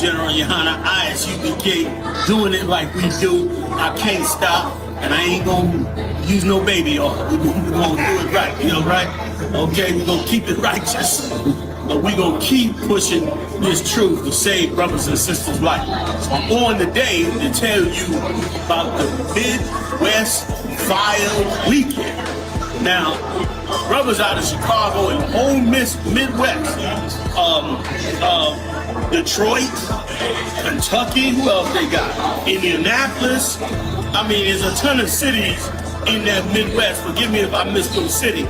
General Yohana, ISUBK, doing it like we do. I can't stop, and I ain't gonna use no baby oil. We're gonna do it right, you know, right? Okay, we're gonna keep it righteous, but we're gonna keep pushing this truth to save brothers and sisters' life. So I'm on today to tell you about the Midwest Fire Weekend. Now, brothers out of Chicago and the whole Midwest, Detroit, Kentucky, who else they got? Indianapolis. I mean, there's a ton of cities in that Midwest. Forgive me if I missed those cities.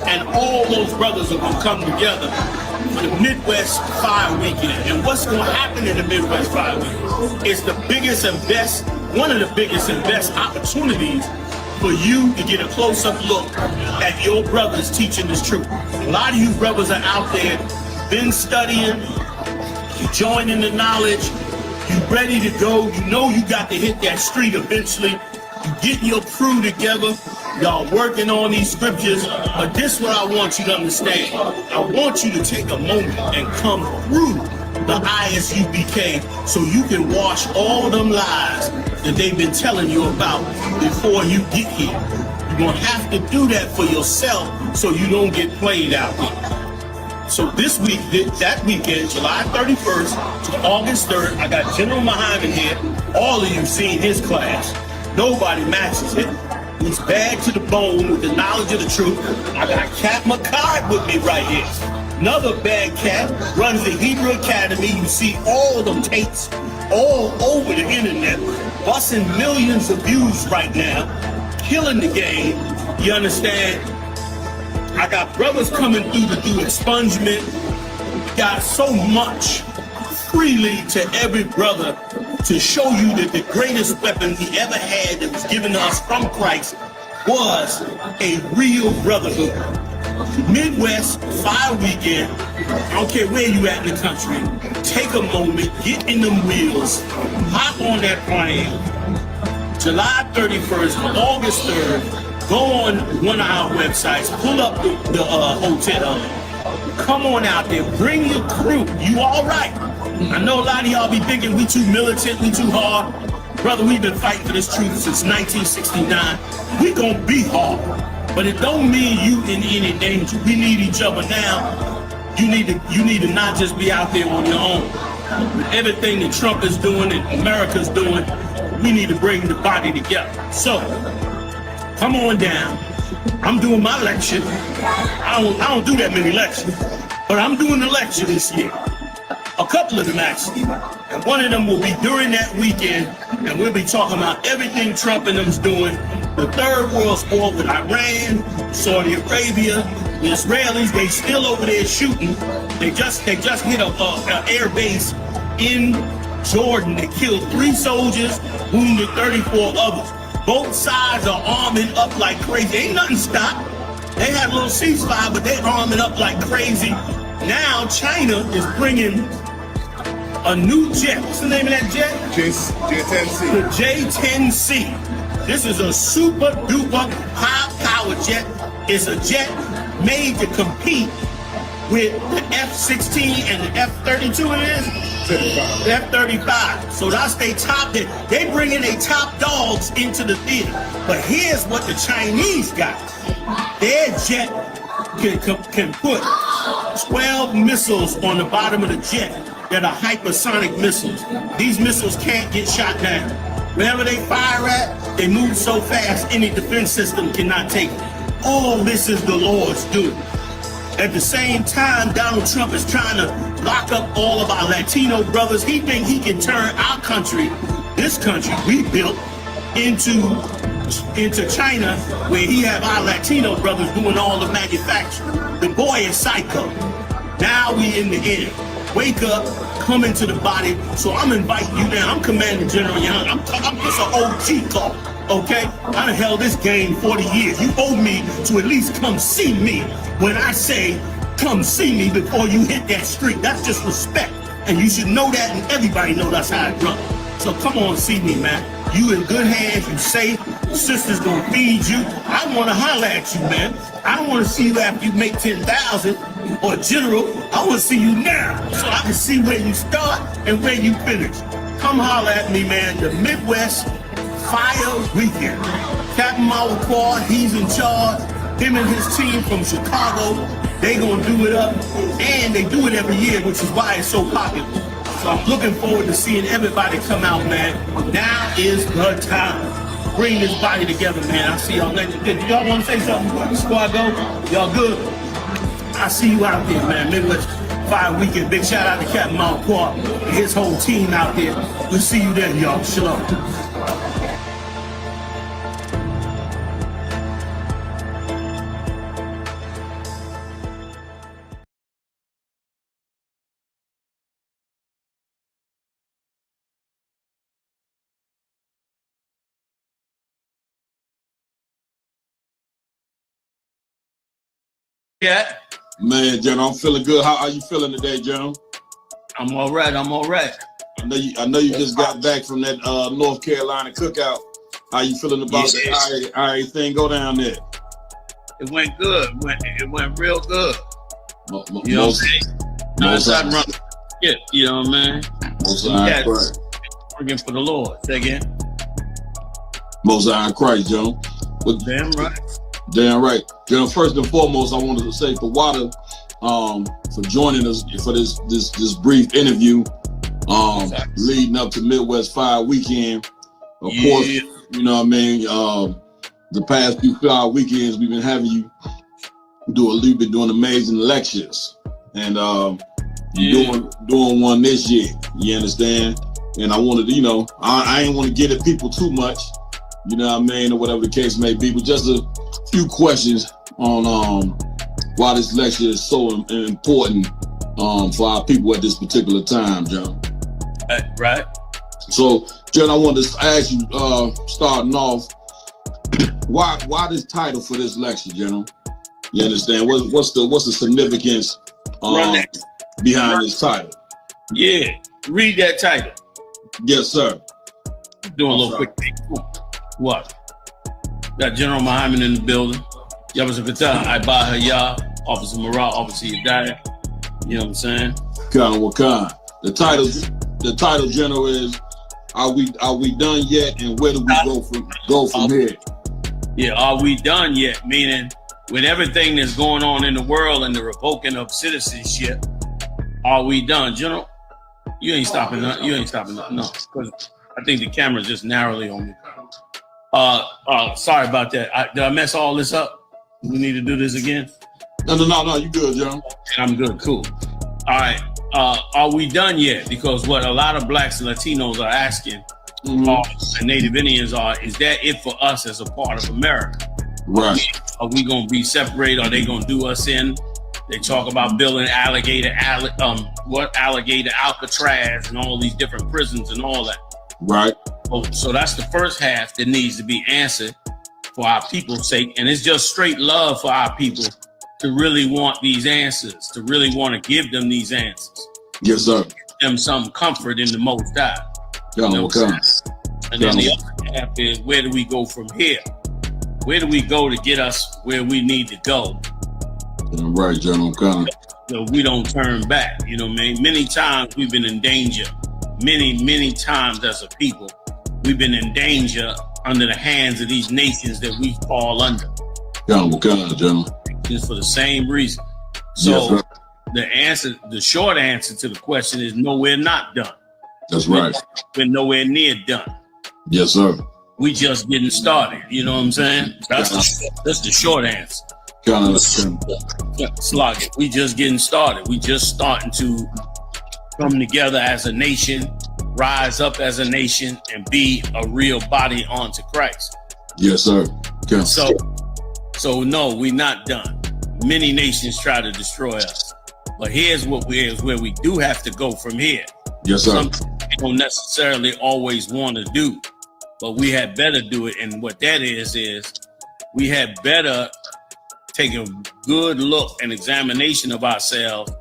And all those brothers are going to come together for the Midwest Fire Weekend. And what's going to happen in the Midwest Fire Weekend? It's the biggest and best, one of the biggest and best opportunities for you to get a close-up look at your brothers teaching this truth. A lot of you brothers are out there, been studying, you joining the knowledge, you ready to go, you know you got to hit that street eventually, you getting your crew together, y'all working on these scriptures, but this is what I want you to understand. I want you to take a moment and come through the ISUBK so you can wash all them lies that they've been telling you about before you get here. You're going to have to do that for yourself so you don't get played out here. So this week, that weekend, July 31st to August 3rd, I got General Muhammad here. All of you seen his class. Nobody matches it. He's bad to the bone with the knowledge of the truth. I got Cat McCard with me right here. Another bad cat runs the Hebrew Academy. You see all of them tapes all over the internet, busting millions of views right now, killing the game. You understand? I got brothers coming through to do expungement. Got so much freely to every brother to show you that the greatest weapon we ever had that was given to us from Christ was a real brotherhood. Midwest Fire Weekend, I don't care where you at in the country, take a moment, get in them wheels, hop on that plane, July 31st to August 3rd, go on one of our websites, pull up the hotel, come on out there, bring your crew, you all right. I know a lot of y'all be thinking we too militant, we too hard. Brother, we've been fighting for this truth since 1969. We gonna be hard. But it don't mean you in any danger. We need each other now. You need to not just be out there on your own. With everything that Trump is doing and America's doing, we need to bring the body together. So, come on down. I'm doing my lecture. I don't do that many lectures, but I'm doing a lecture this year. A couple of them actually. And one of them will be during that weekend, and we'll be talking about everything Trump and them's doing. The third world sport with Iran, Saudi Arabia, the Israelis, they still over there shooting. They just hit a air base in Jordan. They killed 3 soldiers, wounded 34 others. Both sides are arming up like crazy. Ain't nothing stopped. They had a little ceasefire, but they're arming up like crazy. Now China is bringing a new jet. What's the name of that jet? J-10C. The J-10C. This is a super duper high power jet. It's a jet made to compete with the F-16 and the F-32 it is? The F-35. So that's they top, they bring in their top dogs into the theater. But here's what the Chinese got. Their jet can put 12 missiles on the bottom of the jet that are hypersonic missiles. These missiles can't get shot down. Wherever they fire at, they move so fast any defense system cannot take it. All this is the Lord's doing. At the same time, Donald Trump is trying to lock up all of our Latino brothers. He thinks he can turn our country, this country we built, into China, where he have our Latino brothers doing all the manufacturing. The boy is psycho. Now we in the end. Wake up, come into the body. So I'm inviting you now. I'm Commander General Young. I'm just an OG talk, okay? I done held this game 40 years. You owe me to at least come see me when I say, come see me before you hit that street. That's just respect. And you should know that, and everybody know that's how it runs. So come on, see me, man. You in good hands, you safe. Sister's gonna feed you. I wanna holler at you, man. I don't wanna see you after you make 10,000. or general, I want to see you now so I can see where you start and where you finish. Come holler at me, man. The Midwest Fire Weekend. Captain Mawakwa, he's in charge. Him and his team from Chicago, they gonna do it up. And they do it every year, which is why it's so popular. So I'm looking forward to seeing everybody come out, man. Now is the time. Bring this body together, man. I see y'all later. Y'all want to say something before I go? Y'all good? I see you out there, man. Midwest Fire Weekend. Big shout out to Captain Mawakwa and his whole team out there. We'll see you then, y'all. Shalom. Yeah. Man, John, I'm feeling good. How are you feeling today, John? I'm all right. I'm all right. I know you just got back from that North Carolina cookout. How you feeling about that? How everything go down there? It went good. It went real good. You know what I'm saying? Yeah, you know what I mean? Working for the Lord. Say again. Most High Christ, John. Damn right. Damn right. John, first and foremost, I wanted to say for Wada, for joining us for this brief interview, leading up to Midwest Fire Weekend. Of course, you know what I mean. The past few Fire Weekends, we've been having you doing amazing lectures, and doing one this year. You understand? And I wanted to, you know, I ain't want to get at people too much, you know what I mean, or whatever the case may be, but just a few questions on why this lecture is so important for our people at this particular time, John. Right. So, John, I wanted to ask you, starting off, why this title for this lecture, General? You understand? What's the significance behind this title? Yeah, read that title. Yes, sir. Doing a little quick thing. What? Got General Muhammad in the building. Yabba Zakata, Iba Hayah, Officer Marat, Officer Yedaya. You know what I'm saying? Kind of what kind. The title, General, is Are we done yet, and where do we go from here? Yeah, are we done yet? Meaning, with everything that's going on in the world and the revoking of citizenship, are we done, General? You ain't stopping nothing. You ain't stopping nothing. No, because I think the camera's just narrowly on me. Sorry about that. Did I mess all this up? We need to do this again? No, you good, John. I'm good, cool. All right, are we done yet? Because what a lot of blacks and Latinos are asking, and Native Indians is that it for us as a part of America? Right. Are we gonna be separated? Are they gonna do us in? They talk about building alligator Alcatraz and all these different prisons and all that. Right. So that's the first half that needs to be answered for our people's sake. And it's just straight love for our people to really want these answers, to really want to give them these answers. Yes, sir. Give them some comfort in the Most High. You know and then the other half is, where do we go from here? Where do we go to get us where we need to go? Right, General. So we don't turn back. You know what I mean? Many times we've been in danger. Many times as a people, we've been in danger under the hands of these nations that we fall under. General. Just for the same reason. So the short answer to the question is no, we're not done. That's right. We're nowhere near done. Yes, sir. We just getting started. You know what I'm saying? That's the short answer. Slug it. We just getting started. We just starting to come together as a nation, rise up as a nation, and be a real body unto Christ. Yes, sir. Okay. So no, we're not done. Many nations try to destroy us, but here's where we do have to go from here. Yes, sir. Something we don't necessarily always want to do, but we had better do it. And what that is we had better take a good look and examination of ourselves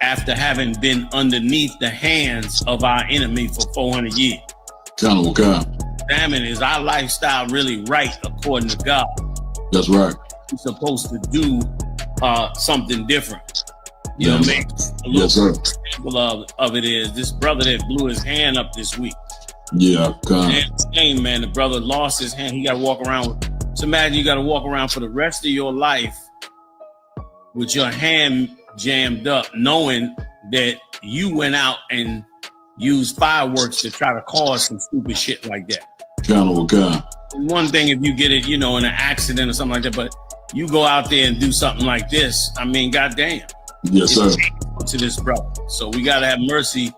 after having been underneath the hands of our enemy for 400 years. Examine, is our lifestyle really right according to God? That's right. We're supposed to do something different. You know what I mean? A little example of it is this brother that blew his hand up this week. Yeah, Shame, man. The brother lost his hand. He got to walk around with. So imagine you got to walk around for the rest of your life with your hand jammed up, knowing that you went out and used fireworks to try to cause some stupid shit like that. One thing if you get it, you know, in an accident or something like that, but you go out there and do something like this, I mean, goddamn. Yes, sir. To this brother. So we got to have mercy,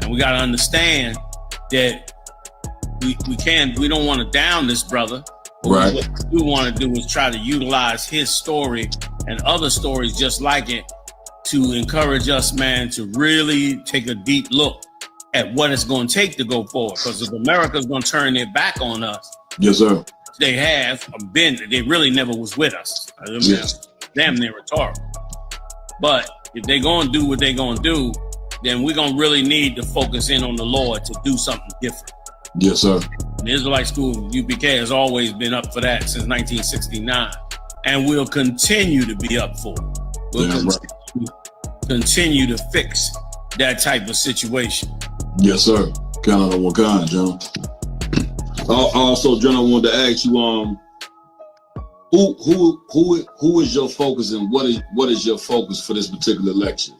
and we got to understand that we don't want to down this brother. Right. What we want to do is try to utilize his story and other stories just like it to encourage us, man, to really take a deep look at what it's going to take to go forward. Because if America's going to turn their back on us, yes, sir, they have been. They really never was with us. I mean, yes. Damn near retarded. But if they're going to do what they're going to do, then we're going to really need to focus in on the Lord to do something different. Yes, sir. The Israelite School UPK has always been up for that since 1969, and we'll continue to be up for it. We'll continue to fix that type of situation. Yes, sir. Kind of what kind, John. Also, John, I wanted to ask you, who is your focus, and what is your focus for this particular election?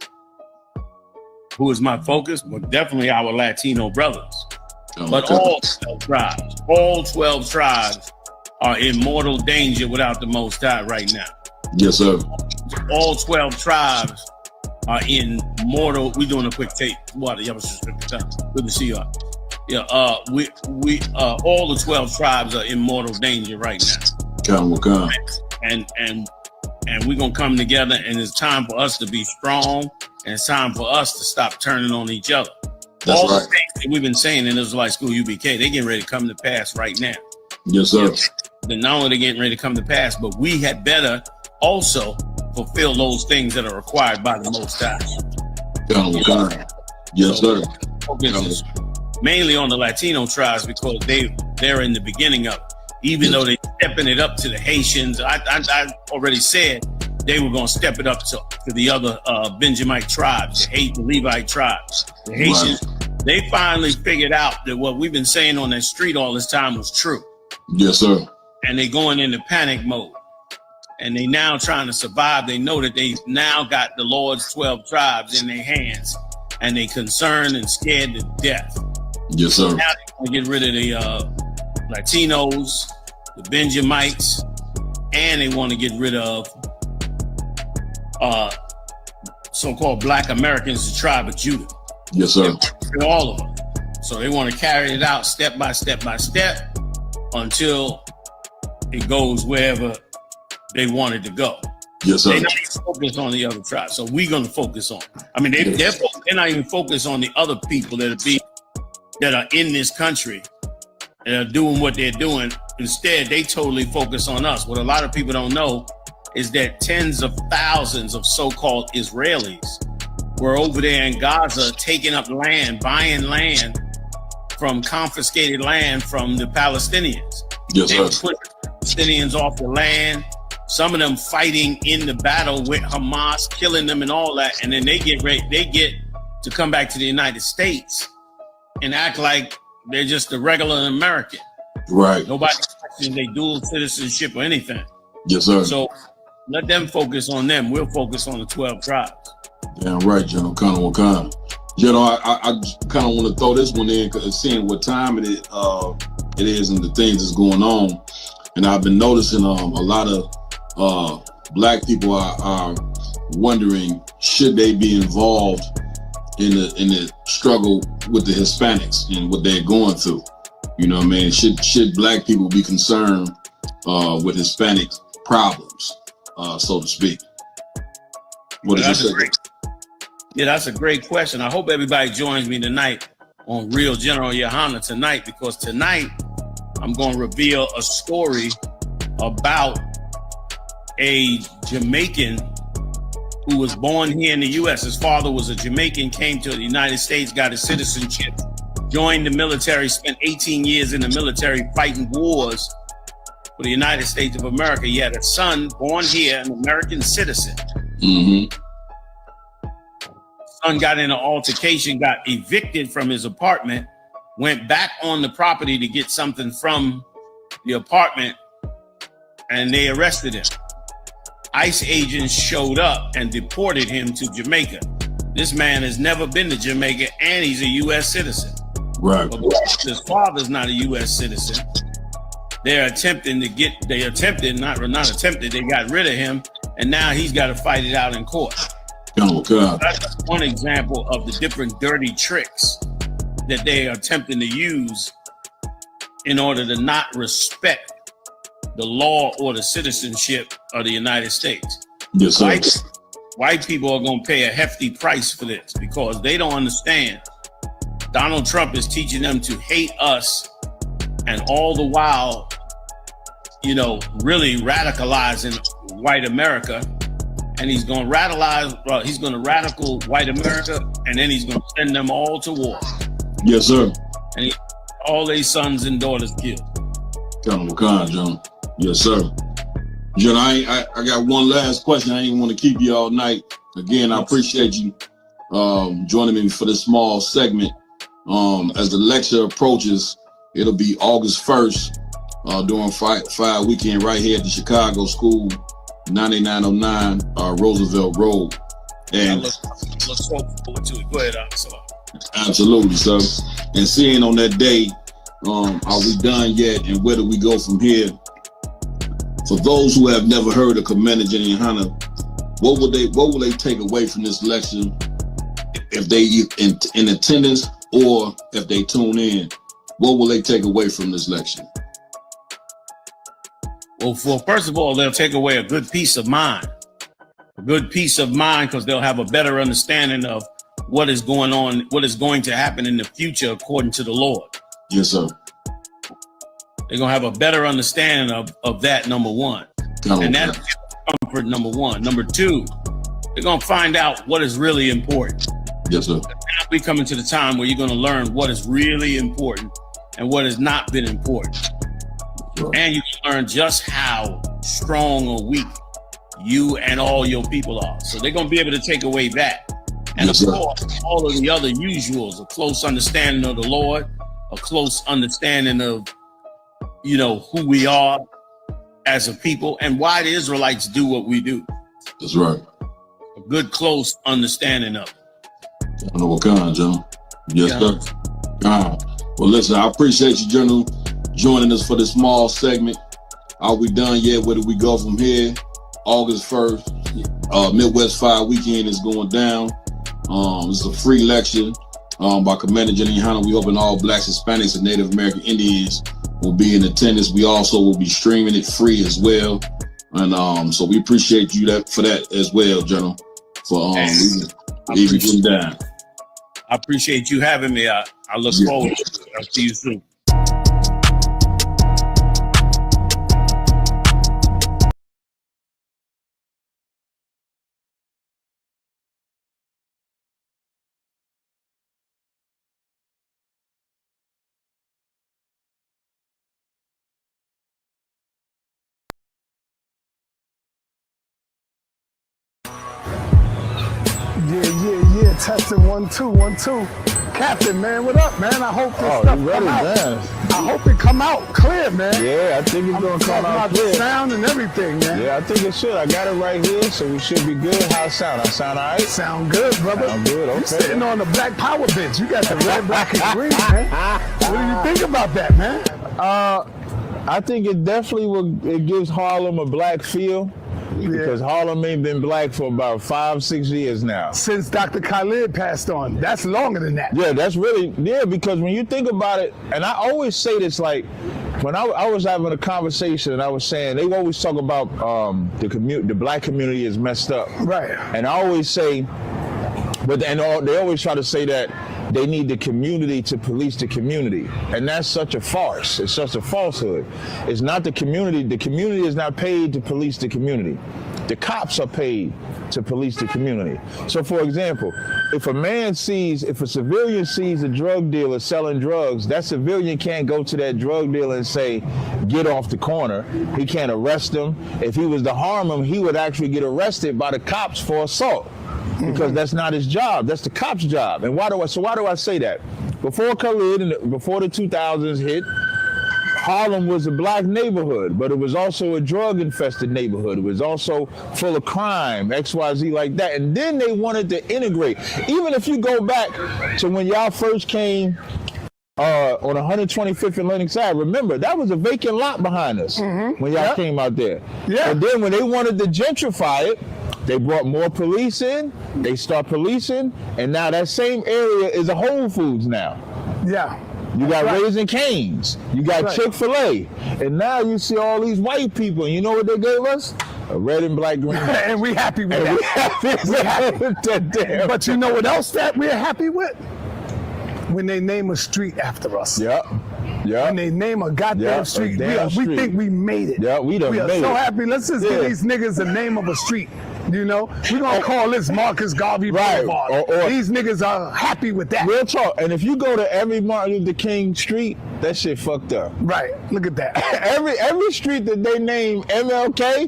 Who is my focus? Well, definitely our Latino brothers. But all 12 tribes are in mortal danger without the Most High right now. Yes, sir. All 12 tribes are in mortal. We're doing a quick tape. Good to see you. Yeah, all the 12 tribes are in mortal danger right now. And we're gonna come together, and it's time for us to be strong, and it's time for us to stop turning on each other. That's all right. The things that we've been saying in Israelite School UBK, they getting ready to come to pass right now. Yes, sir. Then not only they getting ready to come to pass, but we had better also fulfill those things that are required by the Most High. Yes, sir. Focus mainly on the Latino tribes because they're in the beginning of it. Even though they're stepping it up to the Haitians, I already said they were going to step it up to the other Benjamite tribes, the Levite tribes. The Haitians, they finally figured out that what we've been saying on that street all this time was true. Yes, sir. And they're going into panic mode. And they now trying to survive. They know that they now got the Lord's 12 tribes in their hands, and they concerned and scared to death. Yes, sir. Now they want to get rid of the Latinos, the Benjamites, and they want to get rid of so-called Black Americans, the tribe of Judah. Yes, sir. All of them. So they want to carry it out step by step by step until it goes wherever they want it to go. Yes, sir. They're not even focused on the other tribes. So we're going to focus on. I mean, they're not even focused on the other people that are in this country and are doing what they're doing. Instead, they totally focus on us. What a lot of people don't know is that tens of thousands of so-called Israelis were over there in Gaza taking up land, buying land from confiscated land from the Palestinians. Yes, they sir. put Palestinians off the land, some of them fighting in the battle with Hamas, killing them and all that. And then they get to come back to the United States and act like they're just a regular American. Right. Nobody questions their dual citizenship or anything. Yes, sir. So let them focus on them. We'll focus on the 12 tribes. Damn right, General. Kind of. You know, I kind of want to throw this one in, because seeing what time it is and the things that's going on. And I've been noticing a lot of Black people are wondering, should they be involved in the struggle with the Hispanics and what they're going through? You know what I mean? Should Black people be concerned with Hispanic problems, so to speak? What does it say? Yeah, that's a great question. I hope everybody joins me tonight on Real General Yohana tonight, because tonight I'm going to reveal a story about a Jamaican who was born here in the U.S. His father was a Jamaican, came to the United States, got his citizenship, joined the military, spent 18 years in the military fighting wars for the United States of America. He had a son born here, an American citizen. Mm-hmm. Son got in an altercation, got evicted from his apartment, went back on the property to get something from the apartment, and they arrested him. ICE agents showed up and deported him to Jamaica. This man has never been to Jamaica, and he's a U.S. citizen. Right. But his father's not a U.S. citizen. They got rid of him, and now he's got to fight it out in court. Oh, God. That's one example of the different dirty tricks that they are attempting to use in order to not respect the law or the citizenship of the United States. Yes, sir. White people are going to pay a hefty price for this because they don't understand. Donald Trump is teaching them to hate us, and all the while, really radicalizing white America. And he's going to radical white America, and then he's going to send them all to war. Yes, sir. And all their sons and daughters killed. John. Yes, sir. John, I got one last question. I ain't want to keep you all night. Again, I appreciate you joining me for this small segment. As the lecture approaches, it'll be August 1st during Fire Weekend right here at the Chicago School, 9909 Roosevelt Road. And let's forward to it. Go ahead, Officer. Absolutely, sir. And seeing on that day, are we done yet, and where do we go from here? For those who have never heard of Commander Jenny Hunter, what will they take away from this lecture if they in attendance or if they tune in? What will they take away from this lecture? Well, first of all, they'll take away a good peace of mind. A good peace of mind because they'll have a better understanding of what is going on, what is going to happen in the future according to the Lord. Yes, sir. They're going to have a better understanding of that, number one. And that's comfort, number one. Number two, they're going to find out what is really important. Yes, sir. Now we come into the time where you're going to learn what is really important and what has not been important. Right. And you can learn just how strong or weak you and all your people are. So they're going to be able to take away that. And yes, of course, all of the other usuals, a close understanding of the Lord, a close understanding of, who we are as a people and why the Israelites do what we do. That's right. A good, close understanding of it. I know what kind, John. Yes, sir. Well, listen, I appreciate you, General, joining us for this small segment. Are we done yet? Where do we go from here? August 1st, Midwest Fire Weekend is going down. It's a free lecture by Commander Jenny Hunter. We hoping all Blacks, Hispanics, and Native American Indians will be in attendance. We also will be streaming it free as well. And so we appreciate you for that as well, General, for even getting down. I appreciate you having me. I look forward to it. I'll see you soon. Yeah. Testing 1 2 1 2. Captain, man, what up, man? I hope this stuff come out. Man. I hope it come out clear, man. Yeah, I think it's gonna come out clear. The sound and everything, man. Yeah, I think it should. I got it right here, so we should be good. How it sound? I sound all right? Sound good, brother. Sound good. Okay. You sitting on the black power bench. You got the red, black, and green, man. What do you think about that, man? I think it definitely it gives Harlem a black feel. Because Harlem ain't been black for about 5-6 years now. Since Dr. Khalid passed on. That's longer than that. Yeah, that's really, because when you think about it, and I always say this, like, when I was having a conversation and I was saying, they always talk about the black community is messed up. Right. And I always say, they always try to say that they need the community to police the community. And that's such a farce. It's such a falsehood. It's not the community. The community is not paid to police the community. The cops are paid to police the community. So for example, if a civilian sees a drug dealer selling drugs, that civilian can't go to that drug dealer and say, get off the corner. He can't arrest him. If he was to harm him, he would actually get arrested by the cops for assault, because that's not his job. That's the cop's job. And why do I say that? Before Khalid and before the 2000s hit, Harlem was a black neighborhood, but it was also a drug-infested neighborhood. It was also full of crime, XYZ like that. And then they wanted to integrate. Even if you go back to when y'all first came on 125th and Lenox Ave, remember, that was a vacant lot behind us when y'all came out there. Yeah. And then when they wanted to gentrify it, they brought more police in, they start policing, and now that same area is a Whole Foods now. Yeah. You got Raising Cane's, you got Chick-fil-A, and now you see all these white people, and you know what they gave us? A red and black green. And we happy with that. We happy with that. But you know what else that we're happy with? When they name a street after us. Yep. When they name a goddamn street, we think we made it. Yeah, we are so happy. Let's just give these niggas the name of a street. You know, we're gonna call this Marcus Garvey Boulevard. Or these niggas are happy with that. Real talk. And if you go to every Martin Luther King street, that shit fucked up. Right. Look at that. every street that they name MLK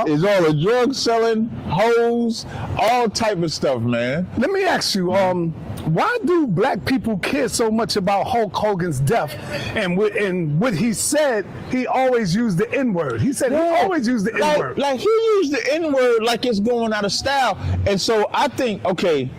is all the drug selling, hoes, all type of stuff, man. Let me ask you, why do black people care so much about Hulk Hogan's death? And what he said, he always used the N-word. He said he always used the N-word. Like he used the N-word like it's going out of style. And so I think, okay,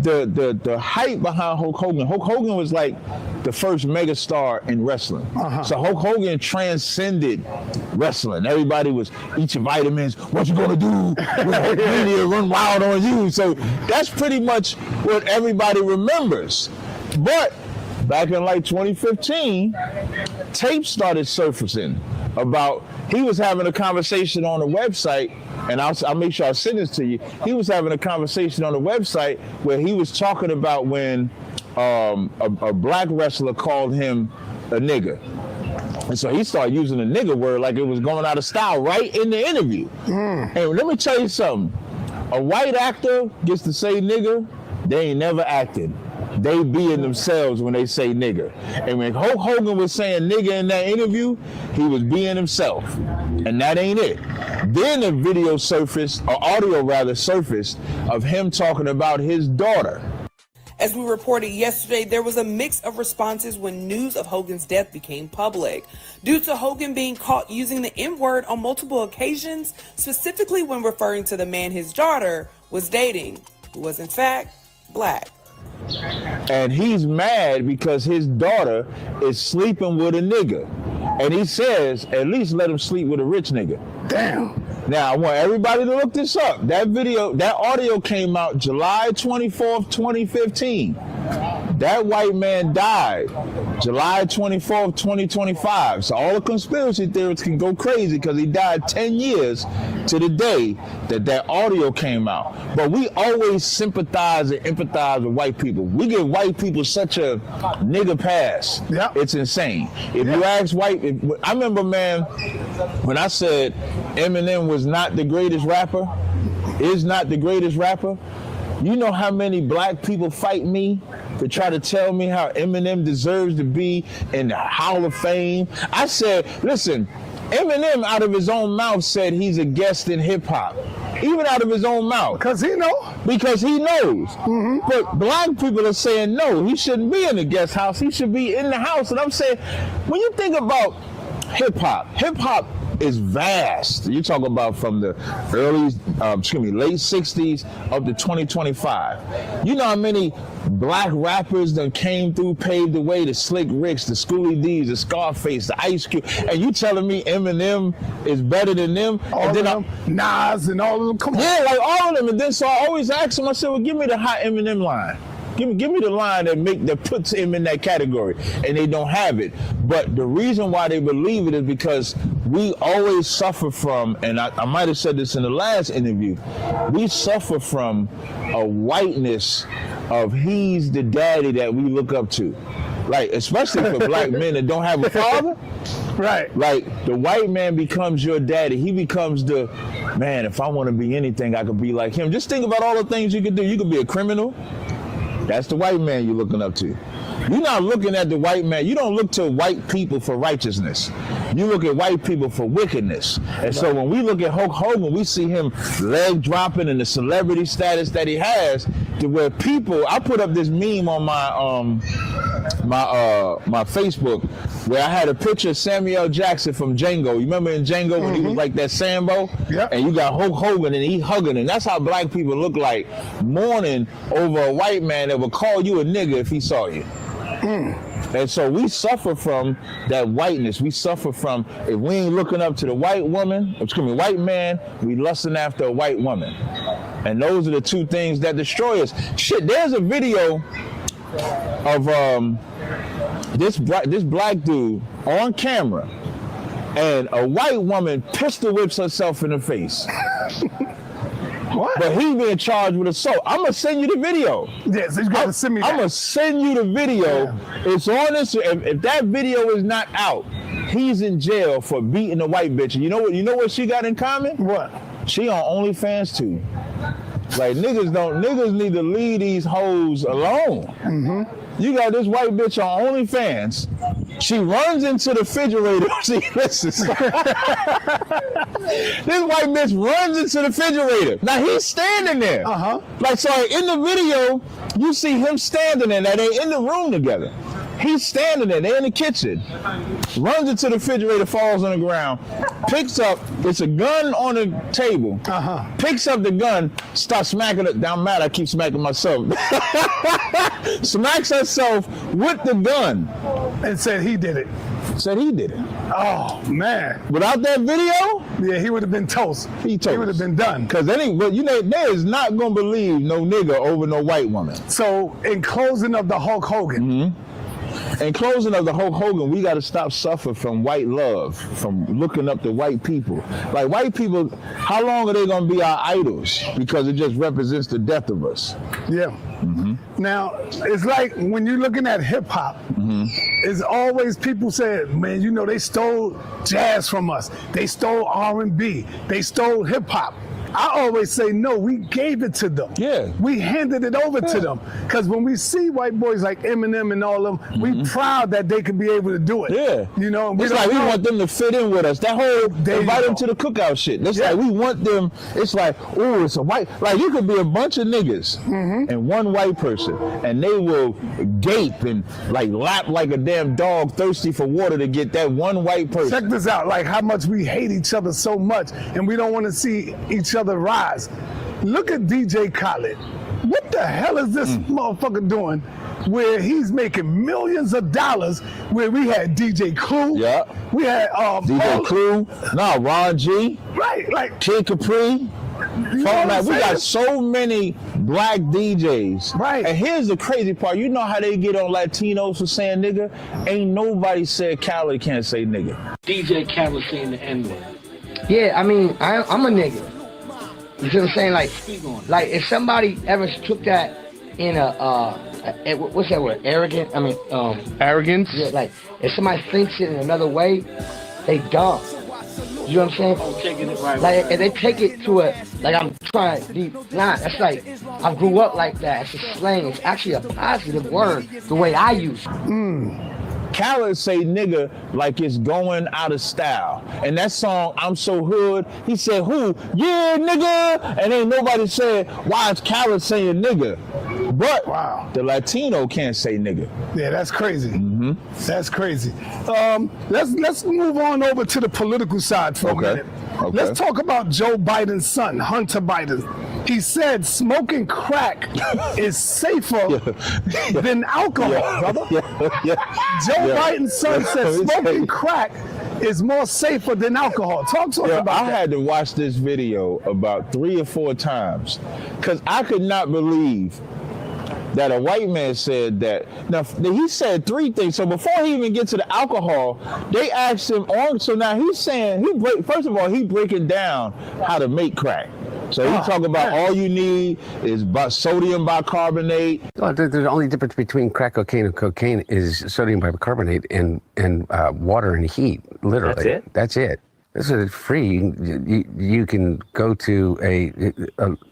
the hype behind Hulk Hogan was like the first megastar in wrestling. So Hulk Hogan transcended wrestling. Everybody was eat your vitamins. What you gonna do when Hulk Mania run wild on you? So that's pretty much what everybody remembers. But back in like 2015, tapes started surfacing about, he was having a conversation on the website, and I'll make sure I send this to you. He was having a conversation on the website where he was talking about when a black wrestler called him a nigger. And so he started using the nigger word like it was going out of style right in the interview. And let me tell you something. A white actor gets to say nigger, they ain't never acted. They being themselves when they say nigger. And when Hulk Hogan was saying nigger in that interview, he was being himself. And that ain't it. Then a video surfaced, or audio rather surfaced, of him talking about his daughter. As we reported yesterday, there was a mix of responses when news of Hogan's death became public. Due to Hogan being caught using the N-word on multiple occasions, specifically when referring to the man his daughter was dating, who was in fact black. And he's mad because his daughter is sleeping with a nigga. And he says, at least let him sleep with a rich nigga. Damn. Now, I want everybody to look this up. That audio came out July 24th, 2015. That white man died July 24th, 2025. So all the conspiracy theorists can go crazy because he died 10 years to the day that audio came out. But we always sympathize and empathize with white people. We give white people such a nigga pass. Yep. It's insane. If you ask I remember, man, when I said Eminem was not the greatest rapper, is not the greatest rapper, you know how many black people fight me to try to tell me how Eminem deserves to be in the Hall of Fame? I said, listen, Eminem out of his own mouth said he's a guest in hip hop. Even out of his own mouth. Because he knows. Because he knows. But black people are saying, no, he shouldn't be in the guest house. He should be in the house. And I'm saying, when you think about hip hop is vast. You talk about from the late 60s up to 2025. You know how many black rappers that came through, paved the way, the Slick Ricks, the Schoolie D's, the Scarface, the Ice Cube, and you telling me Eminem is better than them? All and then of them, Nas and all of them, come on. Yeah, like all of them. And then so I always ask him, I said, well, give me the hot Eminem line. Give me the line that puts him in that category, and they don't have it. But the reason why they believe it is because we always suffer from, and I might have said this in the last interview, we suffer from a whiteness of he's the daddy that we look up to. Like, especially for black men that don't have a father. Right. Like, the white man becomes your daddy. He becomes the, man, if I want to be anything, I could be like him. Just think about all the things you could do. You could be a criminal. That's the white man you're looking up to. You're not looking at the white man. You don't look to white people for righteousness. You look at white people for wickedness. And so when we look at Hulk Hogan, we see him leg dropping and the celebrity status that he has, to where people, I put up this meme on my Facebook where I had a picture of Samuel L. Jackson from Django. You remember in Django when he was like that Sambo? Yep. And you got Hulk Hogan and he hugging, and that's how black people look like, mourning over a white man that would call you a nigga if he saw you. And so we suffer from that whiteness. We suffer from, if we ain't looking up to the white man, we lusting after a white woman. And those are the two things that destroy us. Shit, there's a video of this black dude on camera, and a white woman pistol whips herself in the face. What? But he being charged with assault. I'm gonna send you the video. Yes, you gotta send me that. I'm gonna send you the video. Yeah. It's on this. If that video is not out, he's in jail for beating a white bitch. And you know what she got in common? What? She on OnlyFans too. Like, niggas need to leave these hoes alone. Mm-hmm. You got this white bitch on OnlyFans. She runs into the refrigerator. See, listen. This white bitch runs into the refrigerator. Now he's standing there. Like, so in the video, you see him standing there. Now they in the room together. He's standing there. They're in the kitchen. Runs into the refrigerator, falls on the ground, picks up, it's a gun on the table, picks up the gun, starts smacking it. Down mad, I keep smacking myself. Smacks herself with the gun. And said he did it. Said he did it. Oh, man. Without that video? Yeah, he would have been toast. He would have been done. Because they is not going to believe no nigga over no white woman. So, in closing of the Hulk Hogan, in closing of the Hulk Hogan, we got to stop suffering from white love, from looking up to white people. Like, white people, how long are they going to be our idols? Because it just represents the death of us. Yeah. Now, it's like when you're looking at hip hop, it's always people say, man, they stole jazz from us. They stole R&B. They stole hip hop. I always say, no, we gave it to them. Yeah. We handed it over to them. Because when we see white boys like Eminem and all of them, we proud that they could be able to do it. Yeah. It's like we want them to fit in with us. That whole invite them to the cookout shit. It's like we want them, it's like, oh, it's a white, like you could be a bunch of niggas and one white person, and they will gape and like lap like a damn dog thirsty for water to get that one white person. Check this out, like how much we hate each other so much, and we don't want to see each other rise. Look at DJ Khaled. What the hell is this motherfucker doing where he's making millions of dollars, where we had DJ Clue, we had DJ Clue, Ron G, right, like Kid Capri. We got so many black DJs. Right. And here's the crazy part. You know how they get on Latinos for saying nigga? Ain't nobody said Khaled can't say nigga. DJ Khaled saying the N-word. Yeah, I mean, I'm a nigga. You see what I'm saying? Like if somebody ever took that in what's that word? Arrogant? I mean, arrogance? Yeah, like if somebody thinks it in another way, they dumb. You know what I'm saying? I'm taking it right. Like if they take it to I'm trying to be, that's like, I grew up like that. It's a slang. It's actually a positive word, the way I use it. Khaled say nigga like it's going out of style. And that song, I'm So Hood, he said, who? Yeah, nigga! And ain't nobody said, why is Khaled saying nigga? But the Latino can't say nigga. Yeah, that's crazy. That's crazy. Let's move on over to the political side for a minute. Okay. Let's talk about Joe Biden's son, Hunter Biden. He said smoking crack is safer than alcohol, brother. Joe Biden's son said smoking crack is more safer than alcohol. Talk to us about that. I had to watch this video about 3 or 4 times because I could not believe that a white man said that. Now, he said 3 things. So before he even gets to the alcohol, they asked him on. So now he's saying, first of all, he's breaking down how to make crack. So he talk about all you need is sodium bicarbonate. Well, the only difference between crack cocaine and cocaine is sodium bicarbonate and water and heat. Literally, That's it. That's it. This is free. You can go to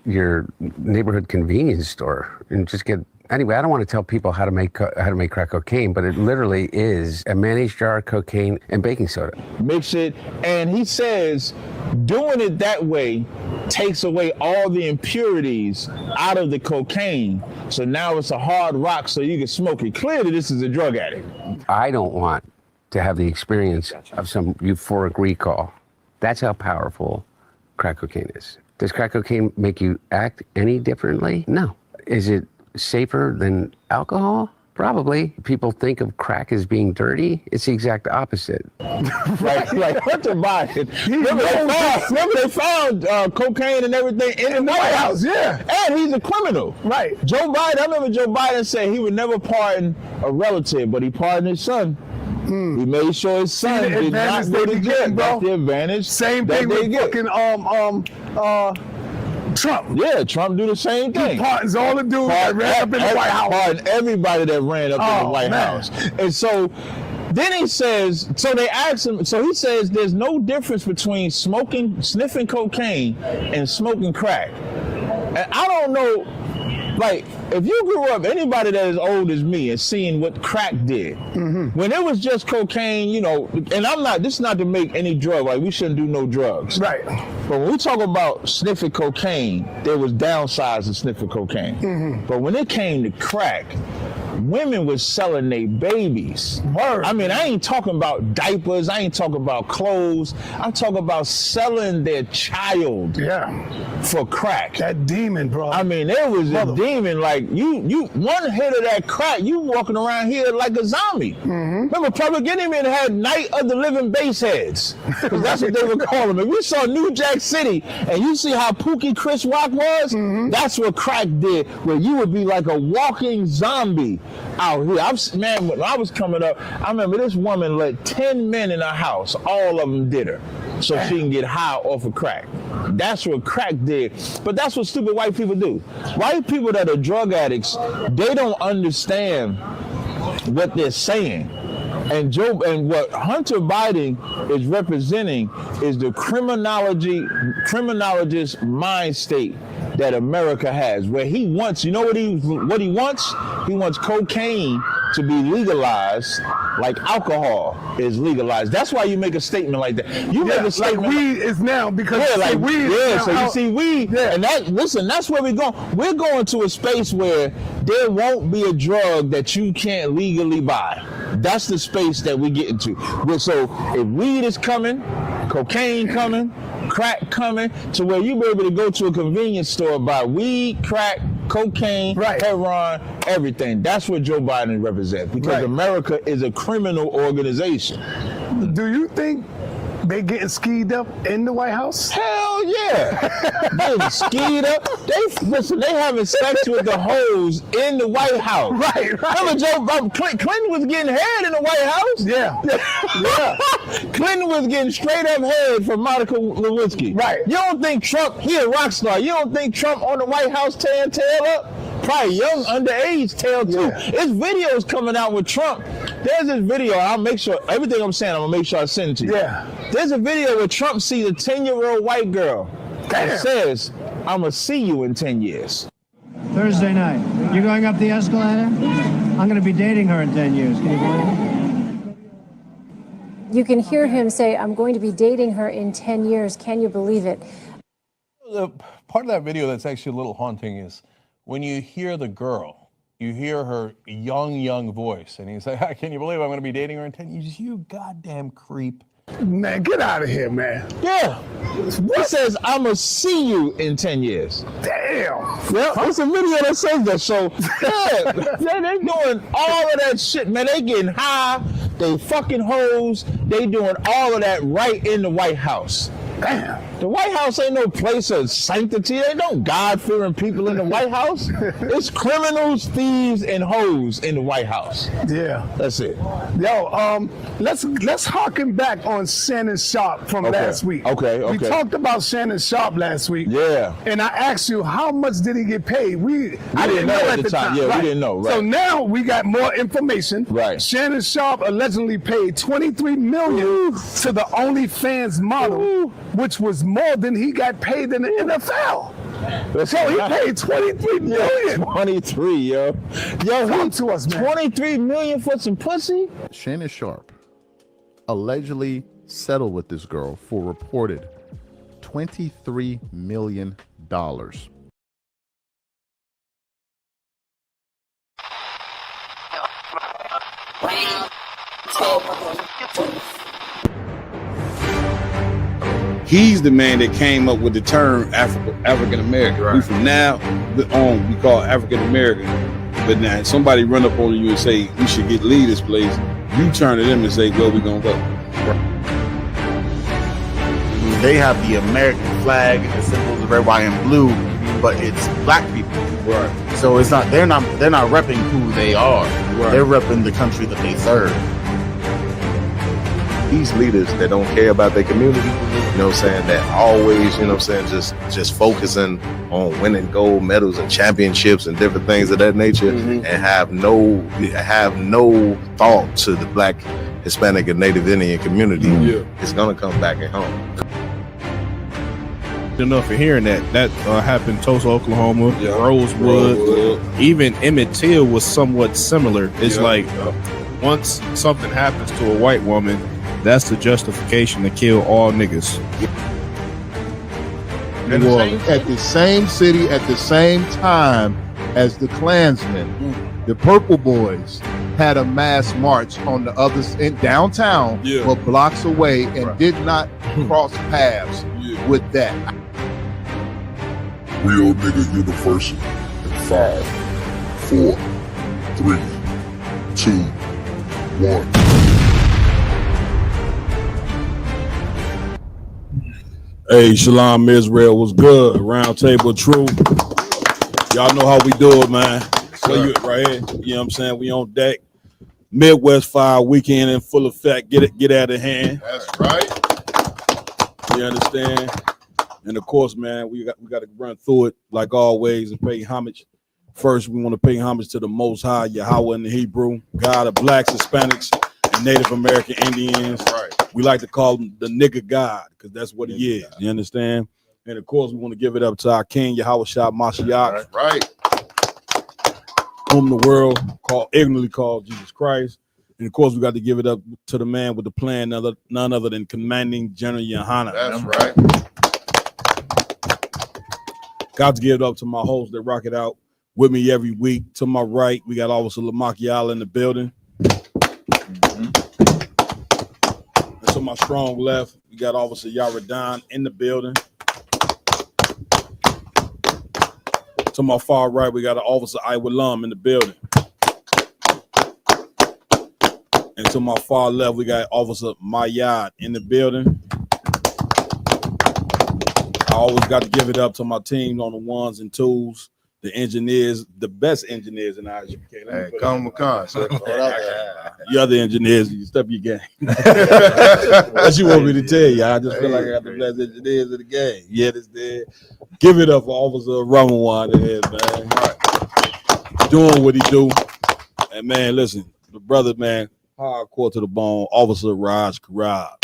your neighborhood convenience store and just get. Anyway, I don't want to tell people how to make crack cocaine, but it literally is a mayonnaise jar, cocaine, and baking soda. Mix it, and he says doing it that way takes away all the impurities out of the cocaine. So now it's a hard rock, so you can smoke it. Clearly, this is a drug addict. I don't want to have the experience of some euphoric recall. That's how powerful crack cocaine is. Does crack cocaine make you act any differently? No. Is it safer than alcohol? Probably. People think of crack as being dirty. It's the exact opposite. like Hunter Biden. Remember they found cocaine and everything in the White House. Yeah. And he's a criminal. Right. Joe Biden, I remember Joe Biden said he would never pardon a relative, but he pardoned his son. He made sure his son did not go to jail. That's the advantage. Same thing with fucking Trump. Yeah, Trump do the same thing. He pardons all the dudes that ran up in the White House. Pardon everybody that ran up in the White House. And so then he says, so they asked him, so he says there's no difference between sniffing cocaine and smoking crack. And I don't know, like, if you grew up, anybody that is old as me and seeing what crack did, when it was just cocaine, you know, and this is not to make any drug, like we shouldn't do no drugs. Right. But when we talk about sniffing cocaine, there was downsides to sniffing cocaine. But when it came to crack, women was selling their babies. Word. I mean, I ain't talking about diapers, I ain't talking about clothes, I'm talking about selling their child for crack. That demon, bro. I mean, there was a demon, like you one hit of that crack, you walking around here like a zombie. Remember, Public Enemy had Night of the Living Baseheads, because that's what they were calling them. If we saw New Jack City and you see how Pookie Chris Rock was, that's what crack did, where you would be like a walking zombie out here. When I was coming up, I remember this woman let 10 men in her house, all of them did her, so she can get high off of crack. That's what crack did. But that's what stupid white people do. White people that are drug addicts, they don't understand what they're saying. And what Hunter Biden is representing is the criminologist mind state that America has, where he wants, you know what he wants? He wants cocaine to be legalized like alcohol is legalized. That's why you make a statement like that. You make a statement like weed is now, because weed so you see weed, and that's where we're going. We're going to a space where there won't be a drug that you can't legally buy. That's the space that we get into. So if weed is coming, cocaine coming, crack coming, to where you be able to go to a convenience store, buy weed, crack, cocaine, heroin, everything. That's what Joe Biden represents, because America is a criminal organization. Do you think they getting skied up in the White House? Hell yeah. Getting skied up. They having sex with the hoes in the White House. Right. Remember Clinton was getting head in the White House? Yeah. Clinton was getting straight up head from Monica Lewinsky. Right. You don't think Trump, he a rock star, you don't think Trump on the White House tearing tail up? Probably young underage tail too. It's videos coming out with Trump. There's this video, I'll make sure, everything I'm saying, I'm gonna make sure I send it to you. Yeah. There's a video where Trump sees a 10-year-old white girl that says, I'm gonna see you in 10 years. Thursday night, you going up the escalator? I'm gonna be dating her in 10 years, can you believe it? You can hear him say, I'm going to be dating her in 10 years. Can you believe it? The part of that video that's actually a little haunting is when you hear the girl, you hear her young voice, and you say, can you believe I'm going to be dating her in 10 years? You goddamn creep. Man, get out of here, man. Yeah. He says, I'm going to see you in 10 years. Damn. Yeah, it's a video that says that. So, yeah, they doing all of that shit, man. They getting high, they fucking hoes, they doing all of that right in the White House. Damn. The White House ain't no place of sanctity. There ain't no God-fearing people in the White House. It's criminals, thieves, and hoes in the White House. Yeah. That's it. Yo, let's harken back on Shannon Sharp from last week. Okay. We talked about Shannon Sharp last week. Yeah. And I asked you, how much did he get paid? I didn't know at the time. Yeah, right. we didn't know. Right. So now we got more information. Right. Shannon Sharp allegedly paid $23 million to the OnlyFans model, which was more than he got paid in the NFL. So he paid $23 million. 23, yo. Come to us, man. $23 million for some pussy? Shannon Sharp allegedly settled with this girl for reported $23 million. He's the man that came up with the term African American. Right. We from now on, we call African American. But now somebody run up on you and say, we should leave this place. You turn to them and say, where we gonna go? They have the American flag and the symbols of red, white, and blue, but it's black people. Right. So it's not they're not repping who they are. Right. They're repping the country that they serve. These leaders that don't care about their community, you know what I'm saying, that always, you know what I'm saying, just focusing on winning gold medals and championships and different things of that nature, and have no thought to the Black, Hispanic, and Native Indian community. It's gonna come back at home. Enough for hearing that happened in Tulsa, Oklahoma, Rosewood. Even Emmett Till was somewhat similar. It's like once something happens to a white woman, that's the justification to kill all niggas. At the same city, at the same time as the Klansmen, the Purple Boys had a mass march on the other in downtown, but blocks away, and did not cross paths with that. Real Nigga University in 5, 4, 3, 2, 1. Hey, Shalom Israel was good. Round Table Truth. Y'all know how we do it, man. So you right here. You know what I'm saying? We on deck. Midwest 5 weekend in full effect. Get out of hand. That's right. You understand? And of course, man, we got to run through it like always and pay homage. First, we want to pay homage to the Most High, Yahweh in the Hebrew, God of blacks, Hispanics, and Native American Indians. That's right. We like to call him the nigga God, because that's what he is. You understand? And of course, we want to give it up to our King, Yahweh Shah Mashiach. That's right. Whom the world ignorantly called Jesus Christ. And of course, we got to give it up to the man with the plan, none other than Commanding General Yohana. That's right. Got to give it up to my hosts that rock it out with me every week. To my right, we got Officer Lamakiala in the building. And to my strong left, we got Officer Yaradan in the building. To my far right, we got Officer Iwalam in the building. And to my far left, we got Officer Mayad in the building. I always got to give it up to my team on the ones and twos, the engineers, the best engineers in IGK. Hey, come on, sir. You other engineers, you step your game. That's you want me to tell you. I just feel like I got the best engineers in the game. Yeah, this there. Give it up for Officer Ramawan in here, man. Right. Doing what he do. And man, listen, the brother, man, hardcore to the bone, Officer Raj Karab.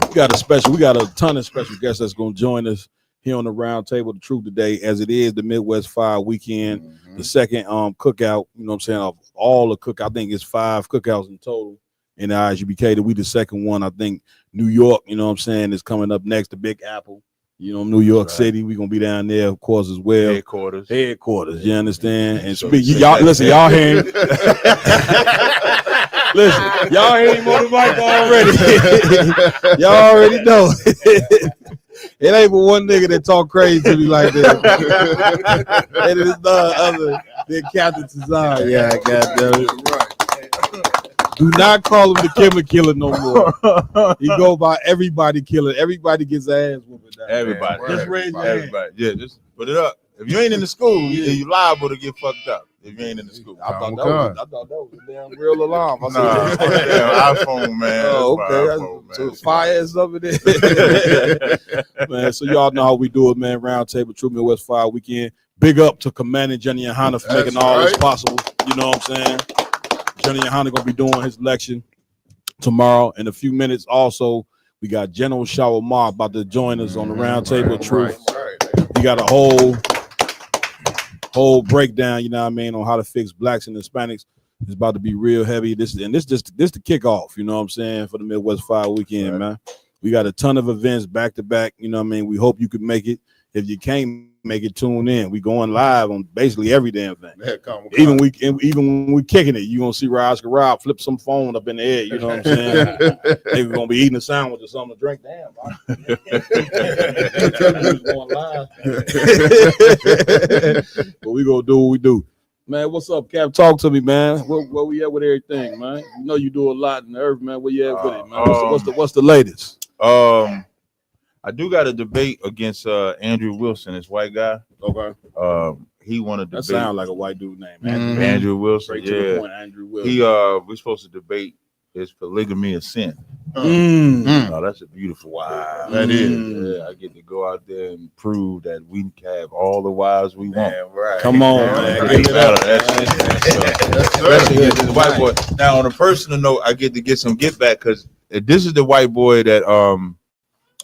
We got a ton of special guests that's gonna join us here on the Round Table of Truth today, as it is the Midwest 5 weekend, the second cookout, you know what I'm saying, of all the I think it's 5 cookouts in total in the IGBK. That we the second one. I think New York, you know what I'm saying, is coming up next, the Big Apple, you know, New York City. We're gonna be down there, of course, as well. Headquarters, you understand? And y'all listen, y'all hear him. Listen, y'all hear him on the mic already. Y'all already know. It ain't but one nigga that talk crazy to me like that. And it is none other than Captain Tazar. Yeah, goddamn it. Do not call him the Kimmer Killer no more. He go by everybody killer. Everybody gets ass whooping. Everybody. Just raise your hand. Everybody. Yeah, just put it up. If you ain't in the school, you liable to get fucked up. If you ain't in the school. I thought that was a damn real alarm. I Nah, said, damn iPhone, man. Oh, okay. iPhone, So fire is over there. Man, so y'all know how we do it, man. Roundtable True Midwest Fire Weekend. Big up to Commandant Jenny and Hannah for making all this possible. You know what I'm saying? Jenny and Hannah gonna be doing his election tomorrow. In a few minutes, also, we got General Shawamar about to join us on the Roundtable Truth. We got a whole breakdown, you know what I mean, on how to fix blacks and Hispanics. It's about to be real heavy. This the kickoff, you know what I'm saying, for the Midwest Fire Weekend, man. We got a ton of events back to back, you know what I mean. We hope you could make it. If you can't make it, tune in. We going live on basically every damn thing. Even when we kicking it, you gonna see Oscar Rob flip some phone up in the air. You know what I'm saying? They gonna be eating a sandwich or something to drink. Damn, going live. But we gonna do what we do. Man, what's up, Cap? Talk to me, man. Where we at with everything, man? You know you do a lot in the earth, man. Where you at with it, man? What's the latest? I do got a debate against Andrew Wilson, this white guy. Okay. He wanted to That debate. sounds like a white dude name. Andrew Wilson. Straight to the point, Andrew Wilson. We're supposed to debate is polygamy a sin? Oh, that's a beautiful wife. That is. Yeah, I get to go out there and prove that we can have all the wives we want. Right. Come on, man. Give it up. Especially against this white boy. Now, on a personal note, I get to get some get back because this is the white boy that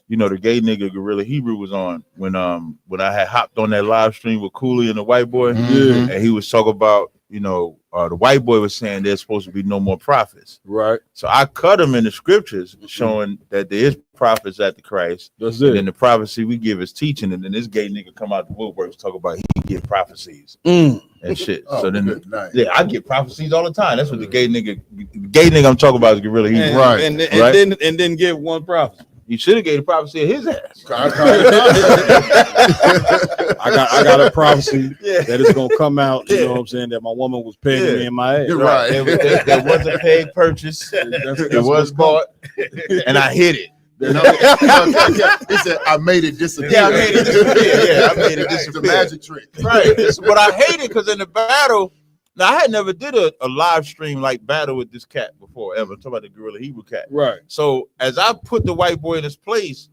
you know, the gay nigga Gorilla Hebrew was on when I had hopped on that live stream with Cooley and the white boy, and he was talking about, you know, the white boy was saying there's supposed to be no more prophets. Right. So I cut him in the scriptures showing that there is prophets at the Christ. That's and it. then the prophecy we give is teaching, and then this gay nigga come out the woodworks talk about he give prophecies and shit. Oh, so then nice. yeah, I get prophecies all the time. That's what the gay nigga I'm talking about is Gorilla Hebrew. Right. And Right. then give one prophecy. You should have gave the prophecy of his ass. I got a prophecy that is gonna come out. You know what I'm saying? That my woman was pegging me in my ass. You're right. There was a paid purchase. It was bought, and I hit it. He said, I made it disappear. Yeah, I made it disappear. Yeah, I made it disappear. The magic trick. Right. But I hate it because in the battle, now I had never did a live stream like battle with this cat before ever. I'm talking about the Gorilla Hebrew cat. Right. So as I put the white boy in his place,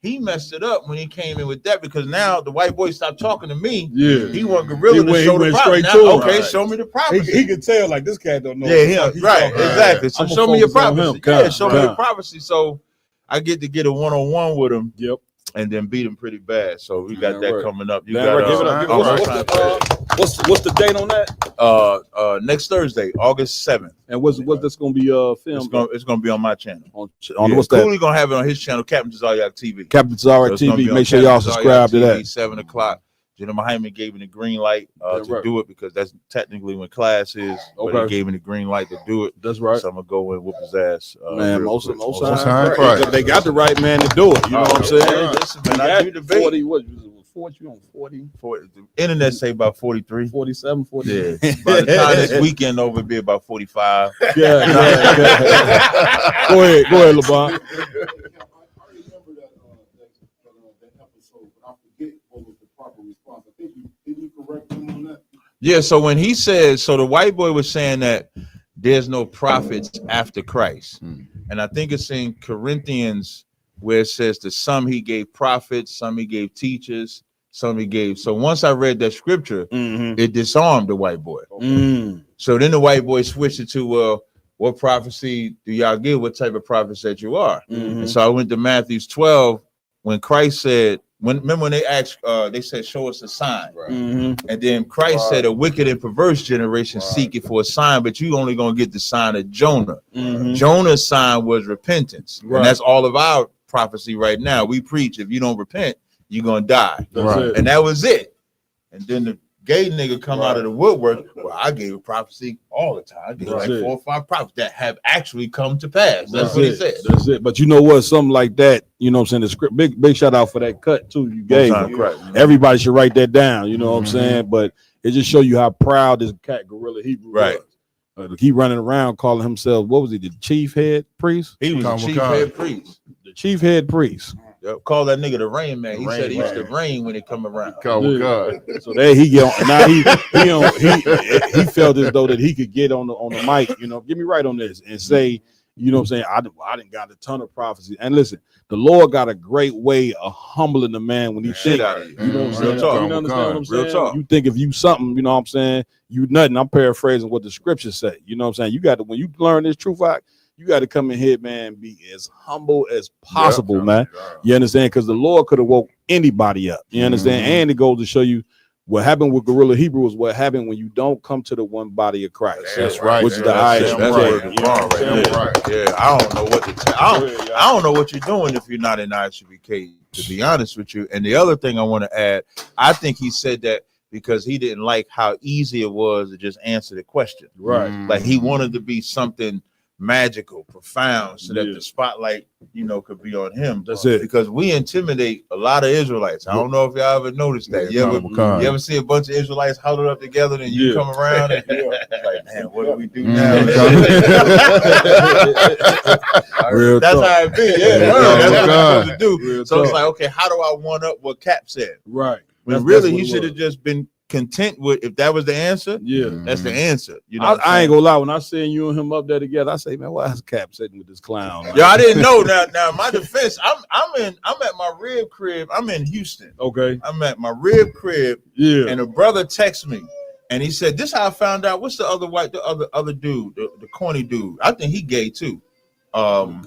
he messed it up when he came in with that because now the white boy stopped talking to me. Yeah. He want Gorilla to show the went prophecy. straight to him. Okay, Right. show me the prophecy. He could tell like this cat don't know. Yeah, right, exactly. So I'ma show me your focus on prophecy. him. Yeah, show me the Come. prophecy. So I get to get a one-on-one with him. Yep. And then beat him pretty bad. So we got that right. coming up. You Man, got right, give it up. Give it up. What's the date on that? Next Thursday, August 7th. And what's this gonna be filmed? It's gonna be on my channel. On what's that? Cooley gonna have it on his channel, Captain Zaryak TV. Captain Zaryak TV. Make sure y'all subscribe to that. 7:00. General Hyman gave me the green light to do it because that's technically when class is. But he gave me the green light to do it. That's right. So I'm gonna go and whoop his ass. Man, most time, right. They got the right man to do it. You know what I'm saying? Listen, man, I do debate. 40, what you on 40? The internet say about 43. 47, 40. Yeah. By the time this weekend over, it'll be about 45. Yeah. Go ahead, LeBron. Yeah, so when he says, so the white boy was saying that there's no prophets after Christ. And I think it's in Corinthians where it says to some he gave prophets, some he gave teachers, some he gave. So once I read that scripture, it disarmed the white boy. So then the white boy switched it to, well, what prophecy do y'all give? What type of prophets that you are? And so I went to Matthew 12 when Christ said, remember when they asked, they said, show us a sign. And then Christ said, a wicked and perverse generation seeking for a sign, but you only going to get the sign of Jonah. Jonah's sign was repentance. And that's all of our prophecy right now. We preach, if you don't repent, you're going to die. And that was it. And then the gay nigga come out of the woodwork. Well, I gave a prophecy all the time. I gave like 4 or 5 prophets that have actually come to pass. That's what he said. That's it. But you know what? Something like that, you know what I'm saying? The script, big shout out for that cut too. You gave. Everybody should write that down. You know what I'm saying? But it just show you how proud this cat Gorilla Hebrew was. he running around calling himself, what was he, the chief head priest? He was the chief head priest. The chief head priest. Yep. Call that nigga the Rain Man. He said he used to rain when it come around. So there he get on. Now he felt as though that he could get on the mic, get me right on this and say, what I'm saying, I didn't got a ton of prophecy. And listen, the Lord got a great way of humbling the man when he think. You know what I'm saying? Talk. You understand what I'm saying? Real talk. You think if you something, you know what I'm saying, you nothing. I'm paraphrasing what the scriptures say. You know what I'm saying? You got to, when you learn this truth out, you got to come in here, man, be as humble as possible, man. You understand? Because the Lord could have woke anybody up. You understand? And it goes to show you what happened with Gorilla Hebrew is what happened when you don't come to the one body of Christ. That's right. Which is the highest. Yeah, I don't know what to tell. I don't know what you're doing if you're not in ISUBK, to be honest with you. And the other thing I want to add, I think he said that because he didn't like how easy it was to just answer the question. Right. Like he wanted to be something magical, profound, so that the spotlight, could be on him. That's it. Because we intimidate a lot of Israelites. I don't know if y'all ever noticed that. You ever see a bunch of Israelites huddled up together and you come around and like, man, what do we do now? That's how it be. Yeah, that's what you're supposed to do. So it's like, okay, how do I one up what Cap said? Right. When really he should have just been content with, if that was the answer, that's the answer. I ain't gonna lie, when I seen you and him up there together, I say, man, why is Cap sitting with this clown? Yo, I didn't know. Now my defense, I'm at my rib crib. I'm in Houston. Okay. I'm at my rib crib. Yeah. And a brother texted me and he said, this how I found out. What's the other dude, the corny dude? I think he gay too. No,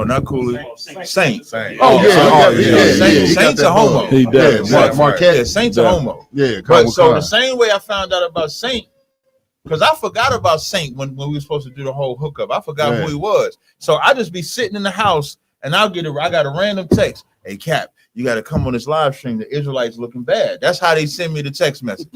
not Cooley. Saint. Saint's a homo. He does. Marquette. Saint's a homo. Yeah. But so the same way I found out about Saint, because I forgot about Saint when we were supposed to do the whole hookup. I forgot who he was. So I just be sitting in the house and I got a random text. Hey Cap, you got to come on this live stream. The Israelites looking bad. That's how they send me the text message.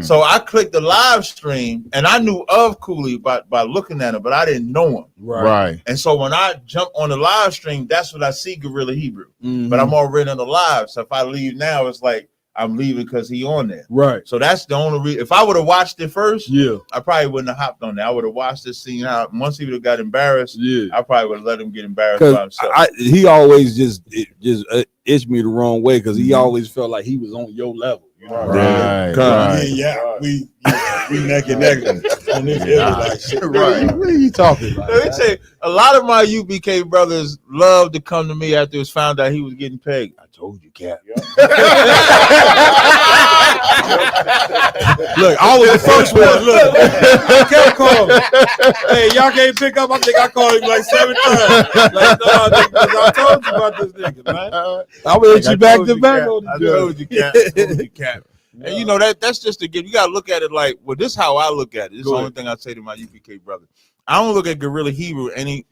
So I clicked the live stream and I knew of Cooley by looking at him, but I didn't know him. Right. And so when I jump on the live stream, that's what I see, Gorilla Hebrew. But I'm already on the live. So if I leave now, it's like I'm leaving because he on there. Right. So that's the only reason. If I would have watched it first, yeah, I probably wouldn't have hopped on there. I would have watched this scene out. Once he would have got embarrassed, I probably would have let him get embarrassed by himself. He always just itched me the wrong way because he always felt like he was on your level. You know? We neck and neck on this like shit. Right. What are you talking about? Let me tell you, a lot of my UBK brothers love to come to me after it was found out he was getting paid. I told you, Cap. Look, I was the first one. Look, I kept calling. Hey, y'all can't pick up. I think I called him like 7 times. Like, no, I told you about this nigga, man. I'm gonna hit you back to back on the I told you, Cap. I told you, Cap. And that's just to give. You gotta look at it like, well, this is how I look at it. This is the only thing I say to my UPK brother. I don't look at Gorilla Hebrew any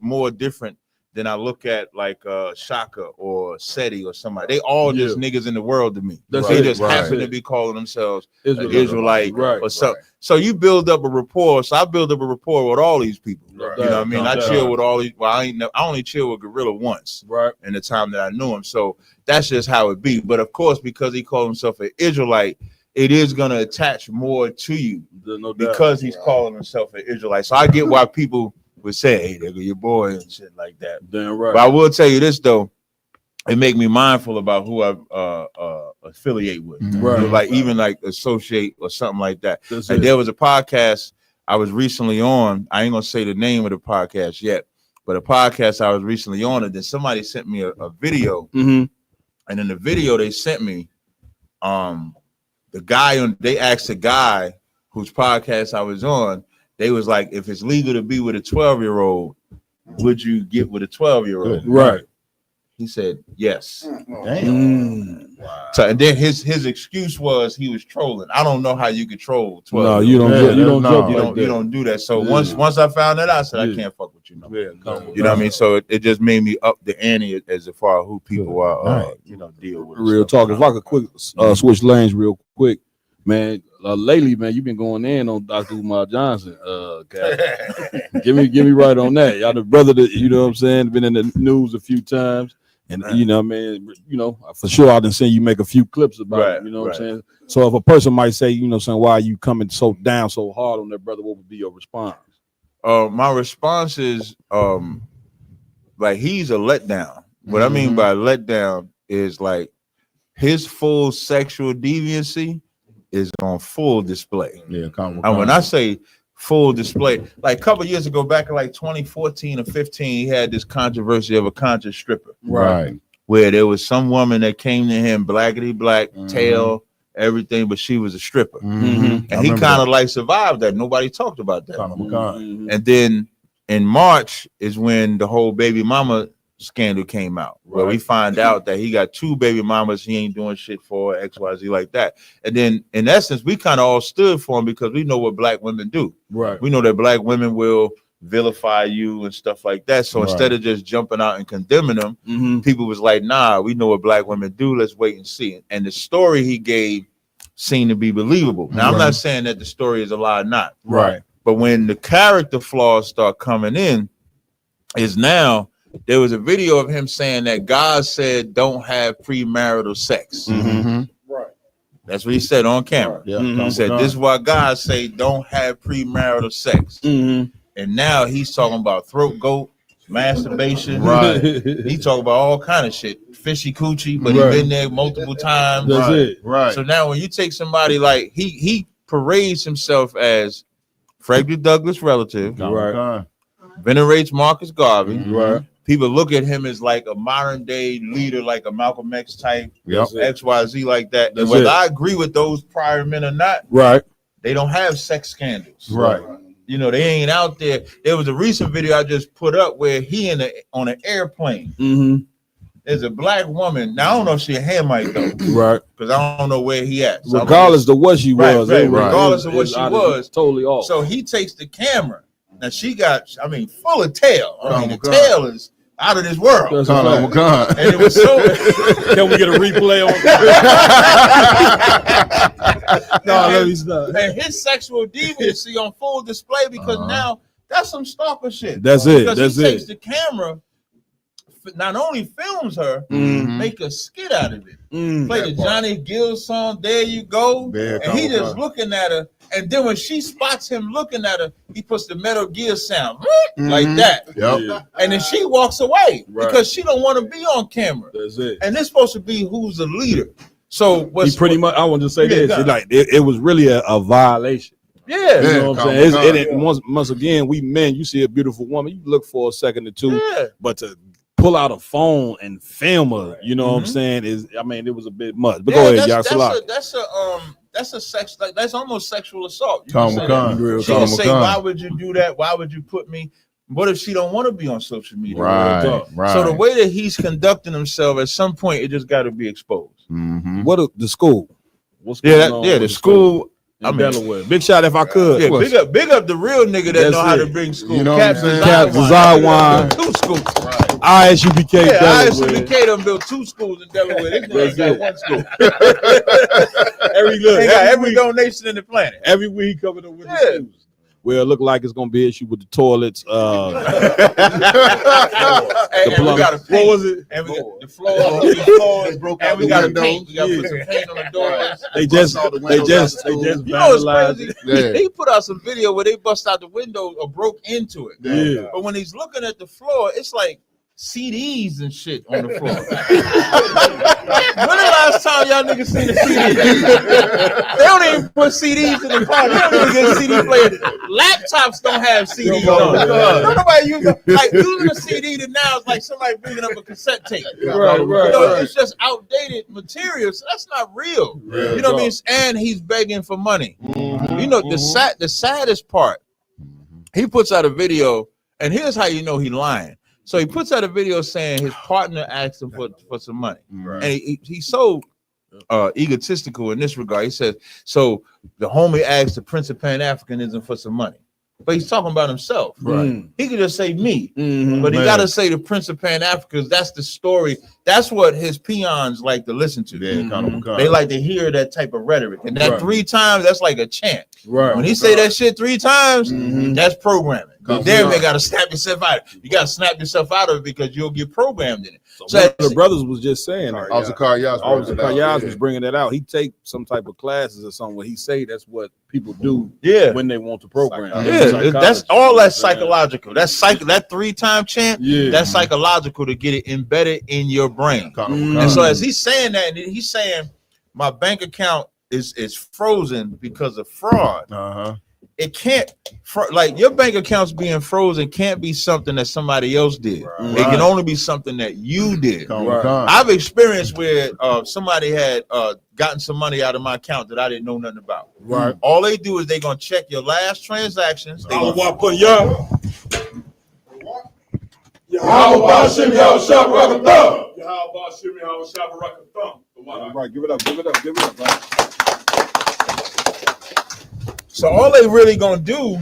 more different than I look at like Shaka or Seti or somebody. They all just niggas in the world to me. They just happen to be calling themselves an Israelite or something. So you build up a rapport. So I build up a rapport with all these people. You know what I mean? I chill with all these. Well, I only chill with Gorilla once. Right. In the time that I knew him. So that's just how it be. But of course, because he called himself an Israelite, it is gonna attach more to you because he's calling himself an Israelite. So I get why people would say, hey, they're your boy and shit like that. Damn right. But I will tell you this though, it make me mindful about who I affiliate with. Right. Like even like associate or something like that. Like there was a podcast I was recently on. I ain't gonna say the name of the podcast yet, but a podcast I was recently on, and then somebody sent me a video. And in the video they sent me, they asked the guy whose podcast I was on, they was like, if it's legal to be with a 12-year-old, would you get with a 12-year-old? Right. He said yes. Damn. Wow. So and then his excuse was he was trolling. I don't know how you could troll 12. No, you don't do that. So once I found that out, I said I can't fuck with you. No. You know what I mean? So it just made me up the ante as far as who people are deal with. Real talk. If I could quick switch lanes real quick, man. Lately, man, you've been going in on Dr. Umar Johnson. Give me right on that. Y'all the brother that, you know what I'm saying, been in the news a few times. And you know, man, you know, for sure I done seen you make a few clips about it, you know what I'm saying? So if a person might say, you know, saying, why are you coming so down so hard on that brother, what would be your response? My response is like he's a letdown. What I mean by letdown is like his full sexual deviancy is on full display. Yeah, and when I say full display, like a couple years ago, back in like 2014 or 15, he had this controversy of a conscious stripper. Right. Where there was some woman that came to him, blackety black, tail, everything, but she was a stripper. And he kind of like survived that. Nobody talked about that. And then in March is when the whole baby mama scandal came out, where we find out that he got 2 baby mamas he ain't doing shit for, XYZ like that. And then in essence, we kind of all stood for him because we know what black women do. Right. We know that black women will vilify you and stuff like that. So instead of just jumping out and condemning them, people was like, nah, we know what black women do. Let's wait and see. And the story he gave seemed to be believable. Now, I'm not saying that the story is a lie or not. Right. But when the character flaws start coming in, is now there was a video of him saying that God said don't have premarital sex. Right. That's what he said on camera. He said this is why God say don't have premarital sex. And now he's talking about throat goat, masturbation. Right. He talking about all kind of shit, fishy coochie, but he been there multiple times. That's it. Right. So now when you take somebody like he parades himself as Frederick Douglass' relative, Right. venerates Marcus Garvey. Right. People look at him as like a modern day leader, like a Malcolm X type, XYZ like that. And whether I agree with those prior men or not, right, they don't have sex scandals. Right. You know, they ain't out there. There was a recent video I just put up where he on an airplane. There's a black woman. Now I don't know if she a Hamite though, right? Because I don't know where he at. So Regardless of what she was, regardless of what she was, totally off. So he takes the camera. Now she got, I mean, full of tail. I mean, the tail is out of this world. And it was so. Can we get a replay on? No, let me stop. And his sexual deviancy on full display because now that's some stalker shit. That's it. Because That's he takes it. the camera, not only films her, make a skit out of it. Play the Johnny Gill song, There You Go. And he just looking at her. And then when she spots him looking at her, he puts the Metal Gear sound like that. And then she walks away because she don't want to be on camera. That's it. And this supposed to be who's the leader. So what's he pretty much, I want to say this, it was really a violation. Yeah. You know what I'm saying? Once again, we men, you see a beautiful woman, you look for a second or two, but to pull out a phone and film her, you know what I'm saying, it was a bit much. But go ahead, y'all. That's a sex, like that's almost sexual assault. She can say, why would you do that? Why would you put me? What if she don't want to be on social media? Right. So the way that he's conducting himself, at some point, it just got to be exposed. What the school? What's going on? The school. In Delaware. Big shot if I could. Yeah, big up the real nigga that know how to bring school. You know Captain Zion. 2 schools. ISUBK Delaware. ISUBK done built 2 schools in Delaware. This nigga got 1 school. They got every donation in the planet. Every week he coming up with the schools. Well, it look like it's gonna be an issue with the toilets. And we got to paint. What was it? And we got the floor. Broke and out we the got to windows. paint. We got to put some paint on the doors. They just You know what's crazy? Yeah. He put out some video where they bust out the window or broke into it. Yeah. But when he's looking at the floor, it's like CDs and shit on the floor. When the last time y'all niggas seen a CD? They don't even put CDs in the car. They don't even get CD players. Laptops don't have CDs on it. Don't nobody use them. Like using a CD to now is like somebody bringing up a cassette tape. It's just outdated material. So that's not real. You know what I mean? And he's begging for money. You know the saddest part. He puts out a video, and here's how you know he lying. So he puts out a video saying his partner asked him for some money. And he's so egotistical in this regard. He says, so the homie asked the Prince of Pan-Africanism for some money. But he's talking about himself. He could just say me. But he got to say the Prince of Pan-Africa. That's the story. That's what his peons like to listen to. They like to hear that type of rhetoric. And that 3 times, that's like a chant. When he say that shit 3 times, that's programming. Then they got to snap yourself out. You got to snap yourself out of it because you'll get programmed in it. So the brothers was just saying that. Officer Karyas was bringing that out. He take some type of classes or something where he say that's what people do when they want to program. That's all that's psychological. That 3-time chant, that's psychological to get it embedded in your brain. And so as he's saying that, he's saying my bank account is frozen because of fraud. It can't, like your bank account's being frozen can't be something that somebody else did. It can only be something that you did. I've experienced where somebody had gotten some money out of my account that I didn't know nothing about. All they do is they're gonna check your last transactions. They gonna put Right, give it up. So all they really gonna do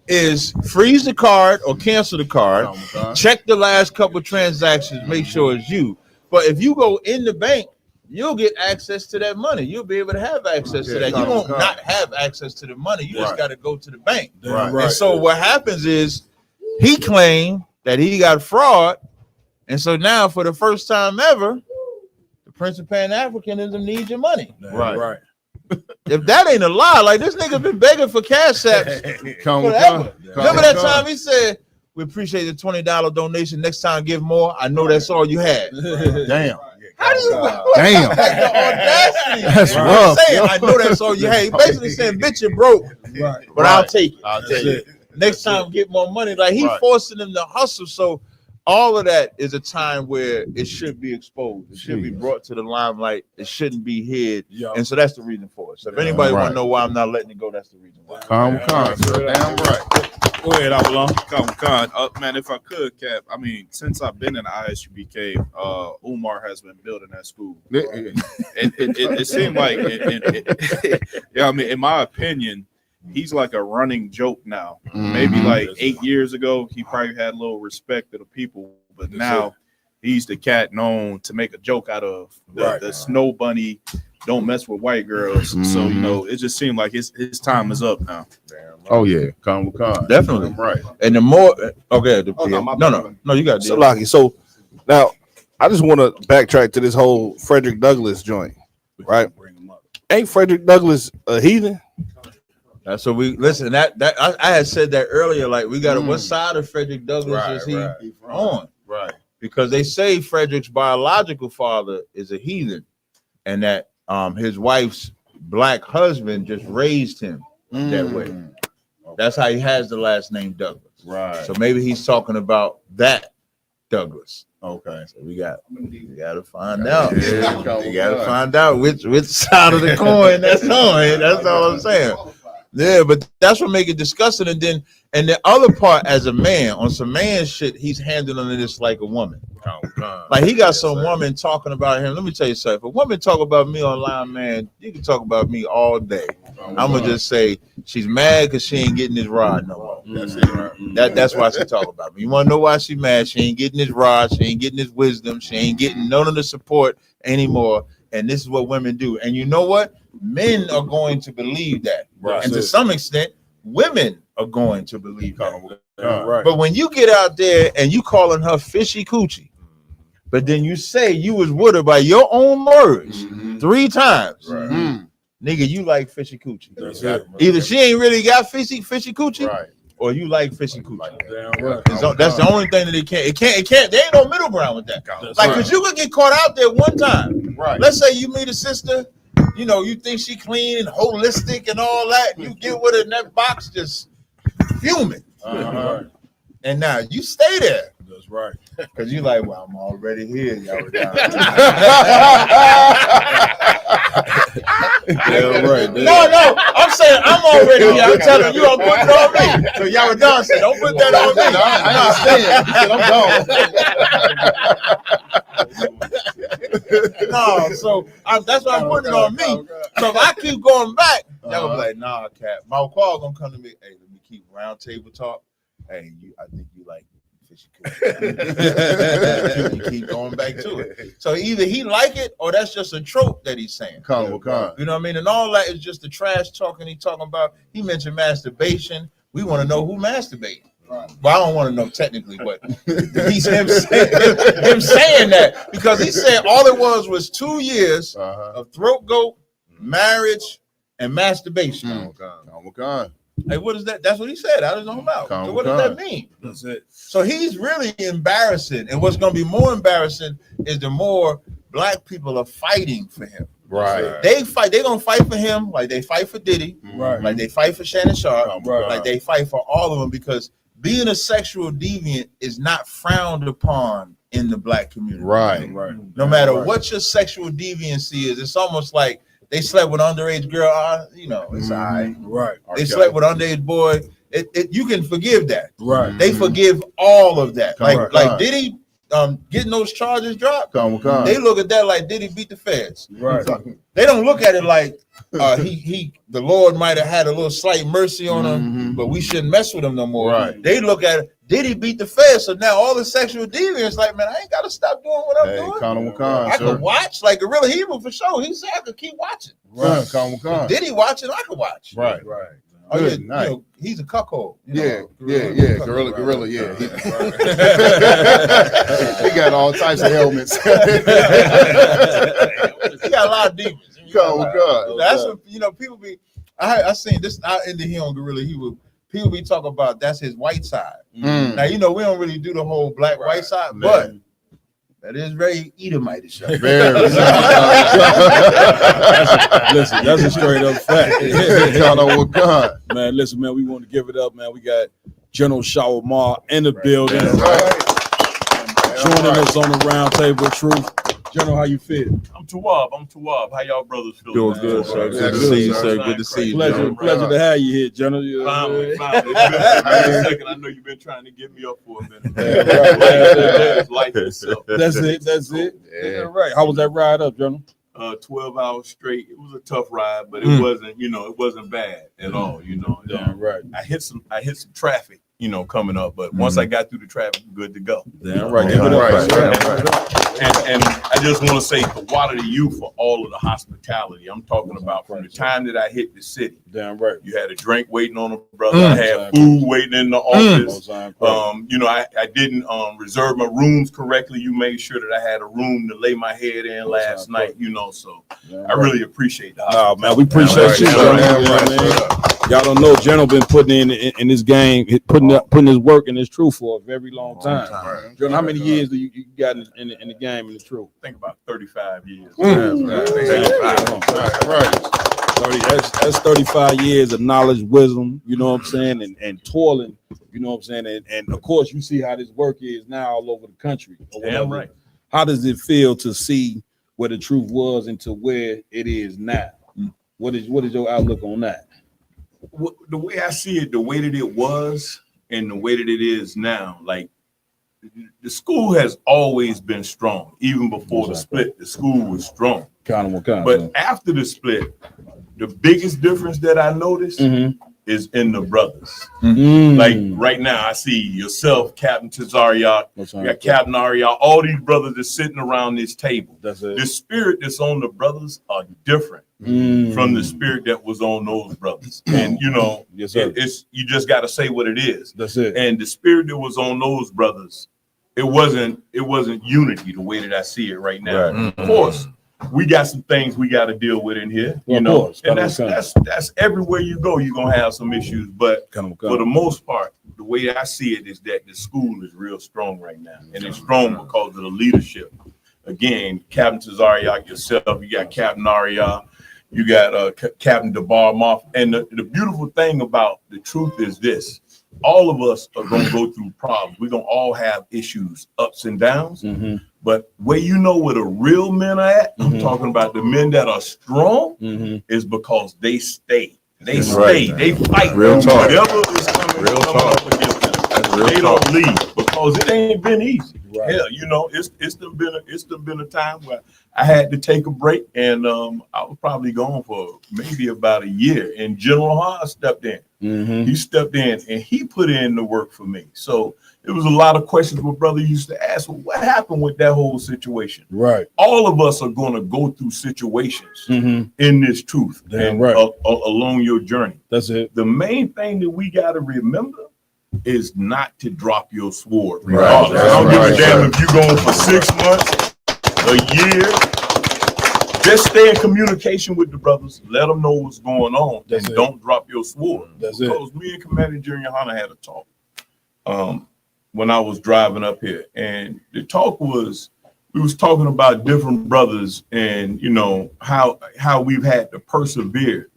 is freeze the card or cancel the card, check the last couple transactions, make sure it's you. But if you go in the bank, you'll get access to that money. You'll be able to have access to that. You won't not have access to the money. You just got to go to the bank. And so what happens is he claimed that he got fraud, and so now for the first time ever, the Prince of Pan-Africanism needs your money. Right. If that ain't a lie, like this nigga been begging for cash apps forever. Remember that time he said, "We appreciate the $20 donation. Next time, give more. I know that's all you had." Damn. How do you? Damn. Like the audacity. That's rough. Saying, I know that's all you had. He basically saying, "Bitch, you broke, but I'll take it. I'll take it. Next time, get more money." Like he forcing them to hustle. So all of that is a time where it should be exposed. It should be brought to the limelight. It shouldn't be hid. And so that's the reason for it. So if anybody want to know why I'm not letting it go, that's the reason why. Damn right. Go ahead, Avalon. Man, if I could, Cap, I mean, since I've been in the ISUBK, Umar has been building that school. It seemed like, I mean, in my opinion, he's like a running joke now. Maybe like 8 years ago, he probably had a little respect of the people, but now he's the cat known to make a joke out of the snow bunny. Don't mess with white girls. So you know, it just seemed like his time is up now. Oh yeah, come. Definitely Right. And the more no, you got so Lockie. So now I just want to backtrack to this whole Frederick Douglass joint, right? Ain't Frederick Douglass a heathen? That's what we listen. That I had said that earlier. Like we got what side of Frederick Douglass is he on? Right. Because they say Frederick's biological father is a heathen, and that his wife's black husband just raised him that way. That's how he has the last name Douglas. Right. So maybe he's talking about that Douglas. Okay. So we got to find out. We got to find out which side of the coin that's on. That's all I'm saying. Yeah, but that's what make it disgusting. And the other part, as a man, on some man shit, he's handling this like a woman. Like he got some woman talking about him. Let me tell you something. If a woman talk about me online, man, you can talk about me all day. I'm gonna just say she's mad because she ain't getting this rod no more. That's why she talk about me. You wanna know why she mad? She ain't getting this rod. She ain't getting this wisdom. She ain't getting none of the support anymore. And this is what women do. And you know what? Men are going to believe that. Right. And to some extent, women are going to believe that. Right. But when you get out there and you calling her fishy coochie, but then you say you was with her by your own words 3 times, nigga, you like fishy coochie. Either she ain't really got fishy coochie, or you like fishy coochie. That's the only thing that it can't. There ain't no middle ground with that. Like, cause you could get caught out there one time. Right. Let's say you meet a sister, you know, you think she clean and holistic and all that. You get with her in that box just fuming. And now you stay there. That's right. Cause you like, well, I'm already here. Y'all were down. Right. No, I'm saying I'm already here. I'm telling you, I'm putting it on me. So y'all were done. Said, don't put that on me. I ain't staying. No, so that's why I'm putting it on me. So if I keep going back, y'all gonna be like, nah, Cap. My call gonna come to me. Hey, let me keep round table talk. Hey, I think you like fishy coochie. You keep going back to it. So either he like it or that's just a trope that he's saying. You know what I mean? And all that is just the trash talking he talking about. He mentioned masturbation. We want to know who masturbating. I don't want to know technically, but he's him saying that because he said all it was 2 years of throat goat, marriage, and masturbation. Hey, what is that? That's what he said out of his own mouth. So what does that mean? That's it. So he's really embarrassing. And what's going to be more embarrassing is the more black people are fighting for him. Right. They fight. They're going to fight for him like they fight for Diddy. Right. Like they fight for Shannon Sharp. Right. Like they fight for all of them because being a sexual deviant is not frowned upon in the black community. Right. No matter what your sexual deviancy is, it's almost like they slept with underage girl. It's all right. Right. They slept with underage boy. You can forgive that. Right. They forgive all of that. Right. Like Diddy getting those charges dropped. They look at that like Diddy beat the feds. Right. They don't look at it like the Lord might have had a little slight mercy on him, but we shouldn't mess with him no more. Right. They look at it, Diddy beat the feds, so now all the sexual deviants like, man, I ain't gotta stop doing what I'm doing. I could watch like Gorilla Hebrew for sure. He said I could keep watching. Right. If Diddy watching, I could watch. Right. Oh, Good yeah, night. He's a cuckold. Gorilla, yeah. He got all types of helmets. He got a lot of demons. That's what people be. I seen this out in the here on Gorilla. People be talking about that's his white side. Now we don't really do the whole black white side, but that is very Edomite-ish. Very. Listen, that's a straight up fact. God. Man, listen, man, we want to give it up, man. We got General Shawamar in the building. Joining us on the round table of truth. General, how you feel? I'm too up. How y'all brothers feeling? Doing good, sir. Good to see you, sir. Good to see you. Pleasure to have you here, General. Finally. It's been a second. I know you've been trying to get me up for a minute. That's it. Yeah. Right. How was that ride up, General? 12 hours straight. It was a tough ride, but it wasn't bad at all. Damn right. I hit some traffic, coming up, but once I got through the traffic, I'm good to go. Damn right. Give it up. And I just want to say the water to you for all of the hospitality. I'm talking about from the time that I hit the city. Damn right. You had a drink waiting on a brother. I had food waiting in the office. I didn't reserve my rooms correctly. You made sure that I had a room to lay my head in last night. So I really appreciate that. Oh man, we appreciate you. Y'all don't know, General been putting in this game, putting his work and his truth for a very long time. General, how many years do you got in the game and the truth? I think about 35 years. That's 35 years of knowledge, wisdom, you know what I'm saying, and toiling, you know what I'm saying, and of course you see how this work is now all over the country. Damn right. How does it feel to see where the truth was and to where it is now? What is your outlook on that? The way I see it, the way that it was and the way that it is now, like the school has always been strong. Even before the split, the school was strong. But after the split, the biggest difference that I noticed is in the brothers. Like right now, I see yourself, Captain Tazariak, you got Captain Ariak, all these brothers are sitting around this table. The spirit that's on the brothers are different from the spirit that was on those brothers. And it's you just got to say what it is. That's it. And the spirit that was on those brothers, it wasn't unity the way that I see it right now. Right. Of course, we got some things we got to deal with in here, and that's everywhere you go, you're gonna have some issues. But for the most part, the way I see it is that the school is real strong right now, and it's strong because of the leadership. Again, Captain Tazariak, yourself, you got Captain Aria, you got Captain DeBar Moff, and the beautiful thing about the truth is this: all of us are gonna go through problems. We're gonna all have issues, ups and downs. But where where the real men are at, I'm talking about the men that are strong, is because they stay. They stay. They fight. Real talk. Whatever is coming up against them, they don't leave because it ain't been easy. Hell, it's been a time where I had to take a break, and I was probably gone for maybe about a year. And General Hahn stepped in. He stepped in and he put in the work for me. So it was a lot of questions my brother used to ask. Well, what happened with that whole situation? Right. All of us are going to go through situations in this truth along your journey. That's it. The main thing that we got to remember is not to drop your sword. Regardless. I don't give a damn if you're going for 6 months, a year. Just stay in communication with the brothers. Let them know what's going on. Don't drop your sword. Because me and Commander Junior Hunter had a talk when I was driving up here. And the talk was, we was talking about different brothers and, you know, how we've had to persevere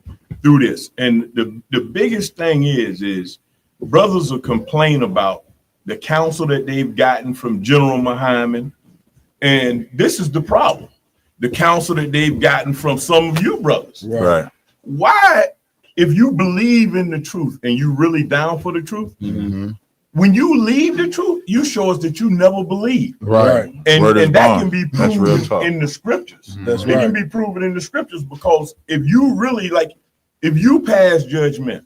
through this. And the biggest thing is brothers will complain about the counsel that they've gotten from General Muhammad. And this is the problem. The counsel that they've gotten from some of you brothers. Right. Why, if you believe in the truth and you really down for the truth, when you leave the truth, you show us that you never believe. Right. And that bond. can be That's real proven talk. in the scriptures. That's It right. can be proven in the scriptures, because if you really, like, if you pass judgment,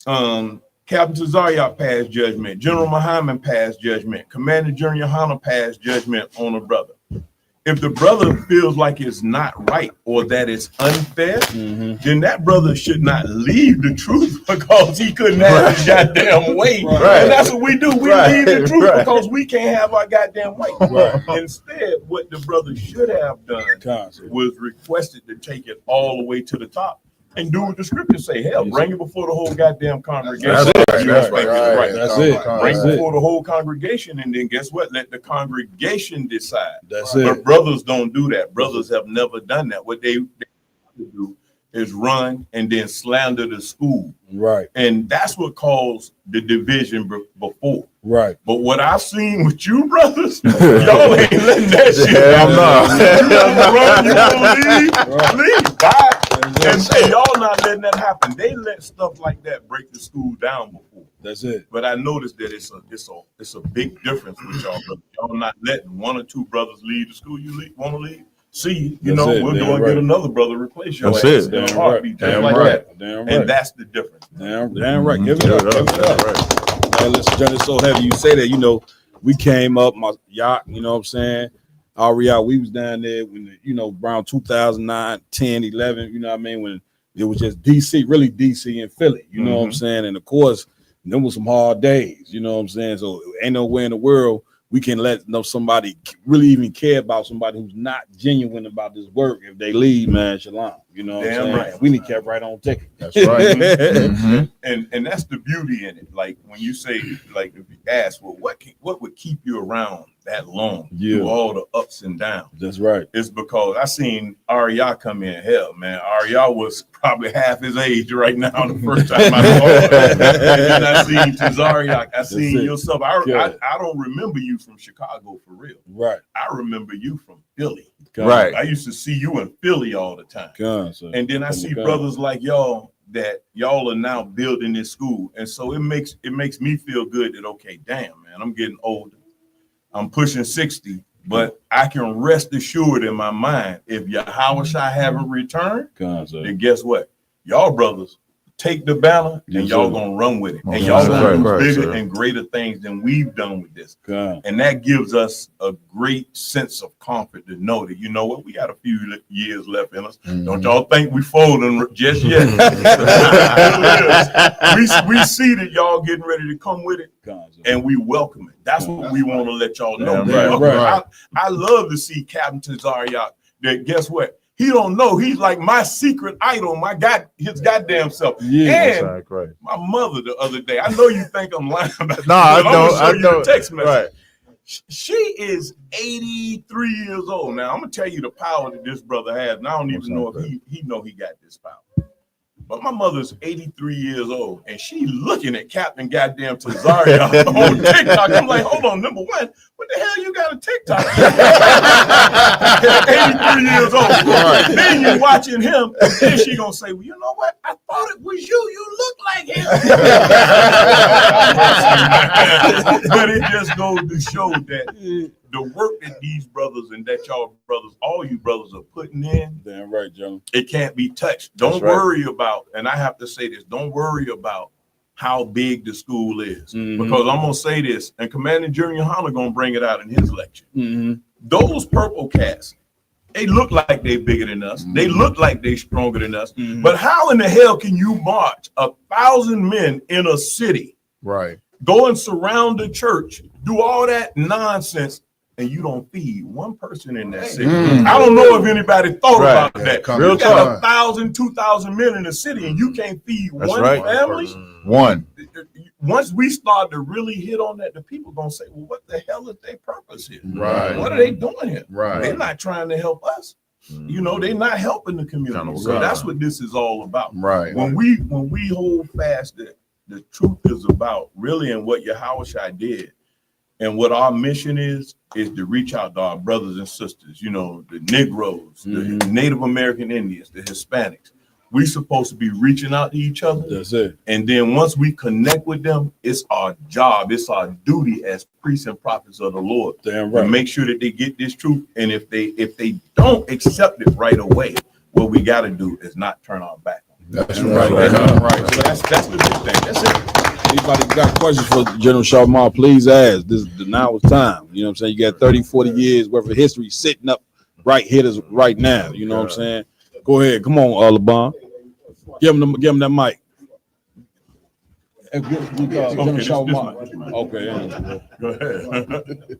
Captain Tazariak passed judgment, General Muhammad passed judgment, Commander Junior Hunter passed judgment on a brother. If the brother feels like it's not right or that it's unfair, then that brother should not leave the truth because he couldn't have his goddamn way. And that's what we do. We leave the truth because we can't have our goddamn way. Instead, what the brother should have done was requested to take it all the way to the top and do what the scriptures say. Hell, bring it before the whole goddamn congregation. That's it. Bring it before the whole congregation, and then guess what? Let the congregation decide. That's it. But brothers don't do that. Brothers have never done that. What they do is run and then slander the school. Right. And that's what caused the division before. Right. But what I've seen with you brothers, y'all ain't letting that shit happen. You leave. Bye. And say y'all not letting that happen. They let stuff like that break the school down before. That's it. But I noticed that it's a big difference with y'all. Y'all not letting one or two brothers leave the school. You want to leave? See, we'll go and get another brother replace your ass. That's it. In a heartbeat, just like that. Damn right. And that's the difference. Damn right. Give it up. Give it up. Man, listen, John, it's so heavy. You say that, you know, we came up, my yacht, you know what I'm saying? Our yacht, we was down there when, you know, around 2009, 10, 11, you know what I mean? When it was just DC, really DC and Philly, you know what I'm saying? And of course, there was some hard days, you know what I'm saying? So ain't nowhere in the world we can let somebody really even care about somebody who's not genuine about this work. If they leave, man, shalom. You know what I'm saying? Right. We need kept right on ticking. That's right. And that's the beauty in it. Like when you say, like if you ask, well, what would keep you around that long through all the ups and downs? That's right. It's because I seen Arya come in. Hell, man, Arya was probably half his age right now the first time I saw her. And then I seen Tazariak. I seen yourself. I don't remember you from Chicago for real. Right. I remember you from Philly. Right. I used to see you in Philly all the time. And then I see brothers like y'all that y'all are now building this school. And so it makes me feel good that, okay, damn, man, I'm getting older. I'm pushing 60, but I can rest assured in my mind, if Yahweh Shai haven't returned, then guess what? Y'all brothers take the banner and y'all gonna run with it. And y'all gonna do bigger and greater things than we've done with this. And that gives us a great sense of comfort to know that, you know what, we got a few years left in us. Don't y'all think we folding just yet. we see that y'all getting ready to come with it, and we welcome it. That's what we want to let y'all know. I love to see Captain Tazariak that, guess what? He don't know. He's like my secret idol, his goddamn self. And my mother the other day, I know you think I'm lying about this, but I'm gonna show you the text message. Right. She is 83 years old now. I'm gonna tell you the power that this brother has. And I don't even know if he know he got this power. But my mother's 83 years old, and she looking at Captain Goddamn Tazariak on TikTok. I'm like, hold on, number one, what the hell you got a TikTok? 83 years old. Right. Then you watching him, and then she gonna say, well, you know what? I thought it was you. You look like him. But it just goes to show that the work that these brothers and that y'all brothers, all you brothers are putting in, damn right, Joe, it can't be touched. Don't worry about, and I have to say this, don't worry about how big the school is, because I'm gonna say this, and Commander Junior Hunter gonna bring it out in his lecture. Those purple cats, they look like they bigger than us. They look like they stronger than us. But how in the hell can you march 1,000 men in a city? Right. go and surround the church, do all that nonsense, and you don't feed one person in that city. I don't know if anybody thought about that. You got 1,000, 2,000 men in the city, and you can't feed one family. One. Once we start to really hit on that, the people gonna say, "Well, what the hell is their purpose here? Right. What are they doing here? Right. They're not trying to help us. You know, they're not helping the community. So that's what this is all about. Right. When we hold fast that the truth is about really, and what Yahushua did, and what our mission is to reach out to our brothers and sisters. You know, the Negroes, the Native American Indians, the Hispanics. We supposed to be reaching out to each other. That's it. And then once we connect with them, it's our job, it's our duty as priests and prophets of the Lord to make sure that they get this truth. And if they don't accept it right away, what we got to do is not turn our back on it. That's right. So that's the big thing. That's it. Anybody got questions for General Shawamar, please ask. Now is time. You know what I'm saying? You got 30, 40 years worth of history sitting up right here right now. You know what I'm saying? Go ahead. Come on, LeBron. Give him that mic. Okay. Go ahead.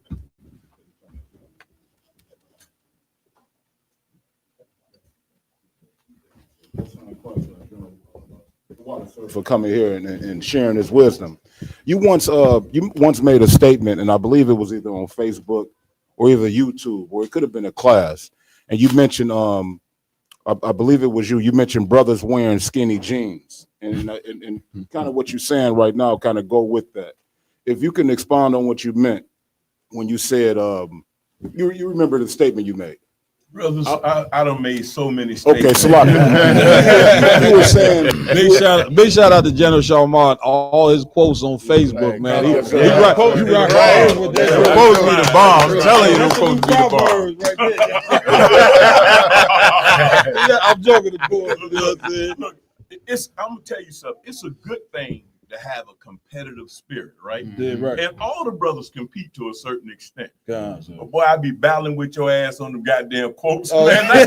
For coming here and sharing his wisdom. You once made a statement, and I believe it was either on Facebook or either YouTube, or it could have been a class, and you mentioned I believe it was you mentioned brothers wearing skinny jeans, and kind of what you're saying right now kind of go with that. If you can expound on what you meant when you said you remember the statement you made. Brothers, I done made so many statements. Okay, Salaki. You were saying big shout out to General Shawamar, all his quotes on Facebook, man. He rock all over that. They're supposed to be the bomb. I'm telling you, they're supposed to be the bomb. Yeah, I'm joking, of course. You know what I'm saying? Look, I'm gonna tell you something. It's a good thing to have a competitive spirit, right? Yeah, right. And all the brothers compete to a certain extent. God, but boy, I be battling with your ass on the goddamn quotes, man. I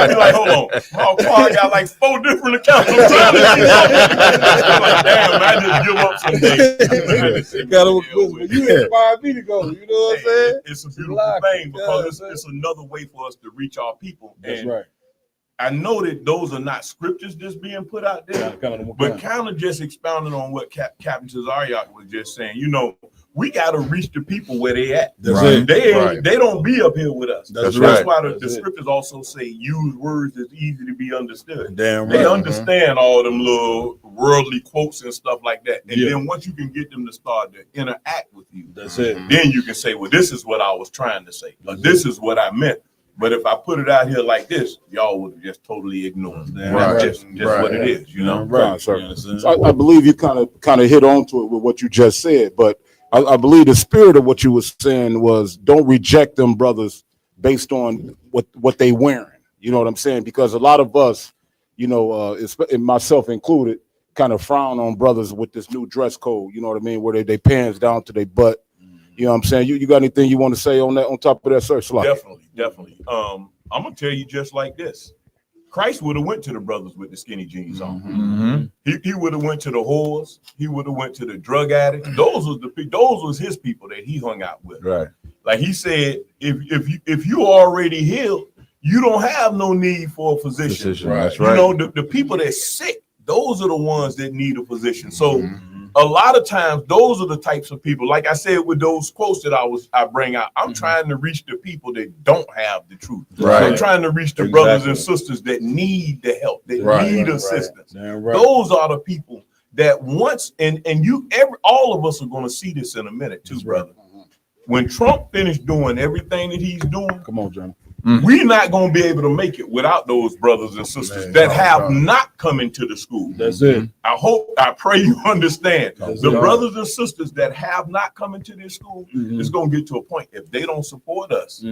be like, hold on, my car got like 4 different accounts. I'm trying to I'm like, damn, I just give up someday. You inspired me to go. You know what I'm saying? It's a beautiful thing because it's another way for us to reach our people. That's right. I know that those are not scriptures just being put out there, but kind of just expounding on what Captain Cesariak was just saying. You know, we got to reach the people where they at. They don't be up here with us. That's why the scriptures also say use words that's easy to be understood. Damn right. They understand all them little worldly quotes and stuff like that. And then once you can get them to start to interact with you, that's it. Then you can say, well, this is what I was trying to say. Or this is what I meant. But if I put it out here like this, y'all would have just totally ignored it. That's just what it is, you know. Right, sir. So I believe you kind of hit on to it with what you just said, but I believe the spirit of what you were saying was don't reject them brothers based on what they wearing. You know what I'm saying? Because a lot of us, you know, and myself included, kind of frown on brothers with this new dress code. You know what I mean? Where they pants down to their butt. You know what I'm saying? You got anything you want to say on that, on top of that, sir? Definitely. I'm gonna tell you just like this. Christ would have went to the brothers with the skinny jeans on. He would have went to the whores. He would have went to the drug addicts. Those was his people that he hung out with. Right. Like he said, if you already healed, you don't have no need for a physician. Right. That's right. You know, the people that's sick, those are the ones that need a physician. So a lot of times those are the types of people, like I said, with those quotes that I bring out, I'm trying to reach the people that don't have the truth. Right. I'm trying to reach the brothers and sisters that need the help, that need assistance. Right. Those are the people that once, and all of us are going to see this in a minute too, brother. When Trump finished doing everything that he's doing, come on, John. We're not going to be able to make it without those brothers and sisters that have not come into the school. That's it. I pray you understand. The brothers and sisters that have not come into this school is going to get to a point, if they don't support us,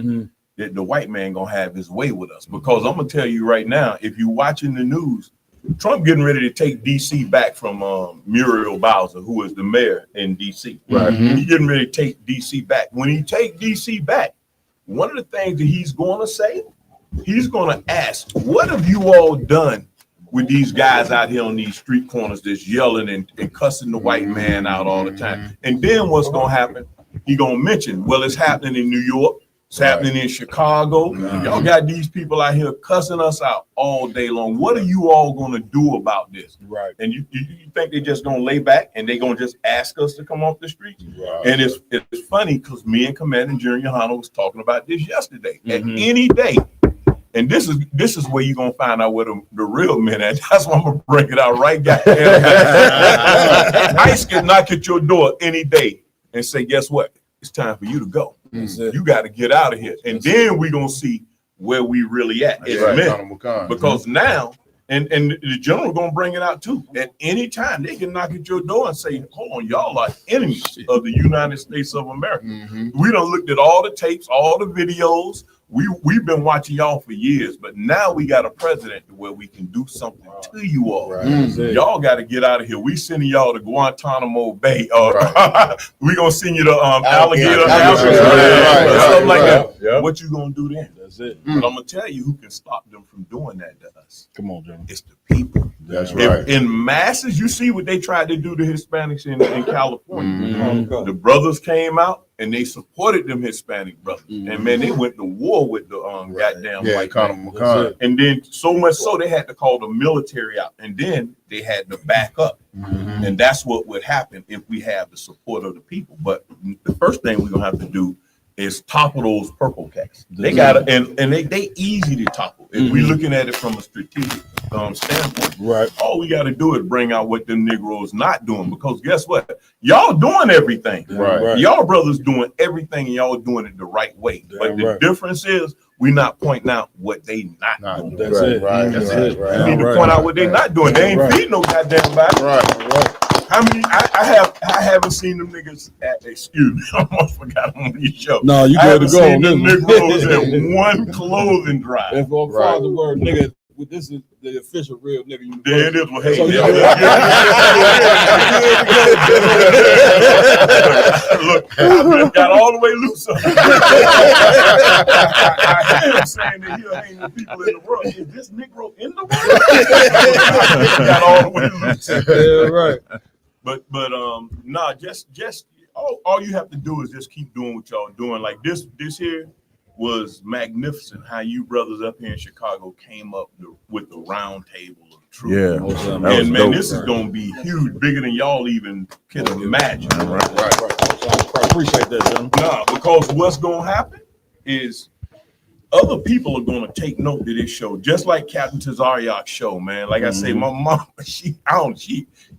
that the white man going to have his way with us. Because I'm going to tell you right now, if you're watching the news, Trump getting ready to take D.C. back from Muriel Bowser, who is the mayor in D.C. Right. He's getting ready to take D.C. back. When he take D.C. back, one of the things that he's going to say, he's going to ask, what have you all done with these guys out here on these street corners that's yelling and cussing the white man out all the time. And then what's gonna happen? He gonna mention, well, it's happening in New York, it's happening in Chicago. Y'all got these people out here cussing us out all day long. What are you all gonna do about this? Right. And you think they're just gonna lay back and they're gonna just ask us to come off the streets? Right. And it's funny because me and Commander Junior Hanna was talking about this yesterday. At any day. And this is where you're gonna find out where the real men at. That's why I'm gonna bring it out right now. ICE can knock at your door any day and say, guess what? It's time for you to go. You got to get out of here. And then we're gonna see where we really at as men. Because now, and the general gonna bring it out too. At any time, they can knock at your door and say, hold on, y'all are enemies of the United States of America. We done looked at all the tapes, all the videos. We've been watching y'all for years, but now we got a president where we can do something to you all. Y'all got to get out of here. We sending y'all to Guantanamo Bay. We gonna send you to alligator something like that. What you gonna do then? That's it. But I'm gonna tell you who can stop them from doing that to us. Come on, John. It's the people. That's right. In masses, you see what they tried to do to Hispanics in California. The brothers came out and they supported them Hispanic brothers. And man, they went to war with the goddamn white man. And then so much so they had to call the military out. And then they had to back up. And that's what would happen if we have the support of the people. But the first thing we're gonna have to do is topple those purple cats. They gotta and they easy to topple. If we're looking at it from a strategic standpoint, all we gotta do is bring out what them Negroes not doing, because guess what? Y'all doing everything. Y'all brothers doing everything and y'all doing it the right way. But the difference is we're not pointing out what they not doing. That's it. That's it. We need to point out what they not doing. They ain't feeding no goddamn body. How many? I haven't seen them niggas at. Excuse me, I almost forgot on your show. No, you good to go. Seen them Negroes at one clothing drive. If I'm the word nigga, this is the official real nigga. There it is. Well, hey, look, I got all the way loose. I am saying that he'll hang the people in the world. Is this Negro in the world? Got all the way loose. Yeah, right. But nah, just all you have to do is just keep doing what y'all doing. Like this here was magnificent. How you brothers up here in Chicago came up with the round table of truth. Yeah, and man, this is gonna be huge, bigger than y'all even can imagine. Right. I appreciate that, John. Nah, because what's gonna happen is other people are gonna take note of this show, just like Captain Tazariak's show, man. Like I say, my mom, she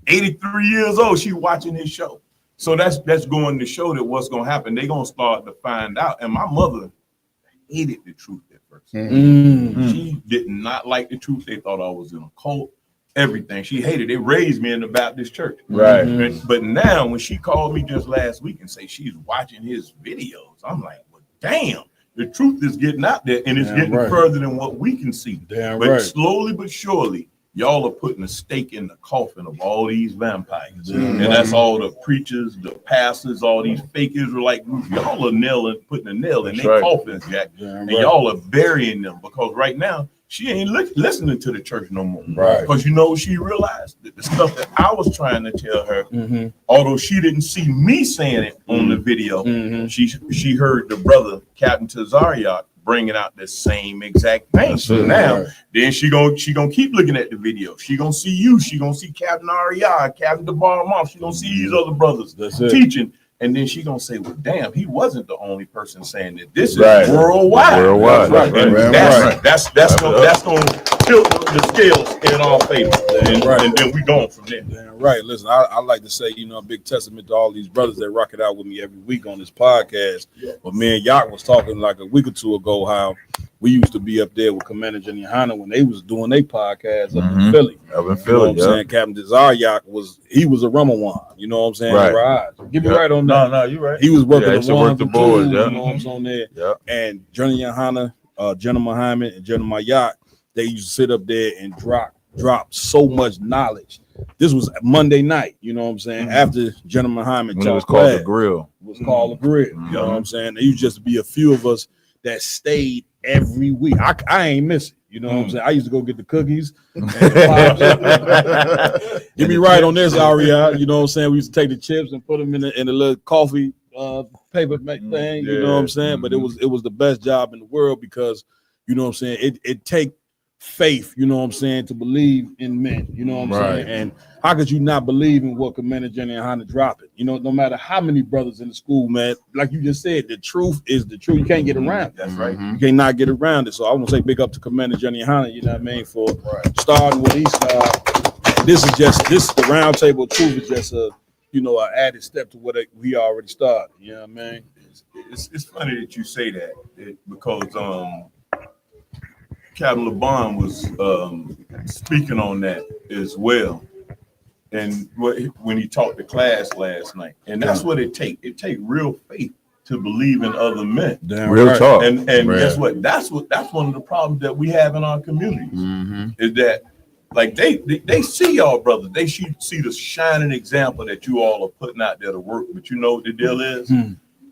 83 years old, she watching his show. So that's going to show that what's gonna happen. They're gonna start to find out. And my mother hated the truth at first. She did not like the truth. They thought I was in a cult. Everything she hated. They raised me in the Baptist church. But now when she called me just last week and say she's watching his videos, I'm like, well, damn. The truth is getting out there, and it's getting further than what we can see. But slowly but surely, y'all are putting a stake in the coffin of all these vampires. And that's all the preachers, the pastors, all these fake Israelite groups. Y'all are putting a nail in their coffins, Jack. And y'all are burying them, because right now, she ain't listening to the church no more. Because you know, she realized that the stuff that I was trying to tell her, although she didn't see me saying it on the video, she heard the brother, Captain Tazariak, bringing out the same exact thing. So now, then she gonna keep looking at the video. She gonna see you. She gonna see Captain Ariya, Captain DeBarmont. She gonna see these other brothers teaching. And then she gonna say, well, damn, he wasn't the only person saying that. This is worldwide. That's gonna tilt the scales in our favor. And then we going from there. Damn right. Listen, I like to say, a big testament to all these brothers that rock it out with me every week on this podcast. But me and Yak was talking like a week or two ago how we used to be up there with Commander Junior Hanna when they was doing their podcast up in Philly. Up in Philly, I'm saying? Captain Tazariak was a Ramawan. You know what I'm saying? Right. Give me right on that. No, you're right. He was working to work the boys. You know what I'm saying? There. And Junior Hanna, Jenna Muhammad, and Jenna Mayat, they used to sit up there and drop so much knowledge. This was Monday night, you know what I'm saying? After Jenna Muhammad when it was called the grill. It was called the grill. You know what I'm saying? There used just to be a few of us that stayed every week. I ain't miss it. You know what I'm saying? I used to go get the cookies. And the pops. Get me right on this, Aria. You know what I'm saying? We used to take the chips and put them in the little coffee paper thing. You know what I'm saying? But it was the best job in the world because, you know what I'm saying? It take faith, you know what I'm saying, to believe in men. You know what I'm saying? And how could you not believe in what Commander Jenny and Hannah drop it? You know, no matter how many brothers in the school, man, like you just said, the truth is the truth. You can't get around it. That's right. You cannot get around it. So I want to say big up to Commander Jenny and Hannah, you know what I mean, for starting what he started. This is the round table of truth is just a, you know, an added step to what we already started. You know what I mean? It's funny that you say that because Captain LeBon was speaking on that as well, and when he taught the class last night, and that's what it take. It take real faith to believe in other men. Real talk. And guess what? That's one of the problems that we have in our communities is that like they see y'all brothers. They see the shining example that you all are putting out there to work. But you know what the deal is?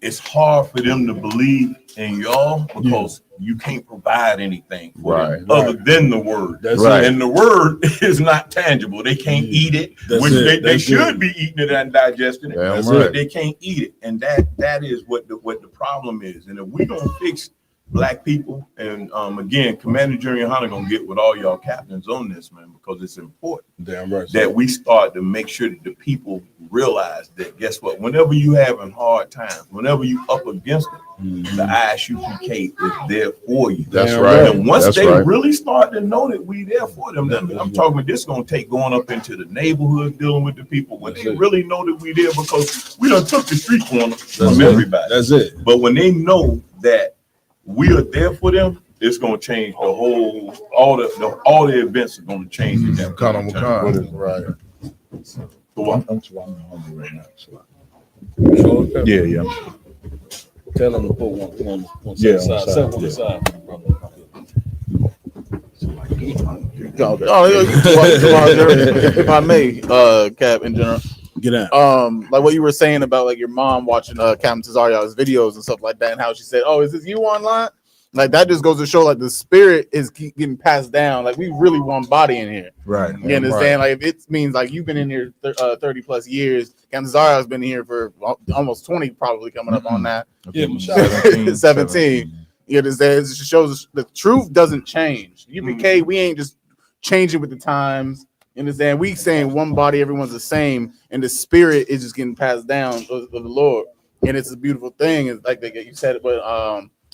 It's hard for them to believe in y'all because you can't provide anything for them other than the word. And the word is not tangible. They can't eat it, which they should be eating it and digesting it, but they can't eat it. And that is what the problem is. And if we don't fix Black people, and again, Commander Junior Hunter gonna get with all y'all captains on this, man, because it's important that we start to make sure that the people realize that guess what? Whenever you having hard times, whenever you up against it, the ISUPK is there for you. That's right. And once they really start to know that we there for them, I'm talking about this gonna take going up into the neighborhood, dealing with the people. When they really know that we there because we done took the street corner from everybody. That's it. But when they know that we are there for them, it's gonna change the whole. All the events are gonna change. Right. I'm hungry right now. So. Yeah. Tell them to put one on the side. Set on the side, brother. If I may, Cap, in general. Get out. Like what you were saying about like your mom watching Captain Tazaria's videos and stuff like that, and how she said, "Oh, is this you online?" Like that just goes to show like the spirit is getting passed down. Like we really one body in here, right? You understand? Like if it means like you've been in here 30 plus years. Captain Tazaria's been here for almost 20, probably coming up on that. Yeah, 17. You understand? It just shows the truth doesn't change. UPK, we ain't just changing with the times. You understand? We saying one body, everyone's the same, and the spirit is just getting passed down of the Lord, and it's a beautiful thing. It's like you said, but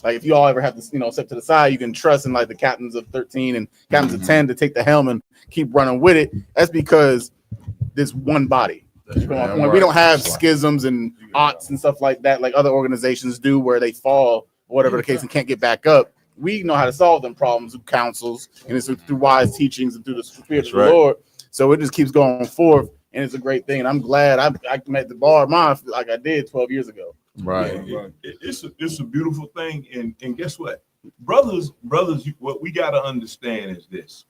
like if you all ever have to, step to the side, you can trust in like the captains of 13 and captains of 10 to take the helm and keep running with it. That's because there's one body. We don't have schisms and odds and stuff like that, like other organizations do, where they fall, or whatever the case, and can't get back up. We know how to solve them problems through councils, and it's through wise teachings and through the spirit of the Lord. So it just keeps going forth, and it's a great thing. And I'm glad I met the bar of mine like I did 12 years ago. Right. It's a beautiful thing. And guess what? Brothers, what we got to understand is this.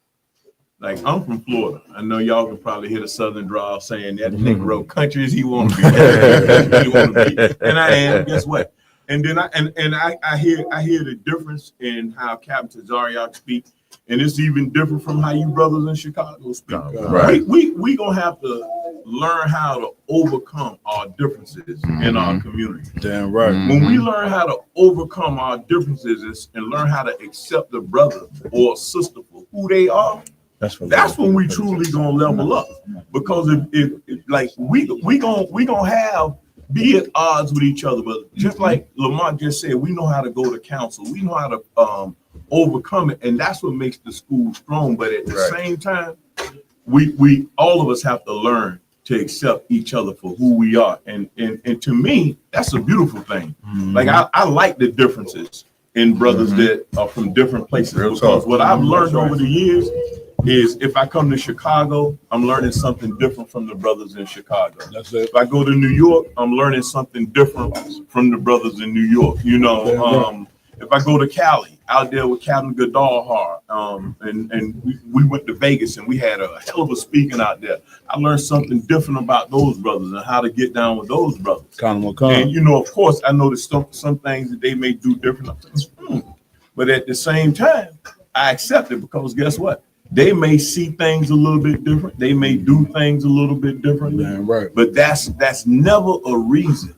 Like, I'm from Florida. I know y'all can probably hear the Southern drawl saying that Negro country as he want to be. And I am. Guess what? And then I hear the difference in how Captain Tazaria speaks. And it's even different from how you brothers in Chicago speak. Right. We gonna have to learn how to overcome our differences in our community. Damn right. When we learn how to overcome our differences and learn how to accept a brother or a sister for who they are, that's when we truly gonna level up. Because if like we gonna have be at odds with each other, but just like Lamont just said, we know how to go to council. We know how to overcome it, and that's what makes the school strong. But at the same time, we all of us have to learn to accept each other for who we are, and to me, that's a beautiful thing. Like I like the differences in brothers that are from different places, because what I've learned over the years is if I come to Chicago, I'm learning something different from the brothers in Chicago. That's it. If I go to New York, I'm learning something different from the brothers in New York. If I go to Cali, out there with Captain Gadalhar, and we went to Vegas and we had a hell of a speaking out there. I learned something different about those brothers and how to get down with those brothers. And of course, I noticed some things that they may do different. But at the same time, I accept it because guess what? They may see things a little bit different. They may do things a little bit differently. Right. But that's never a reason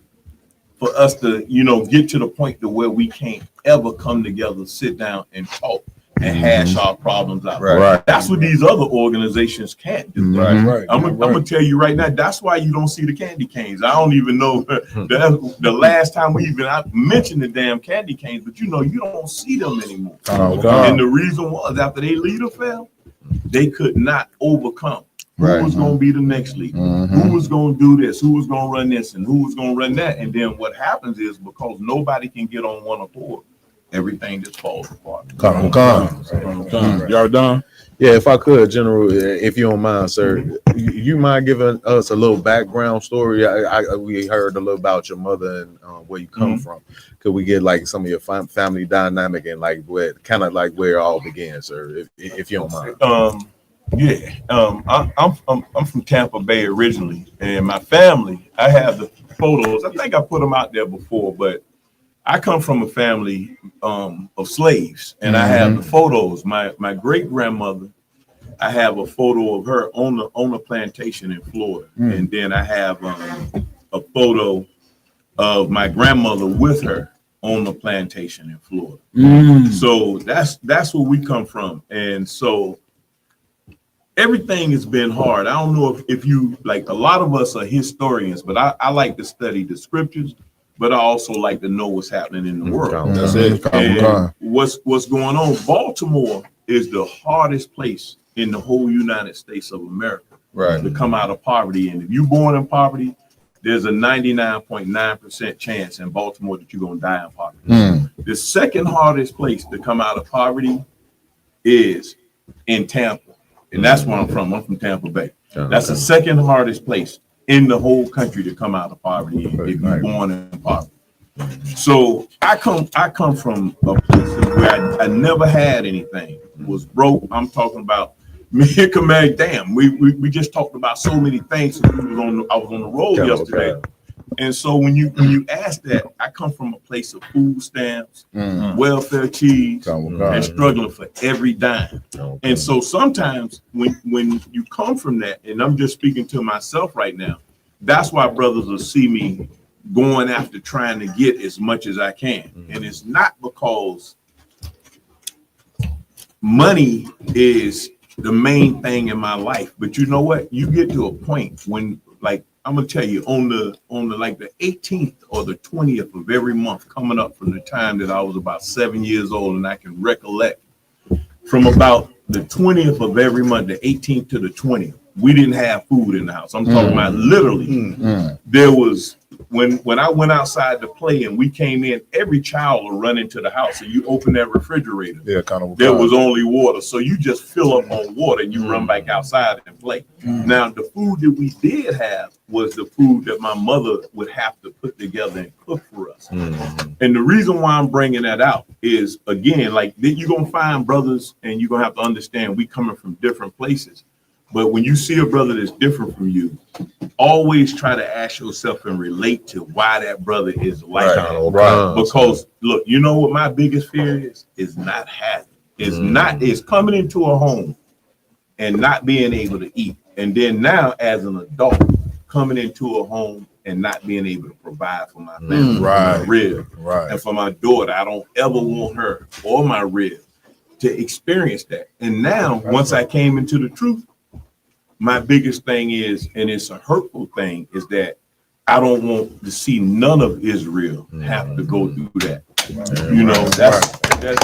for us to, get to the point to where we can't ever come together, sit down and talk and hash our problems out. Right. That's what these other organizations can't do. Right. I'm gonna tell you right now, that's why you don't see the candy canes. I don't even know the last time I mentioned the damn candy canes, but you don't see them anymore. And the reason was after their leader fell, they could not overcome who was going to be the next leader, who was going to do this, who was going to run this, and who was going to run that. And then what happens is because nobody can get on one accord, everything just falls apart. Y'all done? Yeah, if I could, General, if you don't mind, sir, you mind giving us a little background story? We heard a little about your mother and where you come from. Could we get like some of your family dynamic and like where it all began, sir? If you don't mind. I'm from Tampa Bay originally, and my family, I have the photos. I think I put them out there before, but I come from a family of slaves, and I have the photos. My great grandmother, I have a photo of her on a plantation in Florida, and then I have a photo of my grandmother with her on the plantation in Florida. So that's where we come from, and so everything has been hard. I don't know if you like. A lot of us are historians, but I like to study the scriptures. But I also like to know what's happening in the world. That's it. And what's going on? Baltimore is the hardest place in the whole United States of America to come out of poverty. And if you're born in poverty, there's a 99.9% chance in Baltimore that you're going to die in poverty. The second hardest place to come out of poverty is in Tampa. And that's where I'm from. I'm from Tampa Bay. That's the second hardest place in the whole country to come out of poverty if you're born in poverty. So I come from a place where I never had anything. Was broke. I'm talking about me and Command. Damn, we just talked about so many things. I was on the road yesterday. And so when you ask that, I come from a place of food stamps, welfare cheese, and struggling for every dime. And so sometimes when you come from that, and I'm just speaking to myself right now, that's why brothers will see me going after trying to get as much as I can. And it's not because money is the main thing in my life, but you know what? You get to a point when, like, I'm gonna tell you, on the like the 18th or the 20th of every month, coming up from the time that I was about 7 years old, and I can recollect from about the 20th of every month, the 18th to the 20th, we didn't have food in the house. I'm talking about literally. There was when I went outside to play and we came in, every child will run into the house and you open that refrigerator. There was only water. So you just fill up on water and you run back outside and play. Now, the food that we did have was the food that my mother would have to put together and cook for us. And the reason why I'm bringing that out is, again, like you're going to find brothers and you're going to have to understand we coming from different places. But when you see a brother that's different from you, always try to ask yourself and relate to why that brother is like that. Because look, you know what my biggest fear is not having. It's coming into a home and not being able to eat. And then now as an adult, coming into a home and not being able to provide for my family, for my rib, and for my daughter. I don't ever want her or my rib to experience that. And now, once I came into the truth, my biggest thing is, and it's a hurtful thing, is that I don't want to see none of Israel have to go through that. You know, that's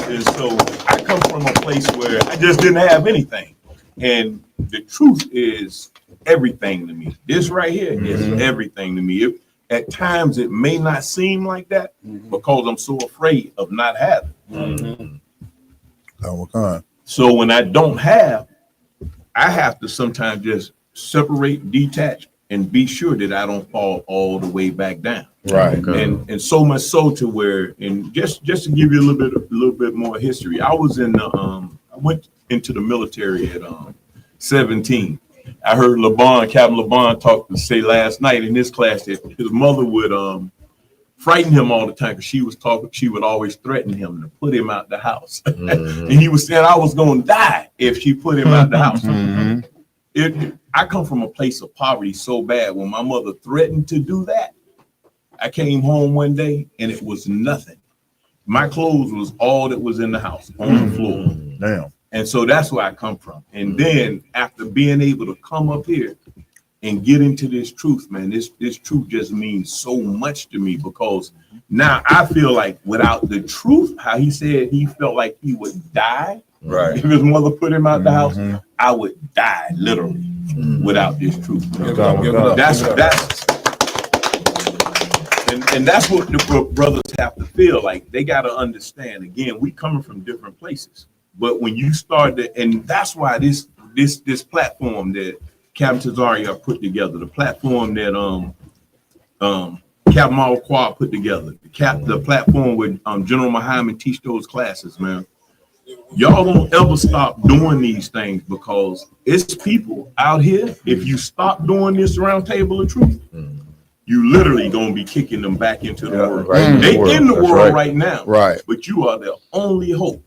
and so I come from a place where I just didn't have anything. And the truth is everything to me. This right here is everything to me. At times it may not seem like that because I'm so afraid of not having. So when I don't have, I have to sometimes just separate, detach, and be sure that I don't fall all the way back down. And so much so to where, and just to give you a little bit more history, I was in the I went into the military at 17. I heard Captain LeBon say last night in his class that his mother would frightened him all the time because she would always threaten him to put him out the house. And he was saying I was going to die if she put him out the house. I come from a place of poverty so bad. When my mother threatened to do that, I came home one day and it was nothing. My clothes was all that was in the house on the floor. Damn. And so that's where I come from. And then after being able to come up here and get into this truth, man, this truth just means so much to me, because now I feel like without the truth, how he said he felt like he would die. Right. If his mother put him out the house, I would die literally without this truth. And that's what the brothers have to feel like. They got to understand. Again, we coming from different places, but when you start to, and that's why this platform that Captain Tazaria put together, the platform that Captain Malquah put together, the platform with General Muhammad teach those classes, man. Y'all don't ever stop doing these things, because it's people out here. If you stop doing this round table of truth, you literally gonna be kicking them back into the world. Right. They in the That's world right. right now, Right. but you are their only hope.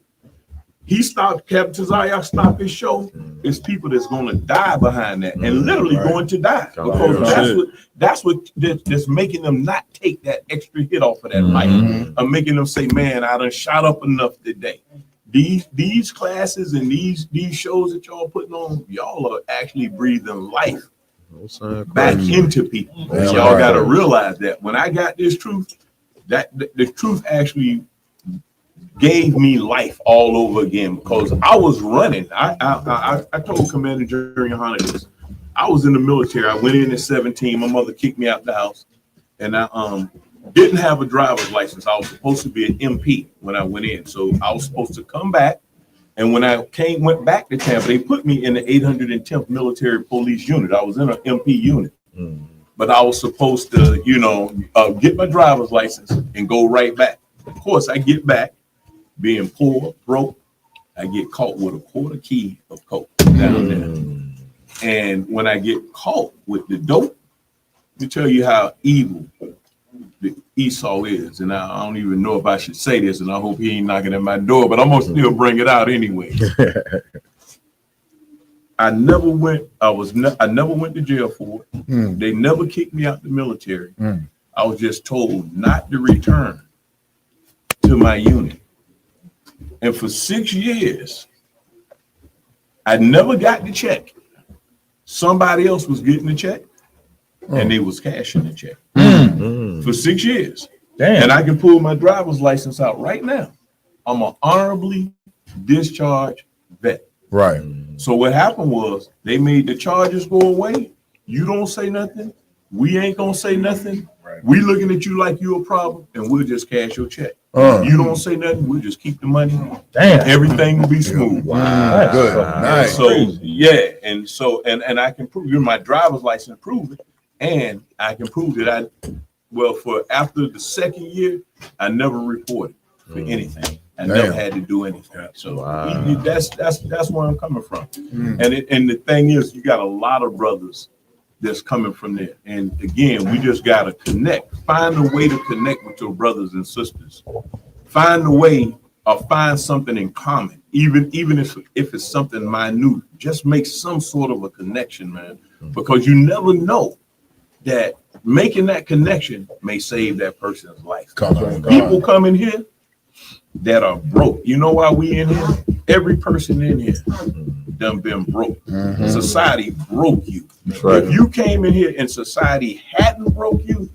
He stopped, Captain Tazaria stopped his show. It's people that's gonna die behind that, and literally going to die, because that's making them not take that extra hit off of that life, of making them say, man, I done shot up enough today. These classes and these shows that y'all putting on, y'all are actually breathing life back into people. And y'all got to realize that when I got this truth, that the truth actually gave me life all over again, because I was running. I told Commander Jerry Hunter this. I was in the military. I went in at 17. My mother kicked me out the house, and I didn't have a driver's license. I was supposed to be an MP when I went in, so I was supposed to come back. And when I went back to Tampa, they put me in the 810th Military Police Unit. I was in an MP unit, but I was supposed to, get my driver's license and go right back. Of course, I get back, being poor, broke. I get caught with a quarter key of coke down there. And when I get caught with the dope, to tell you how evil the Esau is, and I don't even know if I should say this, and I hope he ain't knocking at my door, but I'm gonna still bring it out anyway. I never went to jail for it. They never kicked me out the military. I was just told not to return to my unit. And for 6 years, I never got the check. Somebody else was getting the check, and they was cashing the check for 6 years. Damn. And I can pull my driver's license out right now. I'm an honorably discharged vet. Right. So what happened was they made the charges go away. You don't say nothing. We ain't gonna say nothing. Right. We looking at you like you a problem, and we'll just cash your check. You don't say nothing. We'll just keep the money. Damn. Everything will be smooth. Wow. Good. Nice. So yeah, and I can prove you my driver's license prove it, and I can prove that for after the second year, I never reported for anything. I never had to do anything. So that's where I'm coming from. And the thing is, you got a lot of brothers that's coming from there. And again, we just got to connect. Find a way to connect with your brothers and sisters. Find a way or find something in common, even if it's something minute. Just make some sort of a connection, man, because you never know that making that connection may save that person's life. People come in here that are broke. You know why we in here? Every person in here done been broke. Society broke you. Right. If you came in here and society hadn't broke you,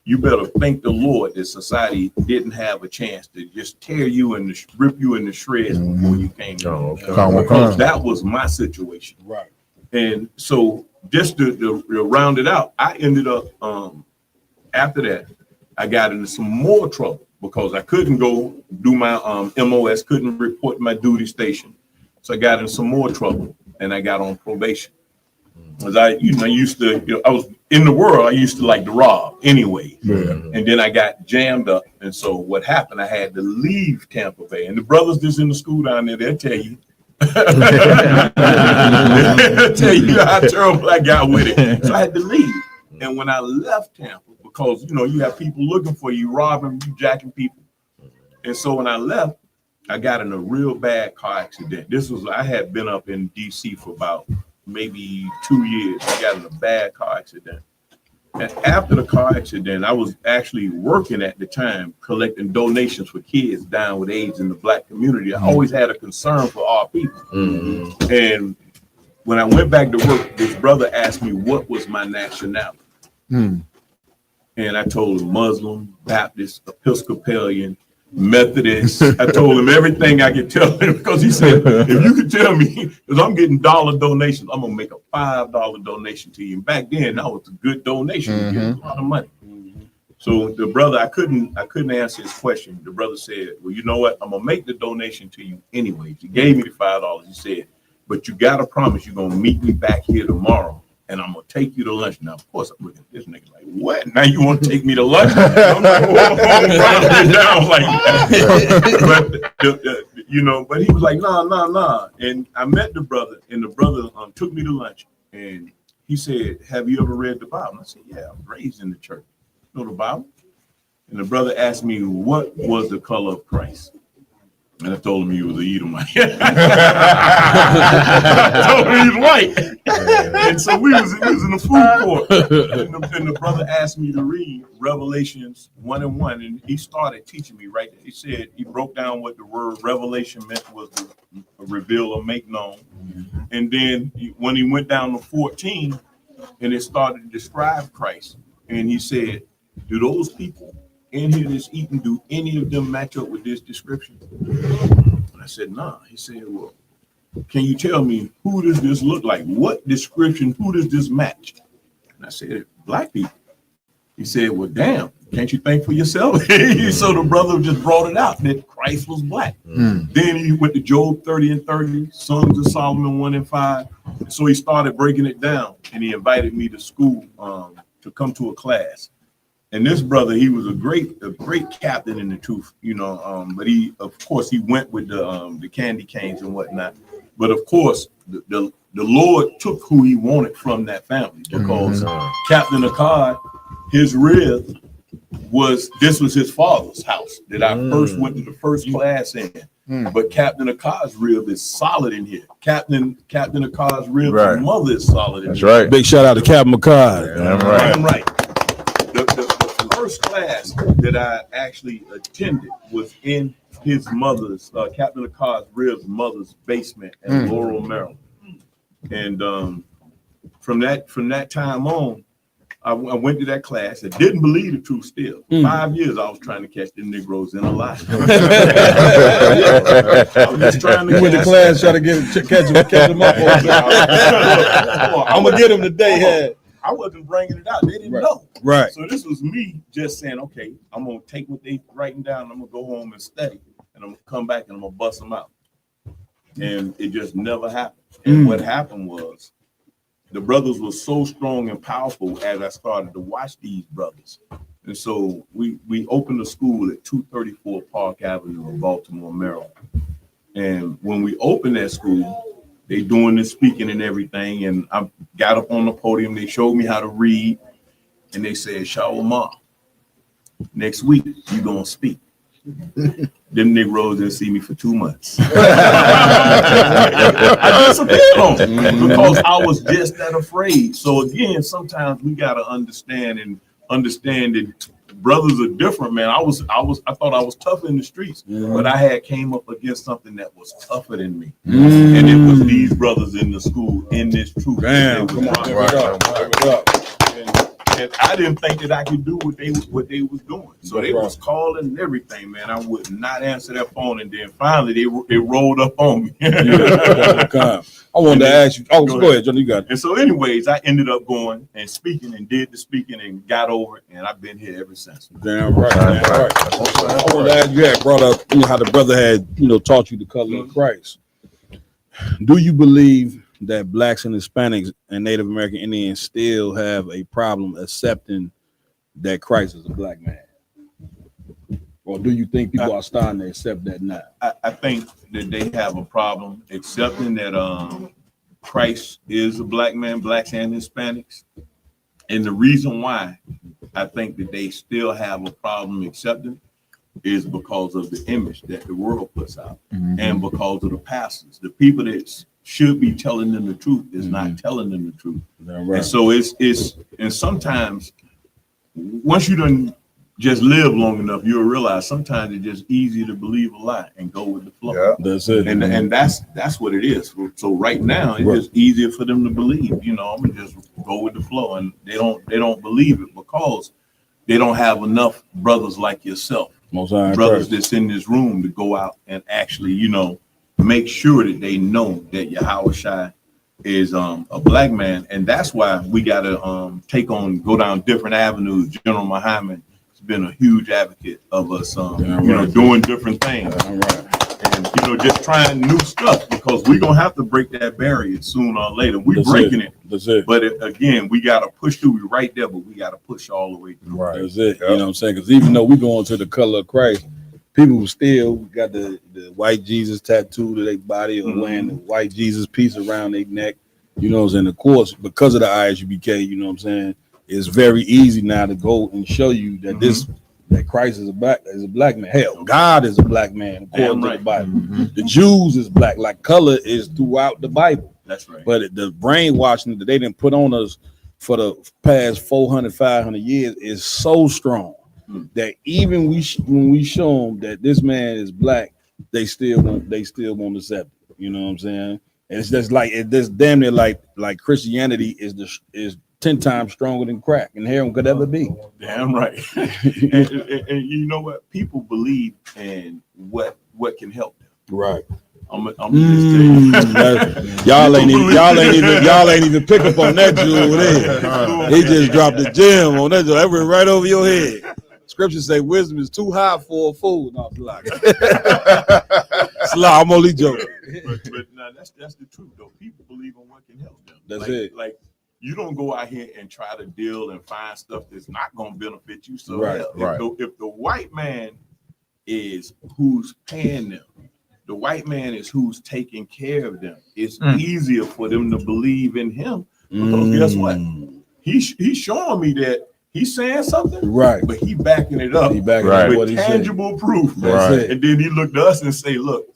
you better thank the Lord that society didn't have a chance to just tear you and rip you into shreds before you came in. Because that was my situation. Right. And so just to round it out, I ended up after that, I got into some more trouble because I couldn't go do my MOS, couldn't report my duty station. So I got in some more trouble and I got on probation. Because I used to, I was in the world, I used to like to rob anyway. And then I got jammed up. And so what happened, I had to leave Tampa Bay. And the brothers that's in the school down there, they'll tell you. They'll tell you how terrible I got with it. So I had to leave. And when I left Tampa, because you have people looking for you, robbing, you jacking people. And so when I left, I got in a real bad car accident. I had been up in DC for about maybe 2 years. I got in a bad car accident. And after the car accident, I was actually working at the time, collecting donations for kids down with AIDS in the Black community. I always had a concern for our people. And when I went back to work, this brother asked me what was my nationality. And I told him Muslim, Baptist, Episcopalian, Methodist. I told him everything I could tell him because he said, if you could tell me, because I'm getting dollar donations, I'm going to make a $5 donation to you. And back then, that was a good donation. You get a lot of money. So the brother, I couldn't answer his question. The brother said, well, you know what? I'm going to make the donation to you anyways. He gave me the $5. He said, but you got to promise you're going to meet me back here tomorrow. And I'm gonna take you to lunch. Now, of course, I'm looking at this nigga like, what? Now you want to take me to lunch? I'm like, down like that. But he was like, nah. And I met the brother, and the brother took me to lunch, and he said, "Have you ever read the Bible?" And I said, "Yeah, I was raised in the church. You know the Bible?" And the brother asked me, "What was the color of Christ?" And I told him he was an Edomite. I told him he was white. And so we was in the food court. And the brother asked me to read Revelations 1:1. And he started teaching me right there. He said, he broke down what the word revelation meant, was to reveal or make known. And then when he went down to 14, and it started to describe Christ. And he said, do those people in here that's eating, do any of them match up with this description? And I said, nah. He said, well, can you tell me who does this look like? What description, who does this match? And I said, Black people. He said, well, damn, can't you think for yourself? So the brother just brought it out that Christ was Black. Then he went to Job 30 and 30, Songs of Solomon 1 and 5. So he started breaking it down, and he invited me to school to come to a class. And this brother, he was a great captain in the truth, but he went with the candy canes and whatnot. But of course, the Lord took who he wanted from that family, because Captain Akkad, his rib was his father's house that I first went to the first class in. But Captain Akkad's rib is solid in here. Captain Akkad's rib, his mother is solid in here. That's right. Big shout out to Captain Akkad. Damn right. The first class that I actually attended was in his mother's, Captain Akkad's rib's mother's basement in Laurel, Maryland. And from that time on, I went to that class. I didn't believe the truth still. 5 years I was trying to catch the Negroes in a lie. I was just trying to went to class trying to catch them up. I'm going to get them today. I wasn't bringing it out. They didn't know. Right. So this was me just saying, okay, I'm going to take what they writing down. I'm going to go home and study. And I'm going to come back and I'm going to bust them out. And it just never happened. And what happened was, the brothers were so strong and powerful as I started to watch these brothers. And so we opened a school at 234 Park Avenue in Baltimore, Maryland. And when we opened that school, they doing the speaking and everything. And I got up on the podium. They showed me how to read. And they said, Shawamar, next week you're going to speak. Them Negroes didn't see me for 2 months. I disappeared on them because I was just that afraid. So again, sometimes we gotta understand that brothers are different, man. I thought I was tough in the streets, but I had came up against something that was tougher than me. And it was these brothers in the school in this truth. Damn, come on, and I didn't think that I could do what they was doing. So they was calling and everything, man. I would not answer that phone, and then finally they rolled up on me. I wanted to ask you. Oh, go ahead, Johnny. You got it. And so, anyways, I ended up going and speaking and did the speaking and got over it, and I've been here ever since. Damn right. I wanted to ask you. Had brought up how the brother had taught you the color of Christ. Do you believe that Blacks and Hispanics and Native American Indians still have a problem accepting that Christ is a Black man? Or do you think people are starting to accept that now? I think that they have a problem accepting that Christ is a Black man, Blacks and Hispanics. And the reason why I think that they still have a problem accepting is because of the image that the world puts out, and because of the pastors, the people that should be telling them the truth is not telling them the truth. Right. And so it's and sometimes once you done just live long enough, you'll realize sometimes it's just easy to believe a lie and go with the flow. Yeah. That's it. And that's what it is. So right now it's just easier for them to believe. You know, I'm gonna just go with the flow, and they don't believe it because they don't have enough brothers like yourself, brothers that's in this room to go out and actually, you know, make sure that they know that Yahushua is a black man, and that's why we gotta go down different avenues. General Muhammad has been a huge advocate of us, doing different things, and you know, just trying new stuff, because we're gonna have to break that barrier sooner or later. We're breaking it. That's it. But again, we gotta push through. We're right there, but we gotta push all the way through. Right. That's it. You know what I'm saying? Because even though we going to the color of Christ, people still got the white Jesus tattoo to their body, or wearing the white Jesus piece around their neck. You know what I'm saying? Of course, because of the ISUBK, you know what I'm saying, it's very easy now to go and show you that that Christ is a black man. Hell, God is a black man according to the Bible. The Jews is black. Like, color is throughout the Bible. That's right. But the brainwashing that they didn't put on us for the past 400, 500 years is so strong that even when we show them that this man is black, they still won't accept it. You know what I'm saying? And it's just like this damn near like Christianity is 10 times stronger than crack and heroin could ever be. Damn right. and you know what? People believe in what can help them. Right. I'm just tell you. y'all ain't even pick up on that jewel there. He just dropped the gem on that jewel. That went right over your head. Scriptures say wisdom is too high for a fool. No, I'm only joking. But no, that's the truth though. People believe in what can help them. That's it. Like, you don't go out here and try to deal and find stuff that's not going to benefit you. So if the white man is who's paying them, the white man is who's taking care of them, it's easier for them to believe in him, because guess what? He's showing me that he's saying something, but he backing it up with tangible proof. And then he looked at us and say, look,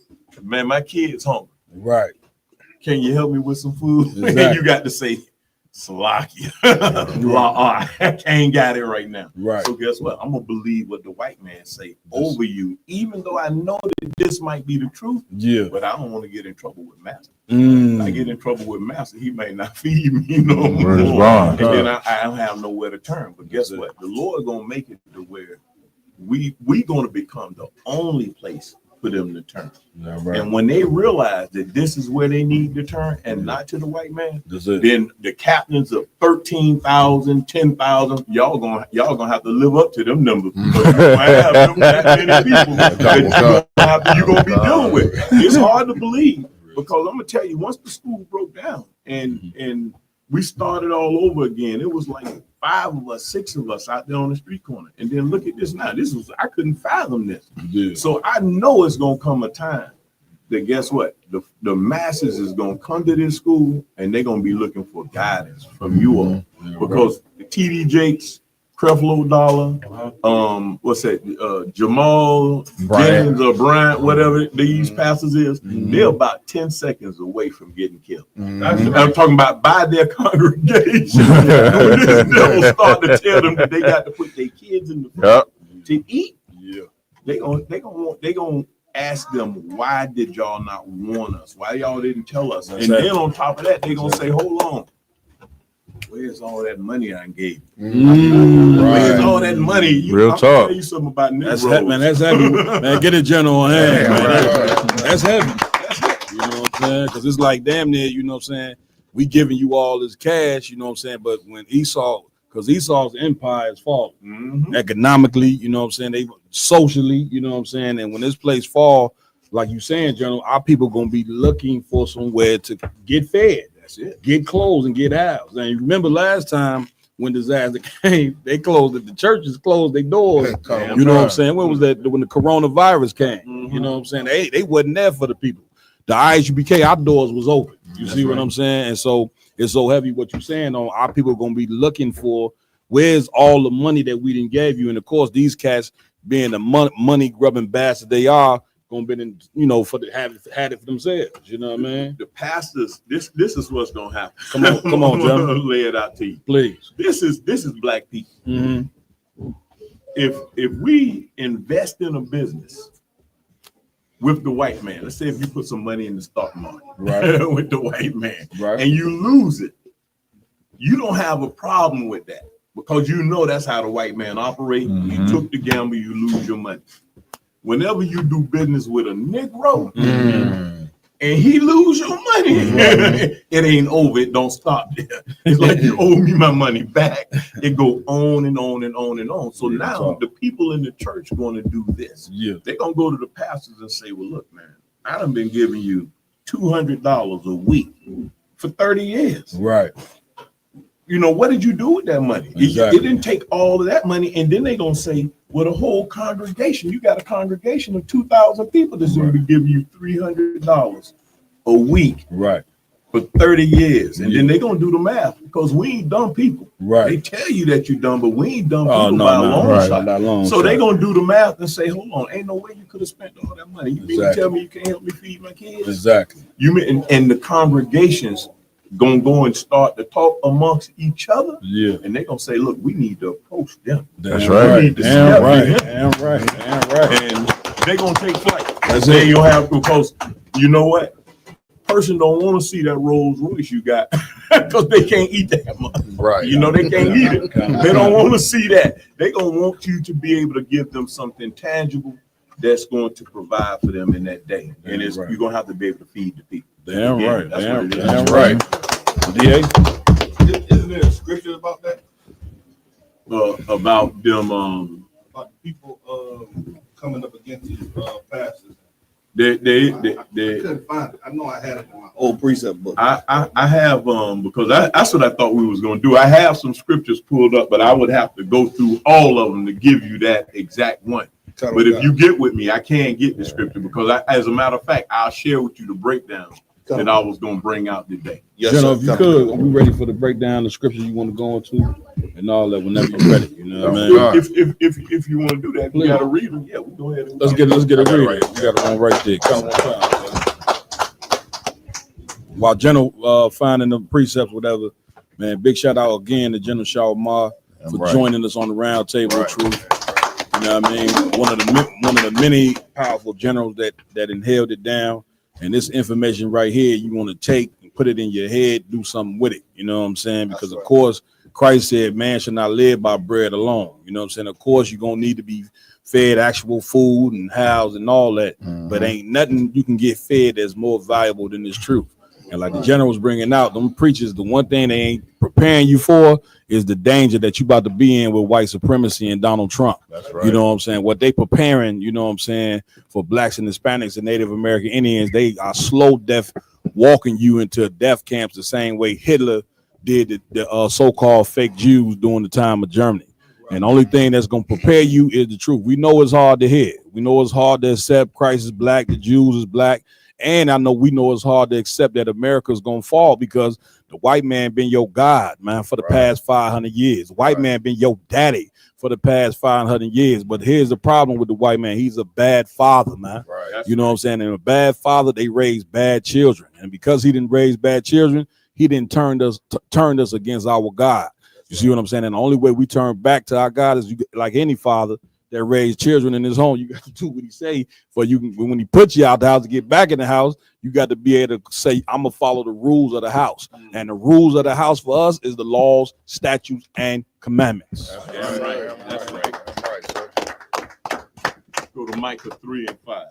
man, my kid's hungry. Right. Can you help me with some food? Exactly. And you got to say, Salakia. I ain't got it right now. Right. So guess what? I'm gonna believe what the white man say over you, even though I know that this might be the truth. Yeah. But I don't want to get in trouble with master. If I get in trouble with master, he may not feed me no more. And then I don't have nowhere to turn. But guess what? The Lord gonna make it to where we gonna become the only place for them to turn. And when they realize that this is where they need to turn and not to the white man, then the captains of 13,000, 10,000, y'all gonna have to live up to them numbers, because you gonna have them that many people that you're gonna be dealing with. It's hard to believe, because I'm gonna tell you, once the school broke down and we started all over again, it was like 5 of us, 6 of us out there on the street corner. And then look at this now. I couldn't fathom this. Yeah. So I know it's gonna come a time that, guess what? The masses is gonna come to this school and they're gonna be looking for guidance from you all. Because the TD Jakes, Creflo Dollar, Jamal Jennings or Bryant, whatever these pastors is, they're about 10 seconds away from getting killed. I'm talking about by their congregation. They'll start to tell them that they got to put their kids in the food to eat. Yeah, they gonna ask them, why did y'all not warn us? Why y'all didn't tell us? And then on top of that, they gonna say, hold on. Where's all that money I gave you? Where's all that money? Real talk. Tell you something about that's heavy, man. That's heavy. Man, get a general on hand, man. That's heavy. You know what I'm saying? Because it's like, damn near, you know what I'm saying? We giving you all this cash, you know what I'm saying? But when because Esau's empire is falling economically, you know what I'm saying? They socially, you know what I'm saying? And when this place fall, like you saying, General, our people gonna be looking for somewhere to get fed. Get clothes and get housed. And you remember last time when disaster came, they closed it. The churches closed their doors. You know what I'm saying? When was that? When the coronavirus came. You know what I'm saying? They wasn't there for the people. The ISUBK, our doors was open. You see what I'm saying? And so it's so heavy what you're saying on our people gonna be looking for Where's all the money that we didn't give you? And of course, these cats, being the money grubbing bastards they are, gonna be in, for the had it for themselves. You know what I mean? The pastors, this is what's gonna happen. Come on, gentlemen. Lay it out to you, please. This is black people. Mm-hmm. If we invest in a business with the white man, let's say if you put some money in the stock market, right, with the white man, right, and you lose it, you don't have a problem with that because that's how the white man operates. Mm-hmm. You took the gamble, you lose your money. Whenever you do business with a Negro and he lose your money, it ain't over. It don't stop there. It's like you owe me my money back. It go on and on and on and on. So now the people in the church are going to do this. Yeah. They're going to go to the pastors and say, well, look, man, I done been giving you $200 a week for 30 years. Right. What did you do with that money? Exactly. It didn't take all of that money. And then they're going to say, well, the whole congregation, you got a congregation of 2,000 people that's going to give you $300 a week for 30 years. And then they're going to do the math because we ain't dumb people. Right. They tell you that you're dumb, but we ain't dumb people by a long shot. So they're going to do the math and say, hold on, ain't no way you could have spent all that money. You mean to tell me you can't help me feed my kids? Exactly. And the congregations gonna go and start to talk amongst each other. Yeah. And they're gonna say, look, we need to approach them. That's right. Damn right. And they're gonna take flight. That's they it. gonna have because you know what? Person don't want to see that Rolls Royce you got because they can't eat that much. Right. They can't eat it. They don't want to see that. They gonna want you to be able to give them something tangible that's going to provide for them in that day. And you're gonna have to be able to feed the people. Damn right. That's Damn what it is. right. DA? Isn't there a scripture about that? About them About people coming up against these pastors. They couldn't find it. I know I had it in my old precept book. I have because that's what I thought we was going to do. I have some scriptures pulled up, but I would have to go through all of them to give you that exact one. But if you get with me, I can't get the scripture because as a matter of fact, I'll share with you the breakdown that I was going to bring out today. Yes, General, if you could, are we ready for the breakdown, the scriptures you want to go into, and all that whenever you're ready? You know what I mean? If you want to do that, you got to read them. Yeah, we go ahead. Let's get a read. We got one right there. Come on. While General finding the precepts, whatever, man, big shout out again to General Shawamar for joining us on the round table of truth. You know what I mean? One of the many powerful generals that inhaled it down. And this information right here, you want to take and put it in your head, do something with it. You know what I'm saying? Because of course, Christ said, man should not live by bread alone. You know what I'm saying? Of course, you're going to need to be fed actual food and housed and all that. But ain't nothing you can get fed that's more valuable than this truth. And like the general was bringing out, them preachers, the one thing they ain't preparing you for is the danger that you about to be in with white supremacy and Donald Trump. That's right. You know what I'm saying? What they preparing, you know what I'm saying, for blacks and Hispanics and Native American Indians, they are slow death walking you into death camps the same way Hitler did the so-called fake Jews during the time of Germany. And the only thing that's going to prepare you is the truth. We know it's hard to hear. We know it's hard to accept Christ is black, the Jews is black. And we know it's hard to accept that America's going to fall because the white man been your God, man, for the past 500 years. The white man been your daddy for the past 500 years. But here's the problem with the white man. He's a bad father, man. You know what I'm saying? And a bad father, they raise bad children. And because he didn't raise bad children, he didn't turn us against our God. You see what I'm saying? And the only way we turn back to our God is like any father that raised children in his home. You got to do what he say for you. When he puts you out the house to get back in the house, you got to be able to say, I'm going to follow the rules of the house. And the rules of the house for us is the laws, statutes, and commandments. That's right, sir. Go to Micah 3 and 5.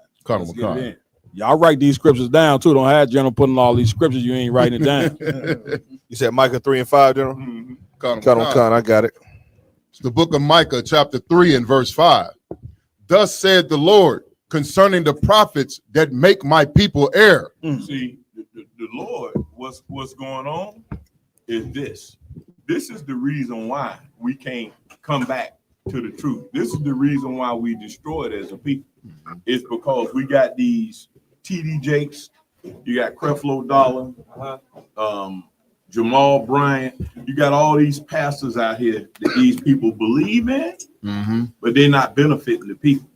Y'all write these scriptures down too. Don't have General putting all these scriptures. You ain't writing it down. You said Micah 3 and 5, General? Con, I got it. It's the book of Micah, chapter 3 and verse 5. Thus said the Lord concerning the prophets that make my people err. See, the Lord, what's going on is this. This is the reason why we can't come back to the truth. This is the reason why we destroyed as a people. It's because we got these TD Jakes, you got Creflo Dollar, Jamal Bryant. You got all these pastors out here that these people believe in, but they're not benefiting the people.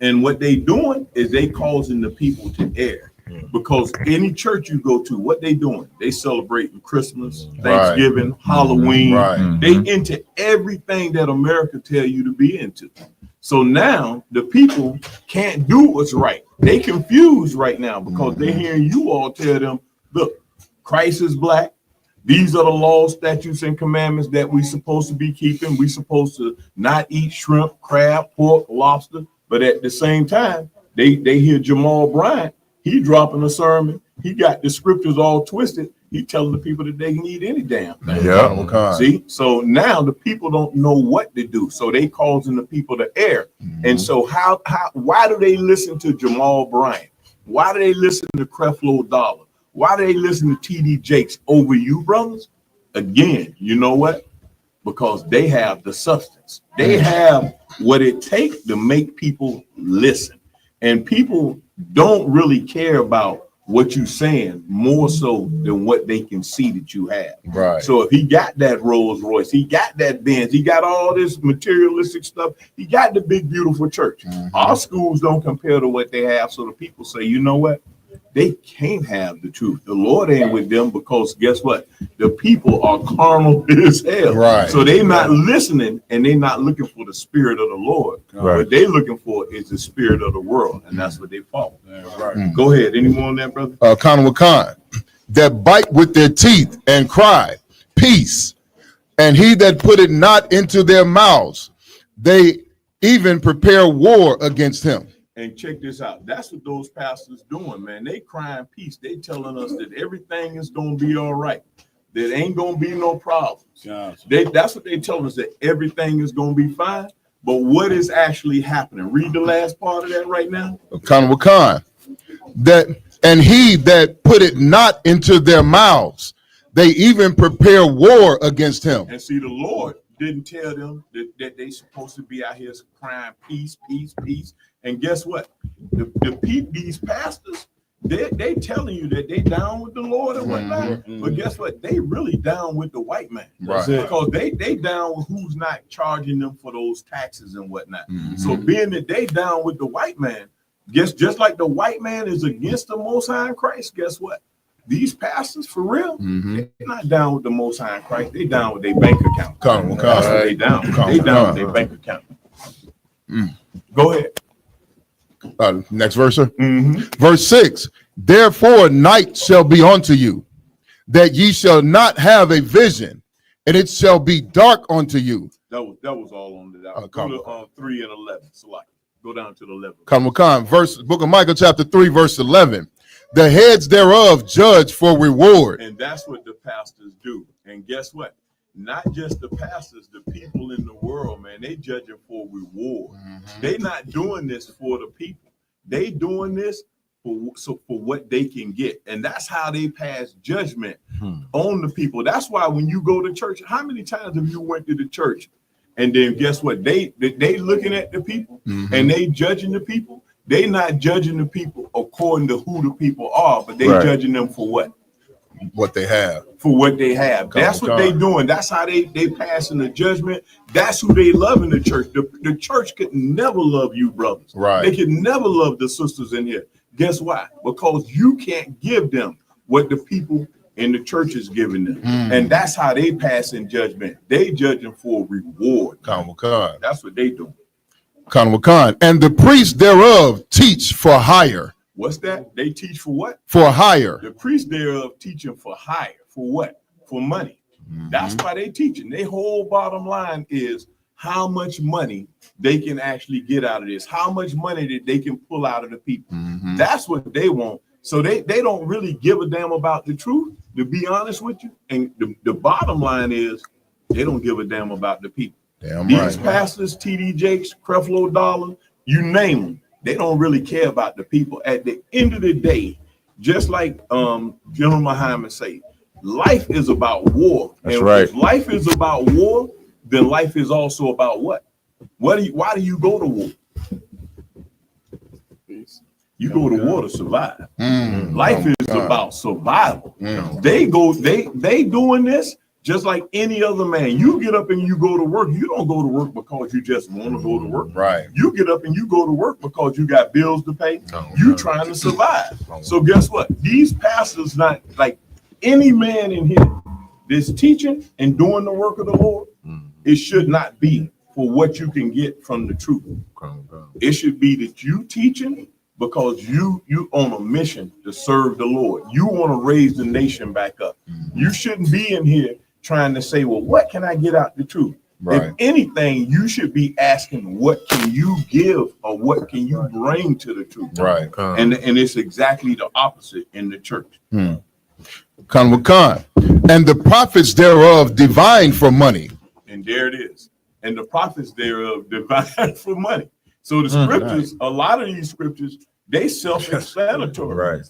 And what they doing is they causing the people to err. Because any church you go to, what they doing? They celebrating Christmas, Thanksgiving, Halloween. They into everything that America tell you to be into. So now the people can't do what's right. They confused right now because they're hearing you all tell them, look, Christ is black. These are the laws, statutes, and commandments that we supposed to be keeping. We supposed to not eat shrimp, crab, pork, lobster. But at the same time, they hear Jamal Bryant. He dropping a sermon. He got the scriptures all twisted. He telling the people that they can eat any damn thing. Yeah. See, so now the people don't know what to do. So they causing the people to err. And so why do they listen to Jamal Bryant? Why do they listen to Creflo Dollar? Why do they listen to TD Jakes over you, brothers? Again, you know what? Because they have the substance. They have what it takes to make people listen. And people don't really care about what you're saying more so than what they can see that you have. Right. So if he got that Rolls Royce, he got that Benz, he got all this materialistic stuff, he got the big, beautiful church. Our schools don't compare to what they have. So the people say, you know what? They can't have the truth. The Lord ain't with them because guess what? The people are carnal as hell. Right. So they not listening and they not looking for the spirit of the Lord. Right. What they looking for is the spirit of the world, and that's what they follow. Right. Go ahead. Any more on that, brother? Conor Khan, that bite with their teeth and cry, peace, and he that put it not into their mouths, they even prepare war against him. And check this out. That's what those pastors doing, man. They crying peace. They telling us that everything is going to be all right. There ain't going to be no problems. That's what they telling us, that everything is going to be fine. But what is actually happening? Read the last part of that right now. Conor Khan, that and he that put it not into their mouths, they even prepare war against him. And see, the Lord didn't tell them that they supposed to be out here crying peace, peace, peace. And guess what? These pastors, they telling you that they down with the Lord and whatnot. But guess what? They really down with the white man. Right. Because they down with who's not charging them for those taxes and whatnot. So being that they down with the white man, just like the white man is against the Most High in Christ, guess what? These pastors, for real, they're not down with the Most High in Christ. They down with their bank account. That's what they down. They down with their bank account. Go ahead. Next verse, sir. Verse 6, therefore night shall be unto you, that ye shall not have a vision, and it shall be dark unto you. That was all on that. Go to 3 and 11. So like, go down to the 11. Come, book of Micah, chapter 3, verse 11. The heads thereof judge for reward. And that's what the pastors do. And guess what? Not just the pastors, the people in the world, man, they judging for reward. They not doing this for the people. They doing this for what they can get. And that's how they pass judgment on the people. That's why when you go to church, how many times have you went to the church and then guess what? They looking at the people and they judging the people. They not judging the people according to who the people are, but they judging them for what? What they have. For what they have. That's what they doing. That's how they passing the judgment. That's who they love in the church. The church could never love you, brothers. Right. They could never love the sisters in here. Guess why? Because you can't give them what the people in the church is giving them. And that's how they pass in judgment. They judging for reward. That's what they do. And the priests thereof teach for hire. What's that? They teach for what? For hire. The priests thereof teaching for hire. For what? For money. That's why they teaching. Their whole bottom line is how much money they can actually get out of this. How much money that they can pull out of the people. That's what they want. So they don't really give a damn about the truth, to be honest with you. And the bottom line is they don't give a damn about the people. These pastors, TD Jakes, Creflo Dollar, you name them. They don't really care about the people. At the end of the day, just like General Muhammad said, life is about war. That's and right. If life is about war, then life is also about what? Why do you go to war? You go to war to survive. Life is about survival. They doing this just like any other man. You get up and you go to work. You don't go to work because you just want to go to work. Right. You get up and you go to work because you got bills to pay. You trying to survive. So guess what? These pastors, not like any man in here that's teaching and doing the work of the Lord, it should not be for what you can get from the truth. It should be that you teaching because you on a mission to serve the Lord. You want to raise the nation back up. You shouldn't be in here trying to say, well, what can I get out the truth? Right. If anything, you should be asking, what can you give or what can you bring to the truth? Right. And it's exactly the opposite in the church. And the prophets thereof divine for money. And there it is. And the prophets thereof divine for money. So the scriptures, a lot of these scriptures, they self-explanatory. Right.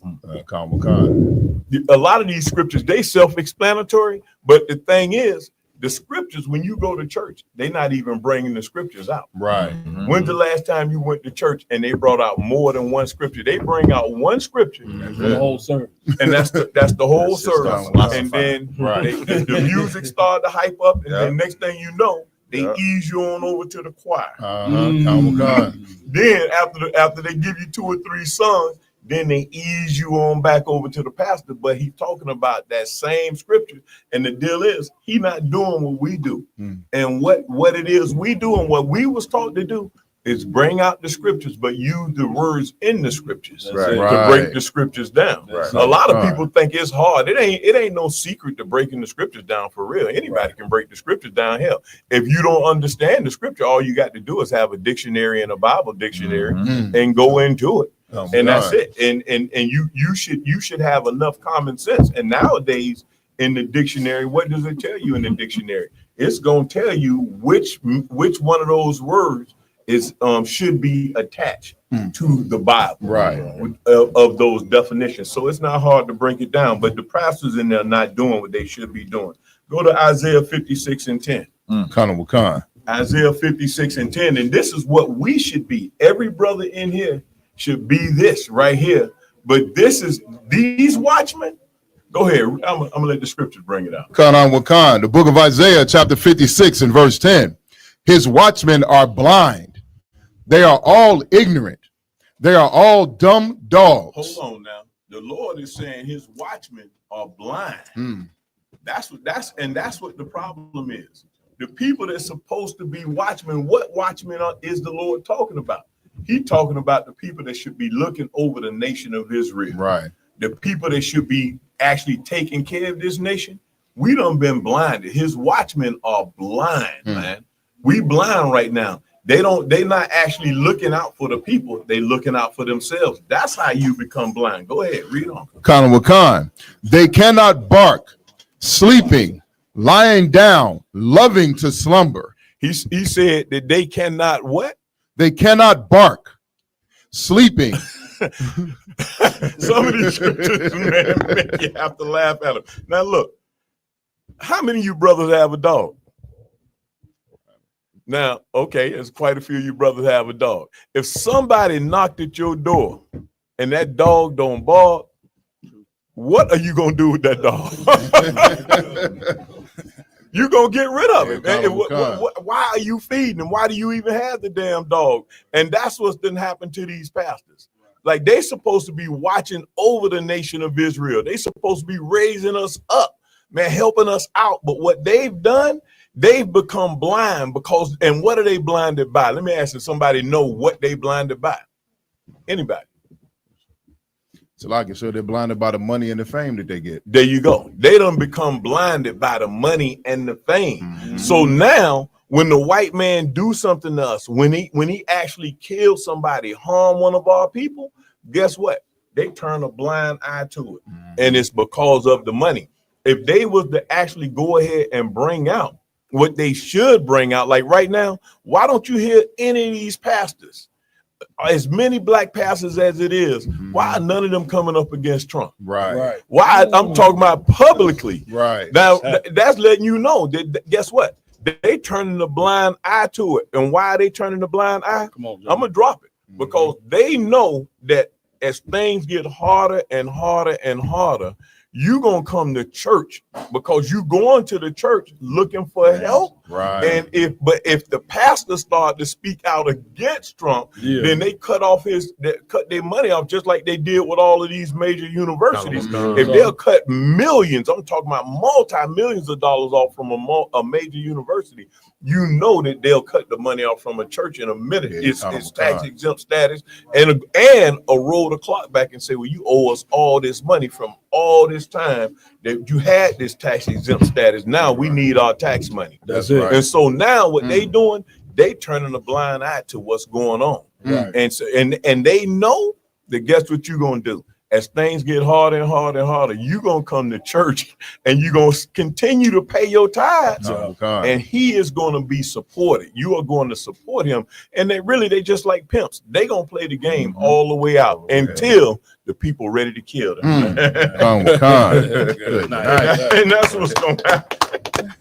A lot of these scriptures, they self-explanatory. But the thing is, the scriptures, when you go to church, they're not even bringing the scriptures out. Right. When's the last time you went to church and they brought out more than one scripture? They bring out one scripture, The whole service. and that's the whole service. And then Right. the music started to hype up, and then next thing you know, they ease you on over to the choir. Then after they give you 2 or 3 songs, then they ease you on back over to the pastor. But he's talking about that same scripture. And the deal is, he not doing what we do. And what it is we do and what we was taught to do is bring out the scriptures, but use the words in the scriptures to break the scriptures down. A lot of people think it's hard. It ain't no secret to breaking the scriptures down for real. Anybody can break the scriptures down. Hell, if you don't understand the scripture, all you got to do is have a dictionary and a Bible dictionary and go into it. And that's it. And you should have enough common sense. And nowadays in the dictionary, what does it tell you in the dictionary? It's gonna tell you which one of those words is should be attached to the Bible, of those definitions. So it's not hard to break it down, but the pastors in there not doing what they should be doing. Go to Isaiah 56 and 10. Isaiah 56 and 10, and this is what we should be. Every brother in here should be this right here. But this is these watchmen. Go ahead. I'm gonna let the scriptures bring it out. The book of Isaiah, chapter 56 and verse 10. His watchmen are blind. They are all ignorant. They are all dumb dogs. Hold on now. The Lord is saying his watchmen are blind. That's what the problem is. The people that's supposed to be watchmen, what watchmen is the Lord talking about? He's talking about the people that should be looking over the nation of Israel. Right. The people that should be actually taking care of this nation. We done been blinded. His watchmen are blind, man. We blind right now. They not actually looking out for the people. They looking out for themselves. That's how you become blind. Go ahead, read on. They cannot bark, sleeping, lying down, loving to slumber. He said that they cannot what? They cannot bark, sleeping. Some of these scriptures, man, make you have to laugh at them. Now look, how many of you brothers have a dog? Now, okay, there's quite a few of you brothers have a dog. If somebody knocked at your door and that dog don't bark, what are you gonna do with that dog? You're gonna get rid of it. Why are you feeding him? Why do you even have the damn dog? And that's what's been happening to these pastors. Like they supposed to be watching over the nation of Israel. They supposed to be raising us up, man, helping us out. But what they've done, they've become blind because, and what are they blinded by? Let me ask if somebody know what they blinded by. Anybody? So like I said, they're blinded by the money and the fame that they get. There you go. They done become blinded by the money and the fame. So now when the white man do something to us, when he actually kills somebody, harm one of our people, guess what? They turn a blind eye to it. And it's because of the money. If they was to actually go ahead and bring out what they should bring out, like right now, why don't you hear any of these pastors, as many black pastors as it is, why are none of them coming up against Trump? Right. Why? I'm talking about publicly. Right. Now, that's letting you know that guess what? They turning the blind eye to it. And why are they turning the blind eye? I'm going to drop it because they know that as things get harder and harder and harder, you gonna come to church because you going to the church looking for help. Right. And if the pastor start to speak out against Trump, then they cut their money off, just like they did with all of these major universities. If they'll cut millions, I'm talking about multi-millions of dollars off from a major university, you know that they'll cut the money off from a church in a minute. It's tax exempt status and roll the clock back and say, well, you owe us all this money from all this time that you had this tax exempt status. Now we need our tax money. That's it. And so now what they doing, they turning a blind eye to what's going on. And so and they know that guess what you're gonna do? As things get harder and harder and harder, you're gonna come to church and you're gonna continue to pay your tithes, and he is gonna be supported. You are going to support him, and they just like pimps. They gonna play the game all the way out until the people ready to kill them. Good night. And that's what's gonna happen.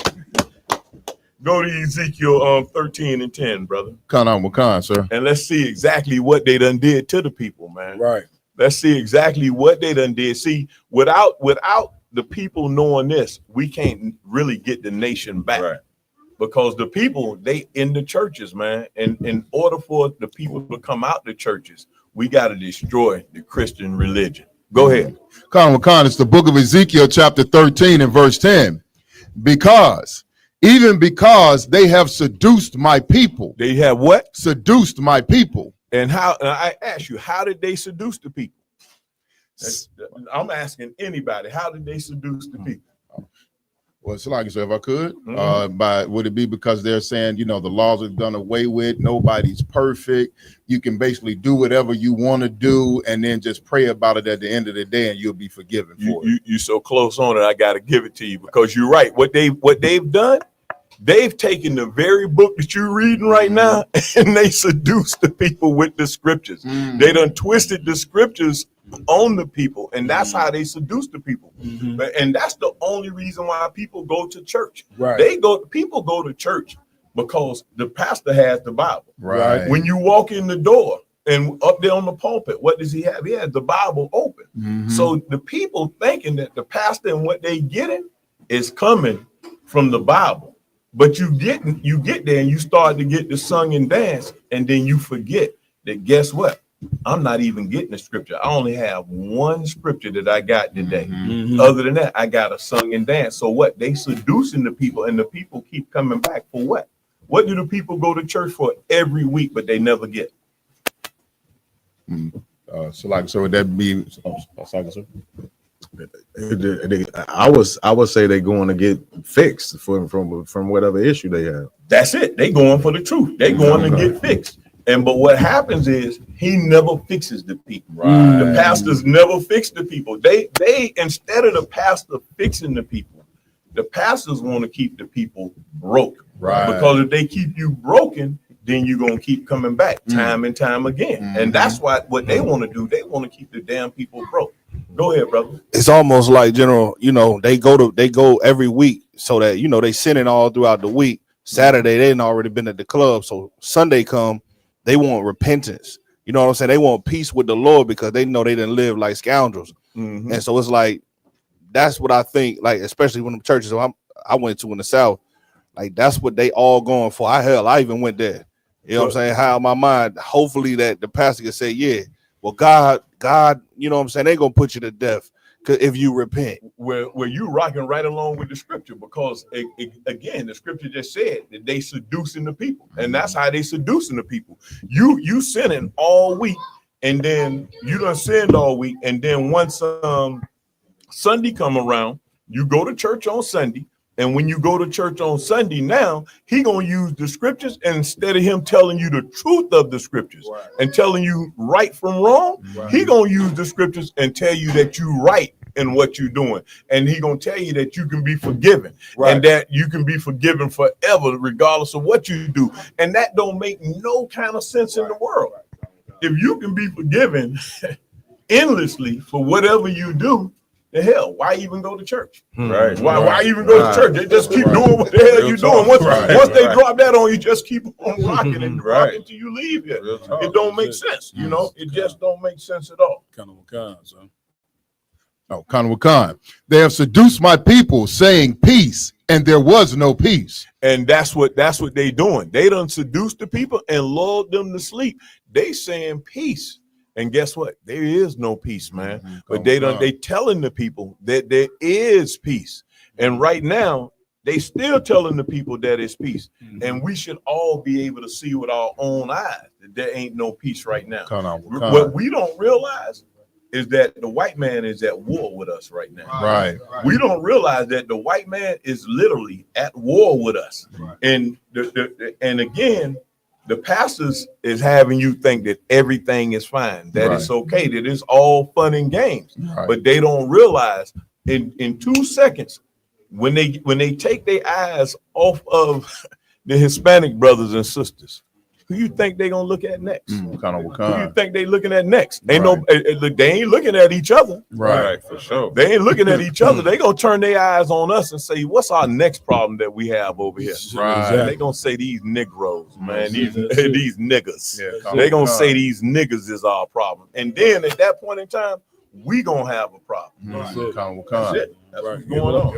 Go to Ezekiel 13 and 10, brother. Sir. And let's see exactly what they done did to the people, man. Right. Let's see exactly what they done did. See, without the people knowing this, we can't really get the nation back. Right. Because the people, they in the churches, man. And in order for the people to come out the churches, we got to destroy the Christian religion. Go ahead. It's the book of Ezekiel, chapter 13 and verse 10. Because they have seduced my people. They have what? Seduced my people. And I ask you, how did they seduce the people? I'm asking anybody, how did they seduce the people? Well, it's like, so if I could, would it be because they're saying, the laws are done away with, nobody's perfect, you can basically do whatever you want to do, and then just pray about it at the end of the day, and you'll be forgiven for it. You're so close on it, I got to give it to you, because you're right. What they've done, they've taken the very book that you're reading right now, and they seduced the people with the scriptures. They done twisted the scriptures on the people, and that's how they seduce the people. And that's the only reason why people go to church. Right. People go to church because the pastor has the Bible. Right. When you walk in the door and up there on the pulpit, what does he have? He has the Bible open. So the people thinking that the pastor and what they getting is coming from the Bible. But you get there and you start to get the song and dance, and then you forget that guess what? I'm not even getting the scripture. I only have one scripture that I got today. Other than that, I got a song and dance. So what? They seducing the people, and the people keep coming back for what? What do the people go to church for every week, but they never get? So would that be? I would say they're going to get fixed from whatever issue they have. That's it. They going for the truth. They going to get fixed. But what happens is he never fixes the people. Right. The pastors never fix the people. They instead of the pastor fixing the people, the pastors want to keep the people broke. Right. Because if they keep you broken, then you're gonna keep coming back time and time again. And that's what they want to do. They want to keep the damn people broke. Go ahead, brother. It's almost like General, they go every week so that they sinning all throughout the week. Saturday they didn't already been at the club, so Sunday come, they want repentance. You know what I'm saying? They want peace with the Lord because they know they didn't live like scoundrels. And so it's like that's what I think, like especially when the churches I went to in the South, like that's what they all going for. I even went there. You know what I'm saying? How in my mind, hopefully that the pastor can say, yeah, well, God, you know what I'm saying? They're gonna put you to death if you repent. Where you rocking right along with the scripture, because again, the scripture just said that they seducing the people, and that's how they seducing the people. You sinning all week, and then you done sinned all week, and then once Sunday come around, you go to church on Sunday. And when you go to church on Sunday now, he gonna use the scriptures, and instead of him telling you the truth of the scriptures and telling you right from wrong, he gonna use the scriptures and tell you that you right in what you're doing. And he gonna tell you that you can be forgiven and that you can be forgiven forever, regardless of what you do. And that don't make no kind of sense in the world. If you can be forgiven endlessly for whatever you do, the hell, why even go to church? Right. Why even go to church? They just keep doing what the hell you're doing. Once they drop that on you, just keep on rocking and rocking until you leave here. It don't make sense. It just don't make sense at all. Oh, Khan Khan. They have seduced my people, saying peace, and there was no peace. And that's what they doing. They done seduced the people and lulled them to sleep. They saying peace. And guess what? There is no peace, man. But they telling the people that there is peace. And right now, they still telling the people that it's peace. And we should all be able to see with our own eyes that there ain't no peace right now. What we don't realize is that the white man is at war with us right now. Right. We don't realize that the white man is literally at war with us. And and again, the pastors is having you think that everything is fine, that it's okay, that it's all fun and games. But they don't realize in 2 seconds, when they take their eyes off of the Hispanic brothers and sisters, who you think they gonna look at next? Who you think they looking at next? Ain't they ain't looking at each other. Right, for sure. They ain't looking at each other. They gonna turn their eyes on us and say, "What's our next problem that we have over here?" Right. They gonna say these Negroes, man, these niggas. They gonna say these niggas is our problem, and then at that point in time, we gonna have a problem. That's it. That's what's going on.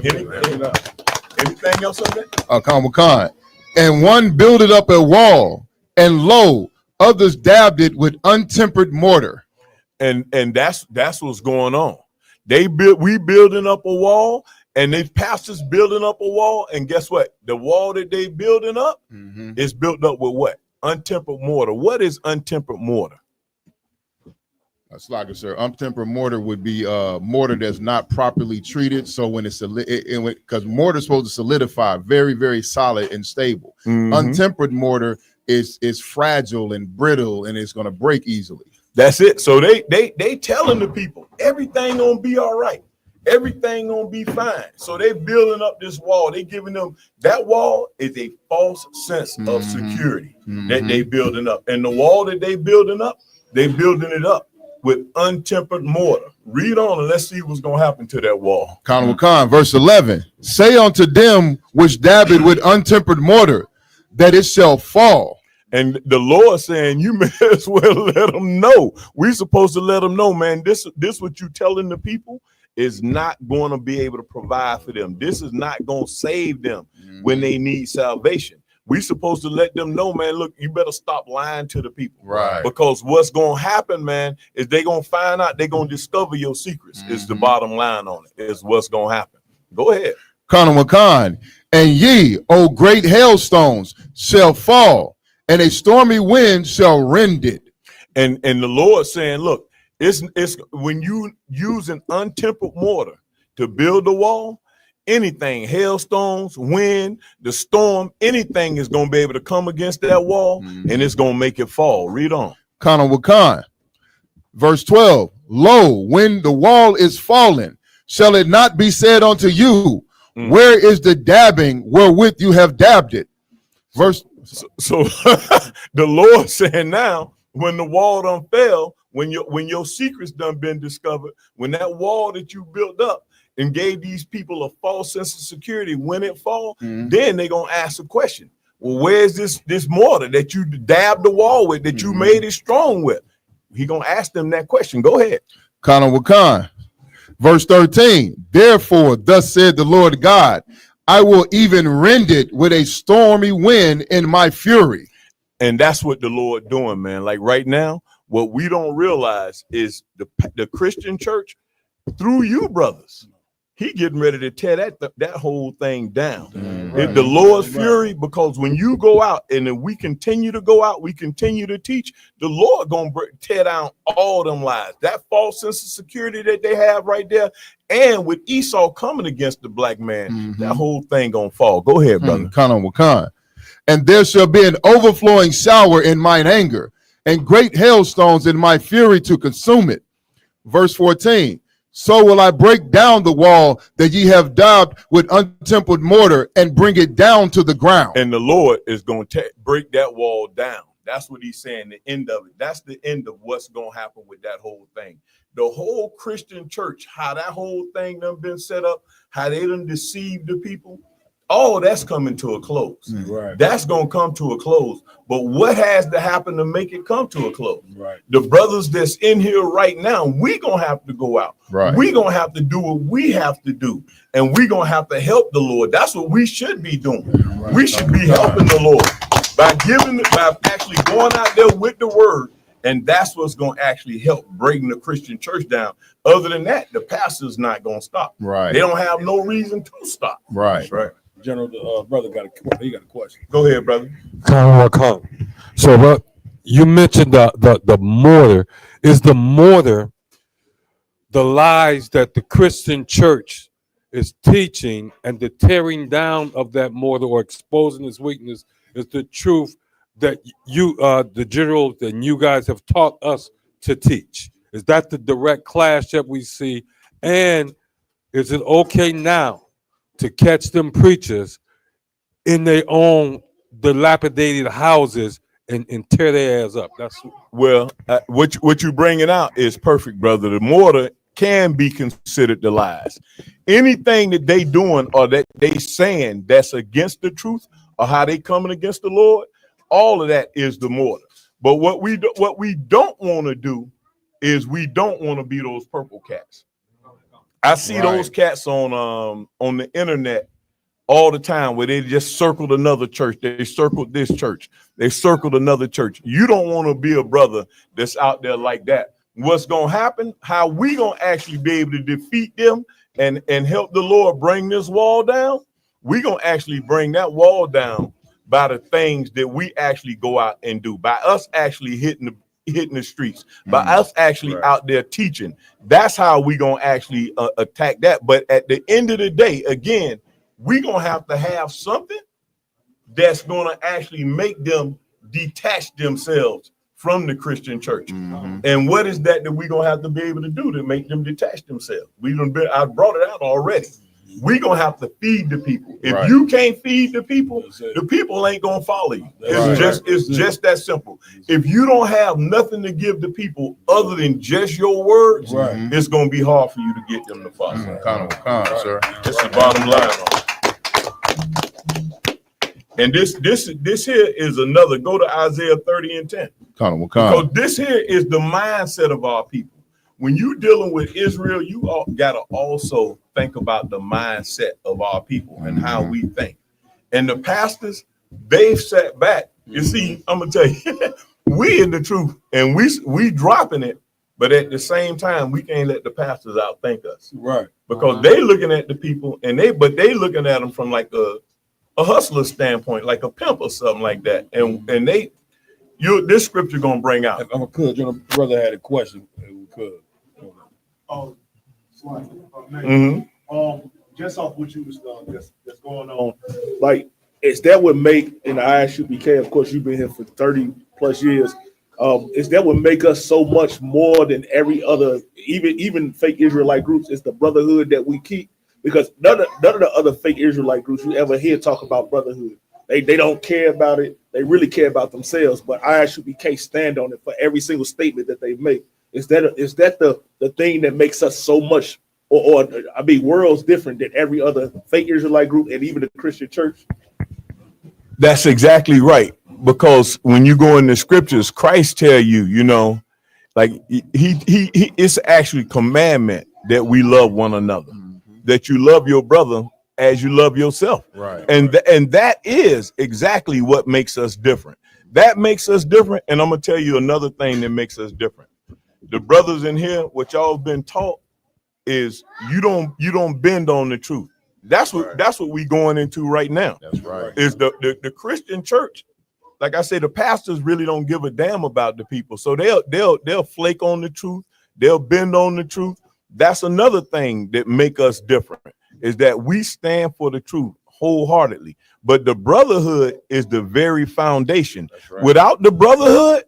Anything else on that? Khan. And one builded up a wall, and lo, others dabbed it with untempered mortar. And that's what's going on. We building up a wall, and they pastors building up a wall, and guess what? The wall that they building up is built up with what? Untempered mortar. What is untempered mortar? Slacker, sir. Untempered mortar would be mortar that's not properly treated. So when it's because mortar is supposed to solidify, very, very solid and stable. Untempered mortar is fragile and brittle, and it's going to break easily. That's it. So they telling the people everything gonna be all right, everything gonna be fine. So they building up this wall. They giving them that wall is a false sense of security that they building up, and the wall that they building up it up with untempered mortar. Read on and let's see what's gonna happen to that wall. Khan, verse 11. Say unto them which dab it with untempered mortar, that it shall fall. And the Lord saying, you may as well let them know. We're supposed to let them know, man, this what you telling the people is not going to be able to provide for them. This is not going to save them when they need salvation. We supposed to let them know, man, look, you better stop lying to the people. Right. Because what's going to happen, man, is they going to find out, they're going to discover your secrets. Is the bottom line on it, is what's going to happen. Go ahead. Khan, and ye, O great hailstones, shall fall, and a stormy wind shall rend it. And the Lord saying, look, it's when you use an untempered mortar to build a wall, anything, hailstones, wind, the storm, anything is going to be able to come against that wall and it's going to make it fall. Read on. Khan. Verse 12. Lo, when the wall is fallen, shall it not be said unto you, where is the dabbing wherewith you have dabbed it? Verse. So the Lord saying now, when the wall done fell, when your secrets done been discovered, when that wall that you built up and gave these people a false sense of security, when it fall, then they're gonna ask a question. Well, where's this mortar that you dabbed the wall with, that you made it strong with? He gonna ask them that question. Go ahead. Khan. Verse 13. Therefore, thus said the Lord God, I will even rend it with a stormy wind in my fury. And that's what the Lord doing, man. Like right now, what we don't realize is the Christian church, through you brothers, he getting ready to tear that whole thing down. The Lord's fury, because when you go out and then we continue to go out, we continue to teach, the Lord gonna tear down all them lies. That false sense of security that they have right there, and with Esau coming against the black man, that whole thing gonna fall. Go ahead, brother. Khan. And there shall be an overflowing shower in mine anger, and great hailstones in my fury to consume it. Verse 14. So will I break down the wall that ye have daubed with untempered mortar and bring it down to the ground. And the Lord is going to break that wall down. That's what he's saying, the end of it. That's the end of what's going to happen with that whole thing. The whole Christian church, how that whole thing done been set up, how they done deceived the people, all that's coming to a close. Right. That's gonna come to a close. But what has to happen to make it come to a close? Right. The brothers that's in here right now, we gonna have to go out. Right. We gonna have to do what we have to do, and we gonna have to help the Lord. That's what we should be doing. Right. We should be helping the Lord by actually going out there with the word. And that's what's going to actually help breaking the Christian church down. Other than that, the pastor's not going to stop. Right. They don't have no reason to stop. Right. Right. General, brother got a question. Go ahead, brother. So, you mentioned the mortar. Is the mortar the lies that the Christian church is teaching, and the tearing down of that mortar or exposing its weakness is the truth that you, the generals and you guys have taught us to teach? Is that the direct clash that we see? And is it okay now to catch them preachers in their own dilapidated houses and tear their ass up? That's well, what you bringing out is perfect, brother. The mortar can be considered the lies. Anything that they doing or that they saying that's against the truth or how they coming against the Lord, all of that is the mortar. But what we don't want to do is we don't want to be those purple cats. I see those cats on the internet all the time where they just circled another church. They circled this church. They circled another church. You don't want to be a brother that's out there like that. What's going to happen, how we going to actually be able to defeat them and help the Lord bring this wall down, we going to actually bring that wall down by the things that we actually go out and do, by us actually hitting the streets, by us actually out there teaching. That's how we gonna actually attack that. But at the end of the day, again, we gonna have to have something that's gonna actually make them detach themselves from the Christian church. And what is that we gonna have to be able to do to make them detach themselves? I brought it out already. We gonna have to feed the people. If you can't feed the people ain't gonna follow you. It's just that simple. If you don't have nothing to give the people other than just your words, it's gonna be hard for you to get them to follow. Sir. That's the bottom line. And this here is another. Go to Isaiah 30 and 10. Because this here is the mindset of our people. When you dealing with Israel, you gotta also think about the mindset of our people and how we think. And the pastors, they've sat back. You see, I'm gonna tell you, we in the truth and we dropping it, but at the same time, we can't let the pastors outthink us. Right. Because they looking at the people and they looking at them from like a hustler standpoint, like a pimp or something like that. And this scripture gonna bring out. If I could, brother had a question. We could. Just off what you was that's going on, like, is that what make, and I ask you, BK, of course you've been here for 30 plus years, is that what make us so much more than every other, even fake Israelite groups? Is the brotherhood that we keep? Because none of the other fake Israelite groups you ever hear talk about brotherhood. They don't care about it. They really care about themselves. But ISUBK stand on it for every single statement that they make. Is that the thing that makes us so much, or worlds different than every other fake Israelite group and even the Christian church? That's exactly right. Because when you go in the scriptures, Christ tell you, like he it's actually commandment that we love one another, that you love your brother as you love yourself. Right. And that is exactly what makes us different. That makes us different. And I'm gonna tell you another thing that makes us different. The brothers in here, what y'all been taught is you don't bend on the truth. That's what we going into right now. That's right. Is the Christian church, like I say, the pastors really don't give a damn about the people. So they'll flake on the truth, they'll bend on the truth. That's another thing that make us different, is that we stand for the truth wholeheartedly. But the brotherhood is the very foundation. Right. Without the brotherhood,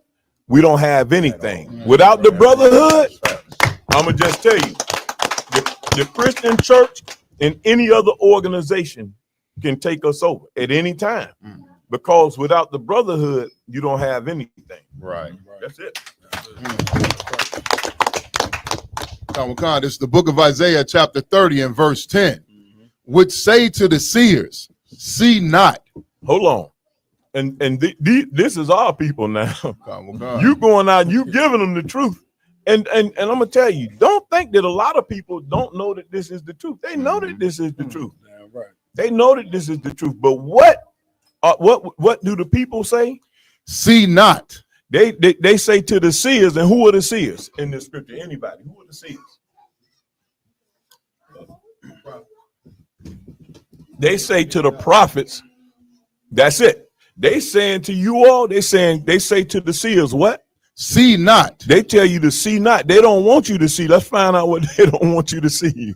we don't have anything. Without the brotherhood, I'm gonna just tell you, the Christian church and any other organization can take us over at any time. Because without the brotherhood, you don't have anything. Right. That's it. This is the book of Isaiah, chapter 30 and verse 10, which say to the seers, See not. Hold on. And this is our people now. God. You going out, you giving them the truth. And I'm gonna tell you, don't think that a lot of people don't know that this is the truth. They know that this is the truth. Damn right. They know that this is the truth. But what do the people say? See not. They say to the seers, and who are the seers in this scripture? Anybody? Who are the seers? They say to the prophets, that's it. They saying to you all, they say to the seers, what? See not. They tell you to see not. They don't want you to see. Let's find out what they don't want you to see.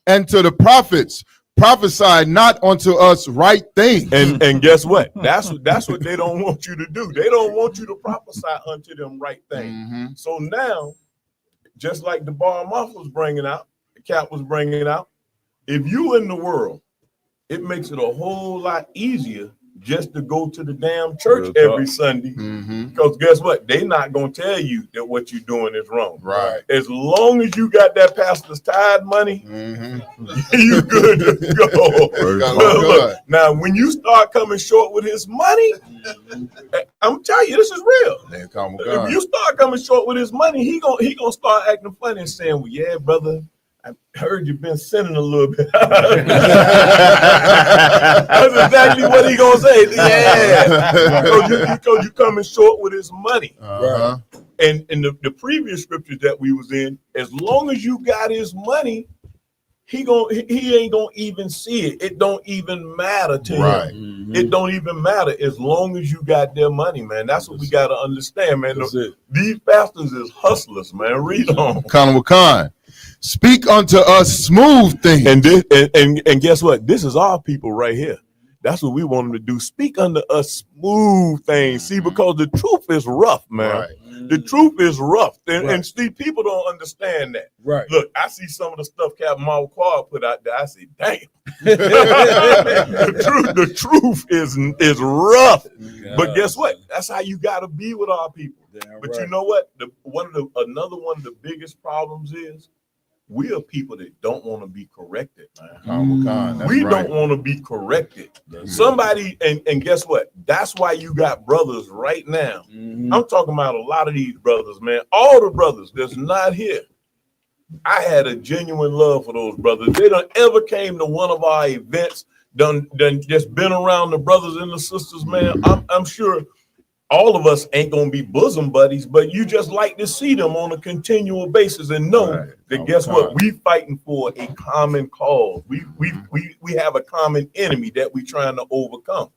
And to the prophets, prophesy not unto us right things. And guess what? That's what they don't want you to do. They don't want you to prophesy unto them right things. So now, just like the bar Moth was bringing out, the Cap was bringing out, if you in the world, it makes it a whole lot easier just to go to the damn church every Sunday. Because guess what? They're not going to tell you that what you're doing is wrong. Right. As long as you got that pastor's tithe money, you good to go. Look, now, when you start coming short with his money, I'm telling you, this is real. If you start coming short with his money, he gonna start acting funny and saying, well, yeah, brother, I heard you've been sinning a little bit. That's exactly what he gonna say. Yeah, because you coming short with his money. And in the previous scriptures that we was in, as long as you got his money, he ain't gonna even see it. It don't even matter to him. It don't even matter as long as you got their money, man. That's what we gotta understand, man. These pastors is hustlers, man. Read on. Khan. Speak unto us smooth things. And guess what? This is our people right here. That's what we want them to do. Speak unto us smooth things. See, because the truth is rough, man. The truth is rough. And see, people don't understand that. Look, I see some of the stuff Captain Marvel Quad put out there. I say, damn. the truth is rough. But guess what? That's how you got to be with our people. But you know what? Another one of the biggest problems is, we are people that don't want to be corrected, man. We don't want to be corrected. Somebody, and guess what? That's why you got brothers right now. I'm talking about a lot of these brothers, man. All the brothers that's not here. I had a genuine love for those brothers. They don't ever came to one of our events, done just been around the brothers and the sisters, man. I'm sure all of us ain't gonna be bosom buddies, but you just like to see them on a continual basis and know that guess what? We fighting for a common cause. We have a common enemy that we trying to overcome.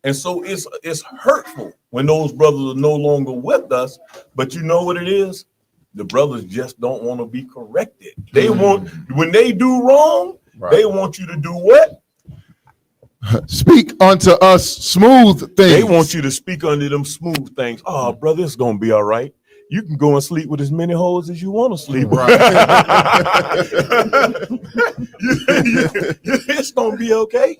And so it's hurtful when those brothers are no longer with us. But you know what it is? The brothers just don't want to be corrected. They want, when they do wrong, they want you to do what? Speak unto us smooth things. They want you to speak unto them smooth things. Oh, brother, it's gonna be all right. You can go and sleep with as many hoes as you want to sleep with. It's gonna be okay.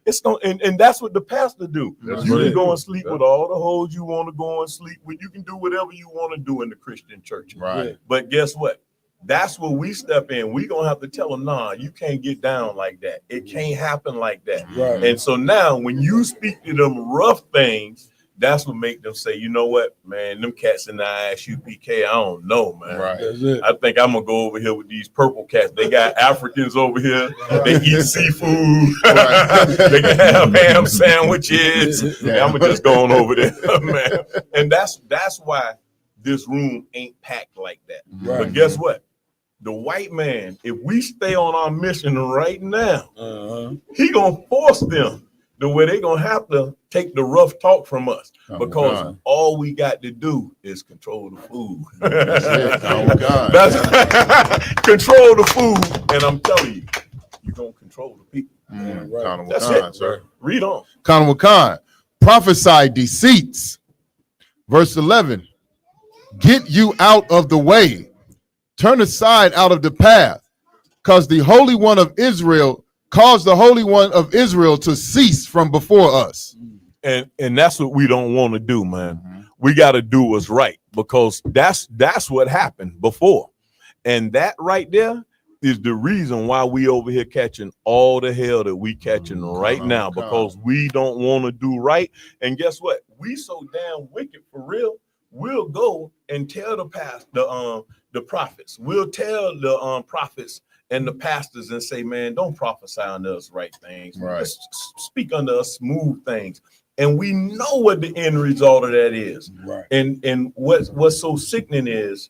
It's gonna, and that's what the pastor do. You can go and sleep with all the hoes you want to go and sleep with. You can do whatever you want to do in the Christian church. But guess what? That's where we step in. We gonna have to tell them, nah, you can't get down like that. It can't happen like that. And so now when you speak to them rough things, that's what make them say, you know what, man, them cats in the ISUPK, I don't know, man. I think I'm gonna go over here with these purple cats. They got Africans over here. They eat seafood. They can have ham sandwiches. I'm gonna just go on over there, man. And that's why this room ain't packed like that. But guess what? The white man, if we stay on our mission right now, he gonna force them the way they gonna have to take the rough talk from us, because all we got to do is control the food. That's control the food, and I'm telling you, you're gonna control the people. That's it, sir. Read on. Khan, prophesy deceits. Verse 11. Get you out of the way. Turn aside out of the path, because the Holy One of Israel caused the Holy One of Israel to cease from before us. And that's what we don't want to do, man. We got to do what's right, because that's what happened before. And that right there is the reason why we over here catching all the hell that we catching right now, because we don't want to do right. And guess what? We so damn wicked for real. We'll go and tell the prophets. We'll tell the prophets and the pastors and say, man, don't prophesy unto us right things. Right. Just speak unto us smooth things. And we know what the end result of that is. Right. And what's so sickening is,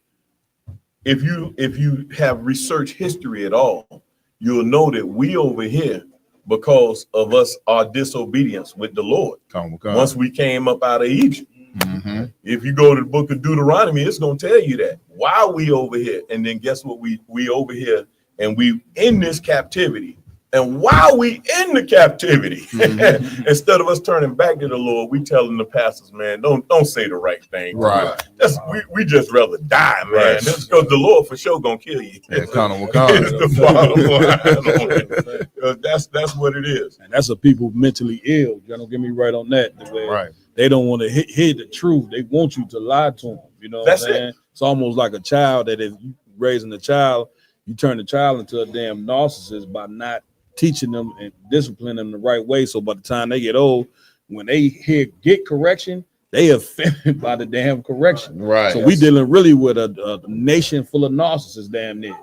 if you have researched history at all, you'll know that we over here, because of our disobedience with the Lord, once we came up out of Egypt. Mm-hmm. If you go to the book of Deuteronomy, it's going to tell you that. Why are we over here? And then guess what? We over here and we in this captivity. And while we in the captivity, instead of us turning back to the Lord, we telling the pastors, man, don't say the right thing. Right. We just rather die, man. Right. That's because the Lord for sure gonna kill you. Yeah, It's the bottom line. That's what it is. And that's a people mentally ill. You don't get me right on that. The way Right. They don't want to hear the truth. They want you to lie to them. You know That's what I'm saying? It's almost like a child that if you raising a child, you turn the child into a damn narcissist by not teaching them and disciplining them the right way. So by the time they get old, when they get correction, they offended by the damn correction. Right. So we dealing really with a nation full of narcissists, damn near.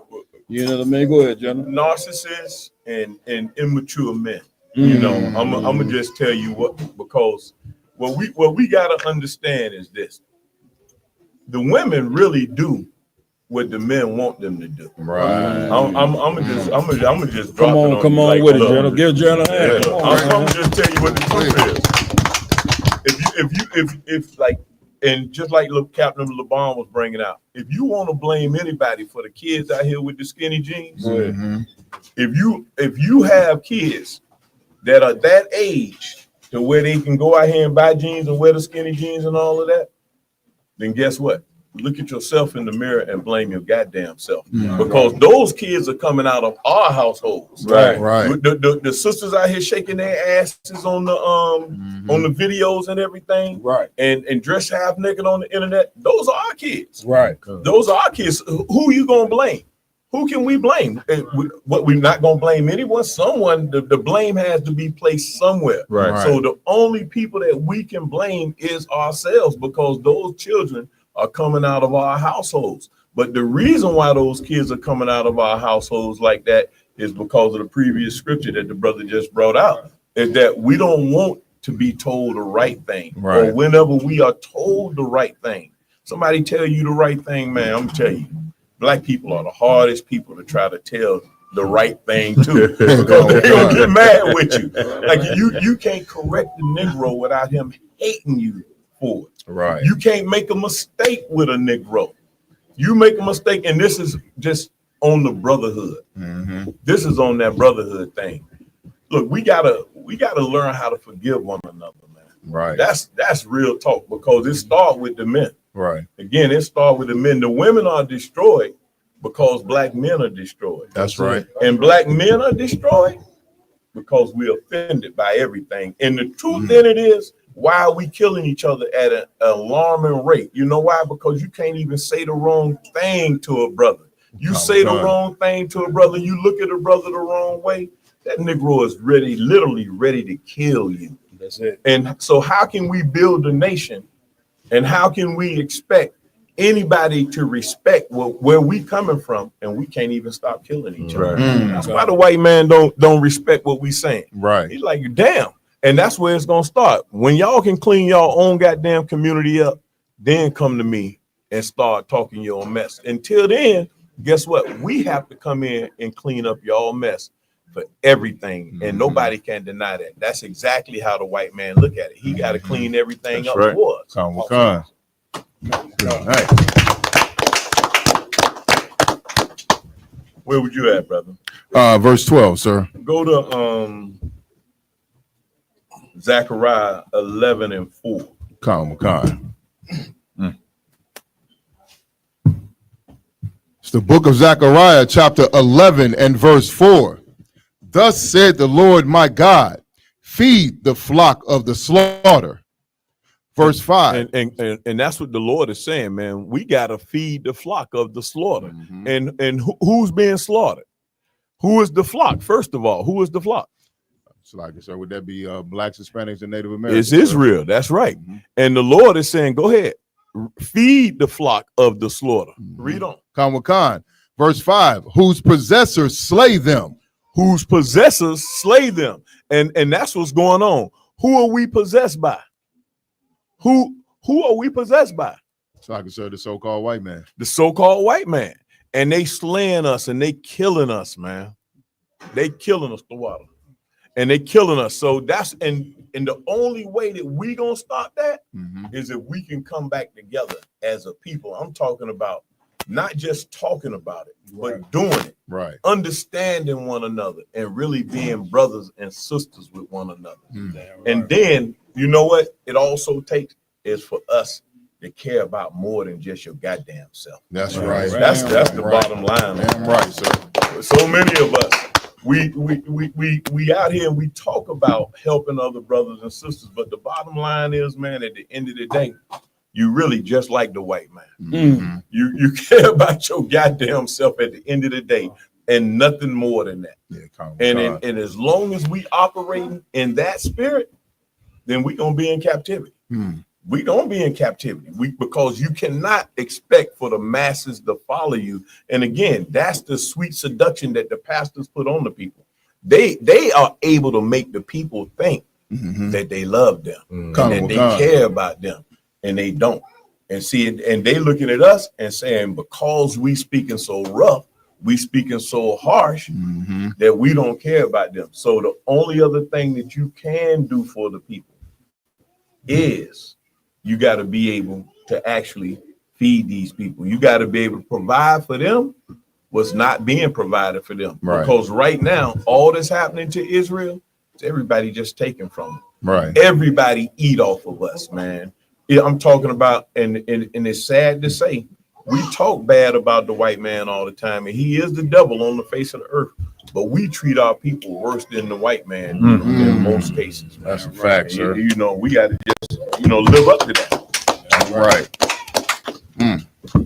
You know what I mean? Go ahead, Jenna. Narcissists and immature men. You know, I'm gonna just tell you what, because what we gotta understand is this: the women really do what the men want them to do. Right. I'm gonna just drop it on come you on like with it, love. Jenna. Give Jenna a hand. Yeah. I'm gonna just tell you what the truth is. If like, and just like Captain LeBron was bringing out, if you want to blame anybody for the kids out here with the skinny jeans, if you have kids that are that age to where they can go out here and buy jeans and wear the skinny jeans and all of that, then guess what? Look at yourself in the mirror and blame your goddamn self, because those kids are coming out of our households. Right. The sisters out here shaking their asses on the videos and everything, right? And dress half naked on the internet. Those are our kids, right? Those are our kids. Who are you gonna blame? Who can we blame? We're not gonna blame anyone. Someone, the blame has to be placed somewhere. Right. So the only people that we can blame is ourselves, because those children are coming out of our households. But the reason why those kids are coming out of our households like that is because of the previous scripture that the brother just brought out, is that we don't want to be told the right thing. Right. Or whenever we are told the right thing, somebody tell you the right thing, man, I'm gonna tell you, black people are the hardest people to try to tell the right thing to, because they're gonna get mad with you. Like you can't correct the Negro without him hating you for it. Right. You can't make a mistake with a Negro. You make a mistake, and this is just on the brotherhood. This is on that brotherhood thing. Look, we gotta learn how to forgive one another, man. Right. That's real talk, because it starts with the men. Right. Again, it starts with the men. The women are destroyed because black men are destroyed. That's right. And black men are destroyed because we're offended by everything. And the truth in it is, why are we killing each other at an alarming rate? You know why? Because you can't even say the wrong thing to a brother. You say the wrong thing to a brother, you look at a brother the wrong way, that Negro is literally ready to kill you. That's it. And so how can we build a nation, and how can we expect anybody to respect where we coming from, and we can't even stop killing each other? That's why the white man don't respect what we saying. Right. He's like, damn. And that's where it's gonna start. When y'all can clean your own goddamn community up, then come to me and start talking your mess. Until then, guess what? We have to come in and clean up y'all mess for everything, and nobody can deny that. That's exactly how the white man look at it. He got to clean everything up for us. All right. Where would you at, brother? Verse 12, sir. Go to Zechariah 11:4. It's the book of Zechariah, chapter 11 and verse 4. Thus said the Lord my God, feed the flock of the slaughter. Verse 5. And that's what the Lord is saying, man. We got to feed the flock of the slaughter. And who's being slaughtered? Who is the flock? First of all, who is the flock? So like I said, would that be blacks, Hispanics, and Native Americans? It's Israel. That's right. And the Lord is saying, go ahead, feed the flock of the slaughter. Read on. Khan. Verse 5, whose possessors slay them. Whose possessors slay them. And that's what's going on. Who are we possessed by? Who are we possessed by? So like I said, the so-called white man. The so-called white man. And they slaying us and they killing us, man. They killing us, the water. And they killing us. So that's and the only way that we gonna stop that is if we can come back together as a people. I'm talking about not just talking about it, but doing it. Right. Understanding one another and really being brothers and sisters with one another. And then, you know what it also takes is for us to care about more than just your goddamn self. That's right. That's the bottom line. Damn right, sir. So many of us, we out here and we talk about helping other brothers and sisters, but the bottom line is, man, at the end of the day, you really just like the white man. You care about your goddamn self at the end of the day, and nothing more than that. And as long as we operating in that spirit, then we gonna be in captivity. We gonna be in captivity. Because you cannot expect for the masses to follow you. And again, that's the sweet seduction that the pastors put on the people. They are able to make the people think that they love them and that they care about them, and they don't. And see, and they looking at us and saying, because we speaking so rough, we speaking so harsh, that we don't care about them. So the only other thing that you can do for the people is you got to be able to actually feed these people. You got to be able to provide for them what's not being provided for them. Right. Because right now, all that's happening to Israel is everybody just taking from them. Right. Everybody eat off of us, man. Yeah, I'm talking about, and it's sad to say, we talk bad about the white man all the time, and he is the devil on the face of the earth. But we treat our people worse than the white man in most cases. That's a fact, sir. You know, we got to just, live up to that. Right.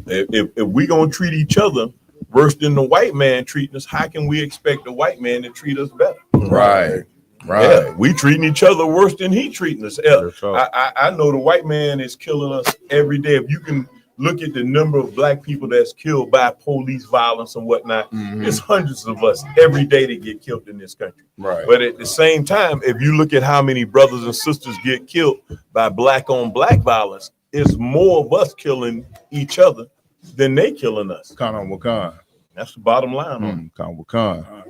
If we gonna treat each other worse than the white man treating us, how can we expect the white man to treat us better? Right. Yeah, we treating each other worse than he treating us. I know the white man is killing us every day. If you can look at the number of black people that's killed by police violence and whatnot, it's hundreds of us every day that get killed in this country. Right. But at the same time, if you look at how many brothers and sisters get killed by black on black violence, it's more of us killing each other than they killing us. Khan. That's the bottom line on it. Khan.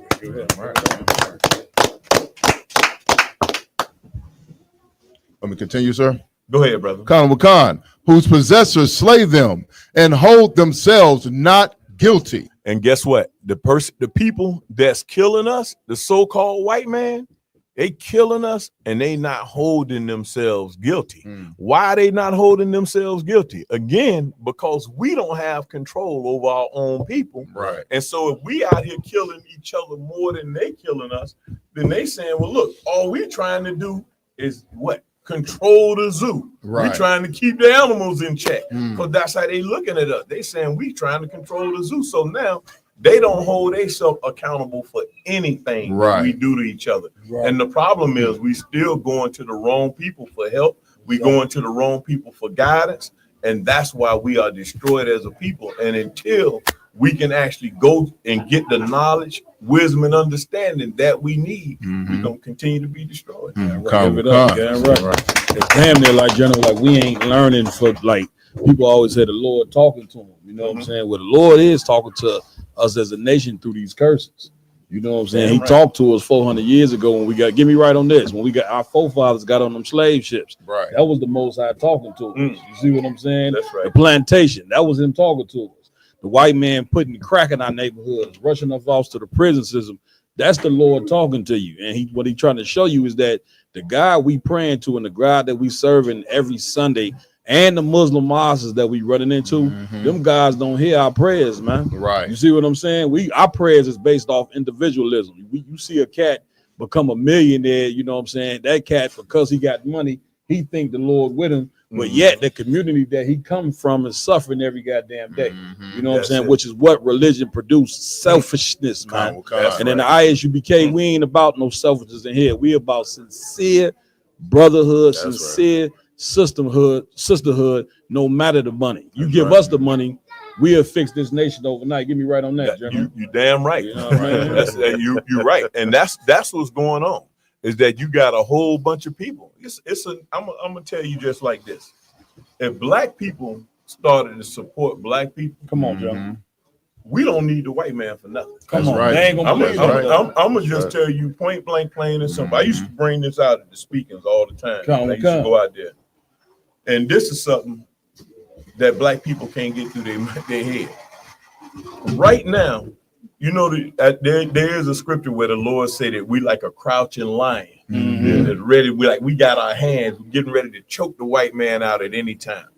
Let me continue, sir. Go ahead, brother. Khan, whose possessors slay them and hold themselves not guilty. And guess what? The people that's killing us, the so-called white man, they killing us and they not holding themselves guilty. Why are they not holding themselves guilty? Again, because we don't have control over our own people. Right. And so if we out here killing each other more than they killing us, then they saying, well, look, all we trying to do is what? Control the zoo. Right. We trying to keep the animals in check, because that's how they looking at us. They saying we trying to control the zoo. So now they don't hold themselves accountable for anything we do to each other. And the problem is we still going to the wrong people for help. We going to the wrong people for guidance. And that's why we are destroyed as a people. And until we can actually go and get the knowledge, wisdom, and understanding that we need, we're going to continue to be destroyed. It's damn near like, General, like we ain't learning for, like, people always say the Lord talking to them. You know what I'm saying? Well, the Lord is talking to us as a nation through these curses. You know what I'm saying? He talked to us 400 years ago when we got, get me right on this, when we got, our forefathers got on them slave ships. Right. That was the Most High talking to us. You see what I'm saying? That's right. The plantation, that was him talking to us. The white man putting crack in our neighborhoods, rushing us off to the prison system. That's the Lord talking to you. And what he trying to show you is that the God we praying to and the God that we serving every Sunday and the Muslim mosques that we running into, them guys don't hear our prayers, man. Right. You see what I'm saying? Our prayers is based off individualism. You see a cat become a millionaire, you know what I'm saying? That cat, because he got money, he think the Lord with him. but yet the community that he comes from is suffering every goddamn day. You know what I'm saying? it. Which is what religion produced, selfishness, man. And in the ISUBK, we ain't about no selfishness in here. We about sincere brotherhood, sincere sisterhood, no matter the money. You give us the money, we'll fix this nation overnight. Get me right on that, Jeremy. You damn right. You know what I mean? You're right, and that's what's going on. Is that you got a whole bunch of people? I'm gonna tell you just like this. If black people started to support black people, come on, Joe. We don't need the white man for nothing. Come on, they ain't gonna believe I'm gonna just tell you point blank, plain and simple. I used to bring this out at the speakings all the time. I used to go out there, and this is something that black people can't get through their head. Right now, you know, there is a scripture where the Lord said that we like a crouching lion that's ready. We got our hands, we're getting ready to choke the white man out at any time.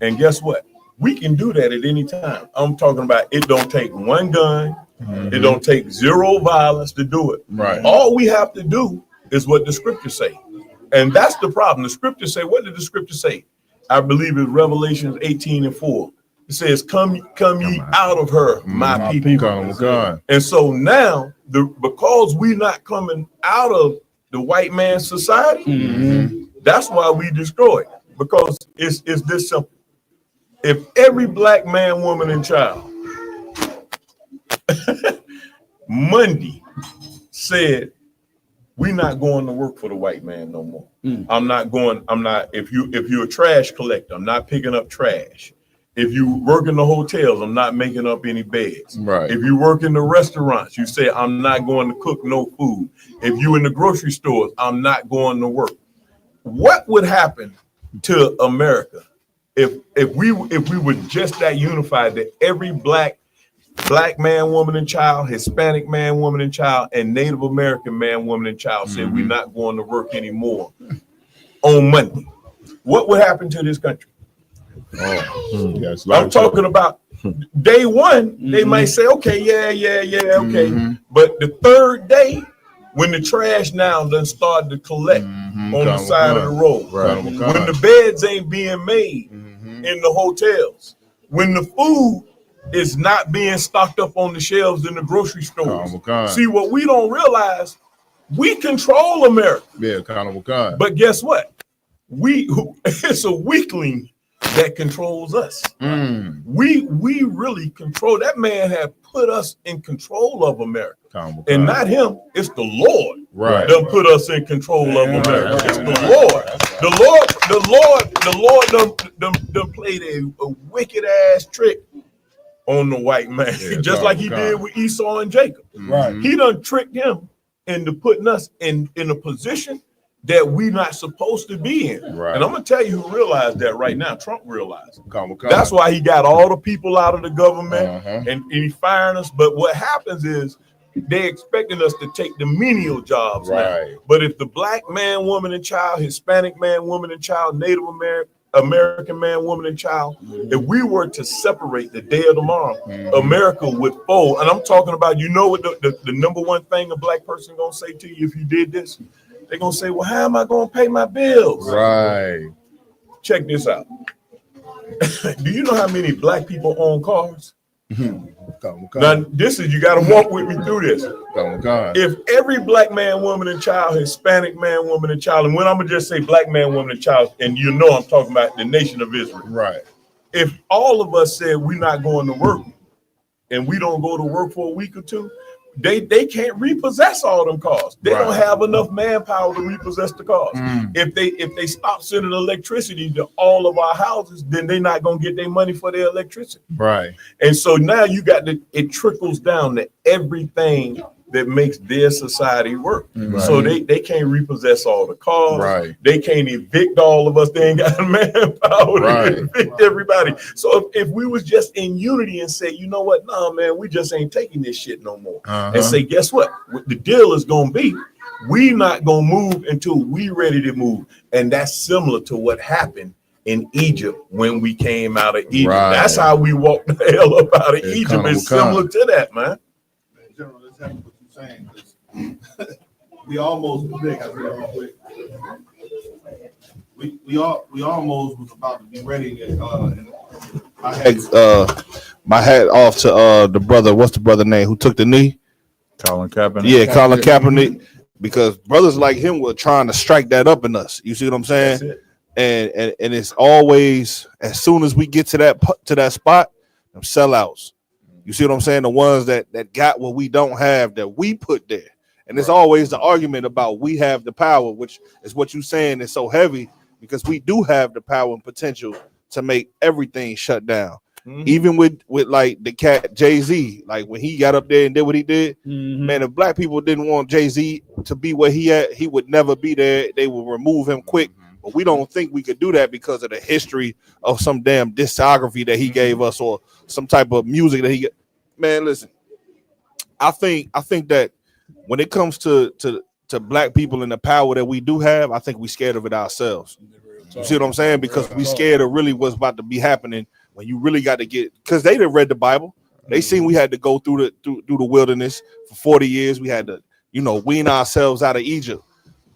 And guess what? We can do that at any time. I'm talking about it don't take one gun, it don't take zero violence to do it. Right. All we have to do is what the scriptures say. And that's the problem. The scriptures say, what did the scripture say? I believe it's Revelation 18:4. It says, come ye out of her, my people. And so now, because we not coming out of the white man's society, that's why we destroy it. Because it's this simple. If every black man, woman, and child Monday said, we're not going to work for the white man no more. If you're a trash collector, I'm not picking up trash. If you work in the hotels, I'm not making up any beds. Right. If you work in the restaurants, you say, I'm not going to cook no food. If you in the grocery stores, I'm not going to work. What would happen to America if we were just that unified, that every black man, woman, and child, Hispanic man, woman, and child, and Native American man, woman, and child said we're not going to work anymore on Monday? What would happen to this country? Yes, I'm talking about day one, they might say, okay, okay. But the third day, when the trash now done started to collect on the side of the road, when the beds ain't being made in the hotels, when the food is not being stocked up on the shelves in the grocery stores. See, what we don't realize, we control America. But guess what? It's a weakling that controls us. We really control. That man had put us in control of America, and not him. It's the Lord that put us in control of America. It's the Lord. The Lord done played a wicked ass trick on the white man, just like he did with Esau and Jacob. He done tricked him into putting us in a position that we not supposed to be in. And I'm gonna tell you who realized that right now. Trump realized. That's why he got all the people out of the government and he firing us. But what happens is they expecting us to take the menial jobs now. But if the black man, woman, and child, Hispanic man, woman, and child, Native American man, woman, and child, if we were to separate the day of tomorrow, America would fold. And I'm talking about, you know what the number one thing a black person gonna say to you if you did this? They're gonna say, well, how am I gonna pay my bills? Check this out. Do you know how many black people own cars? Now, you gotta walk with me through this. If every black man, woman, and child, Hispanic man, woman, and child, and when I'm gonna just say black man, woman, and child, and you know I'm talking about the nation of Israel. If all of us said we're not going to work and we don't go to work for a week or two, they can't repossess all them cars. They don't have enough manpower to repossess the cars. If they stop sending electricity to all of our houses, then they're not gonna get their money for their electricity. And so now you got it trickles down to everything that makes their society work. So they can't repossess all the cars. They can't evict all of us. They ain't got manpower to evict everybody. So if we was just in unity and say, you know what, nah, man, we just ain't taking this shit no more. And say, guess what? The deal is gonna be, we not gonna move until we ready to move. And that's similar to what happened in Egypt when we came out of Egypt. That's how we walked the hell up out of Egypt. It's similar to that, man. General, that's exactly what you're saying. We almost big. I real quick. we almost was about to be ready. I had my hat off to the brother. What's the brother name who took the knee? Colin Kaepernick. Yeah, Colin Kaepernick. Because brothers like him were trying to strike that up in us. You see what I'm saying? And it's always as soon as we get to that spot, them sellouts. You see what I'm saying? The ones that got what we don't have that we put there. And it's always the argument about we have the power, which is what you're saying is so heavy because we do have the power and potential to make everything shut down. Even with like the cat Jay-Z, like when he got up there and did what he did, man, if black people didn't want Jay-Z to be where he at, he would never be there. They would remove him quick. But we don't think we could do that because of the history of some damn discography that he gave us or some type of music that he. Man, listen, I think that when it comes to black people and the power that we do have, I think we scared of it ourselves. You see what I'm saying? Because we scared of really what's about to be happening when you really got to get, because they done read the Bible. They seen we had to go through the wilderness for 40 years. We had to, wean ourselves out of Egypt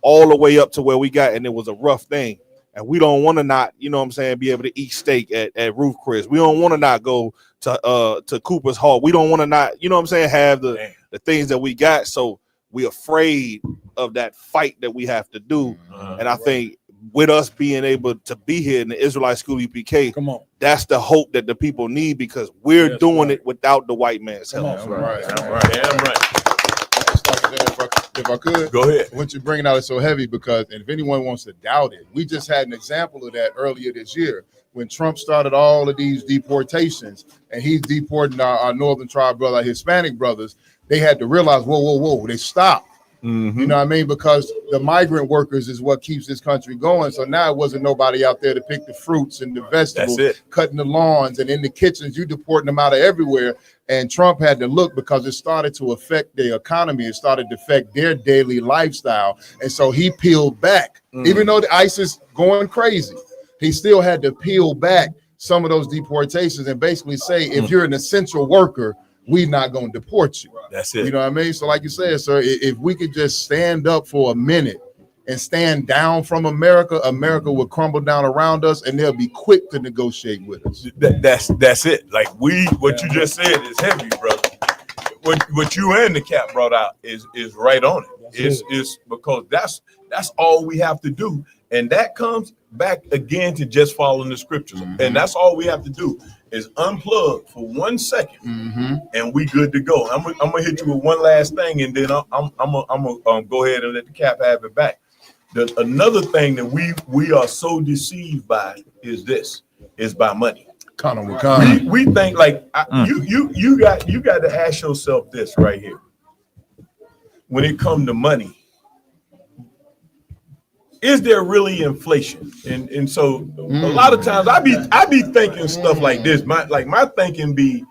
all the way up to where we got, and it was a rough thing. And we don't want to not, be able to eat steak at Ruth Chris. We don't want to not go to Cooper's Hall. We don't want to not, have the things that we got. So we're afraid of that fight that we have to do. And I think with us being able to be here in the Israelite School UPK, that's the hope that the people need because we're doing it without the white man's help. Damn right. If I could, go ahead. What you're bringing out is so heavy because if anyone wants to doubt it, we just had an example of that earlier this year when Trump started all of these deportations and he's deporting our northern tribe brother, our Hispanic brothers. They had to realize, whoa, they stopped. You know what I mean? Because the migrant workers is what keeps this country going. So now it wasn't nobody out there to pick the fruits and the vegetables, cutting the lawns and in the kitchens, you deporting them out of everywhere. And Trump had to look because it started to affect their economy. It started to affect their daily lifestyle. And so he peeled back, even though the ICE is going crazy, he still had to peel back some of those deportations and basically say, if you're an essential worker, we're not going to deport you. That's it. You know what I mean? So like you said, sir, if we could just stand up for a minute and stand down from America, America will crumble down around us and they'll be quick to negotiate with us. That's it. Like what you just said is heavy, brother. What you and the Cap brought out is right on it. It's because that's all we have to do. And that comes back again to just following the scriptures. And that's all we have to do is unplug for 1 second and we good to go. I'm gonna hit you with one last thing and then I'm gonna go ahead and let the Cap have it back. Another thing that we are so deceived by is by money. We think like you got to ask yourself this right here. When it comes to money, is there really inflation? And so a lot of times I be thinking stuff like this. My thinking be,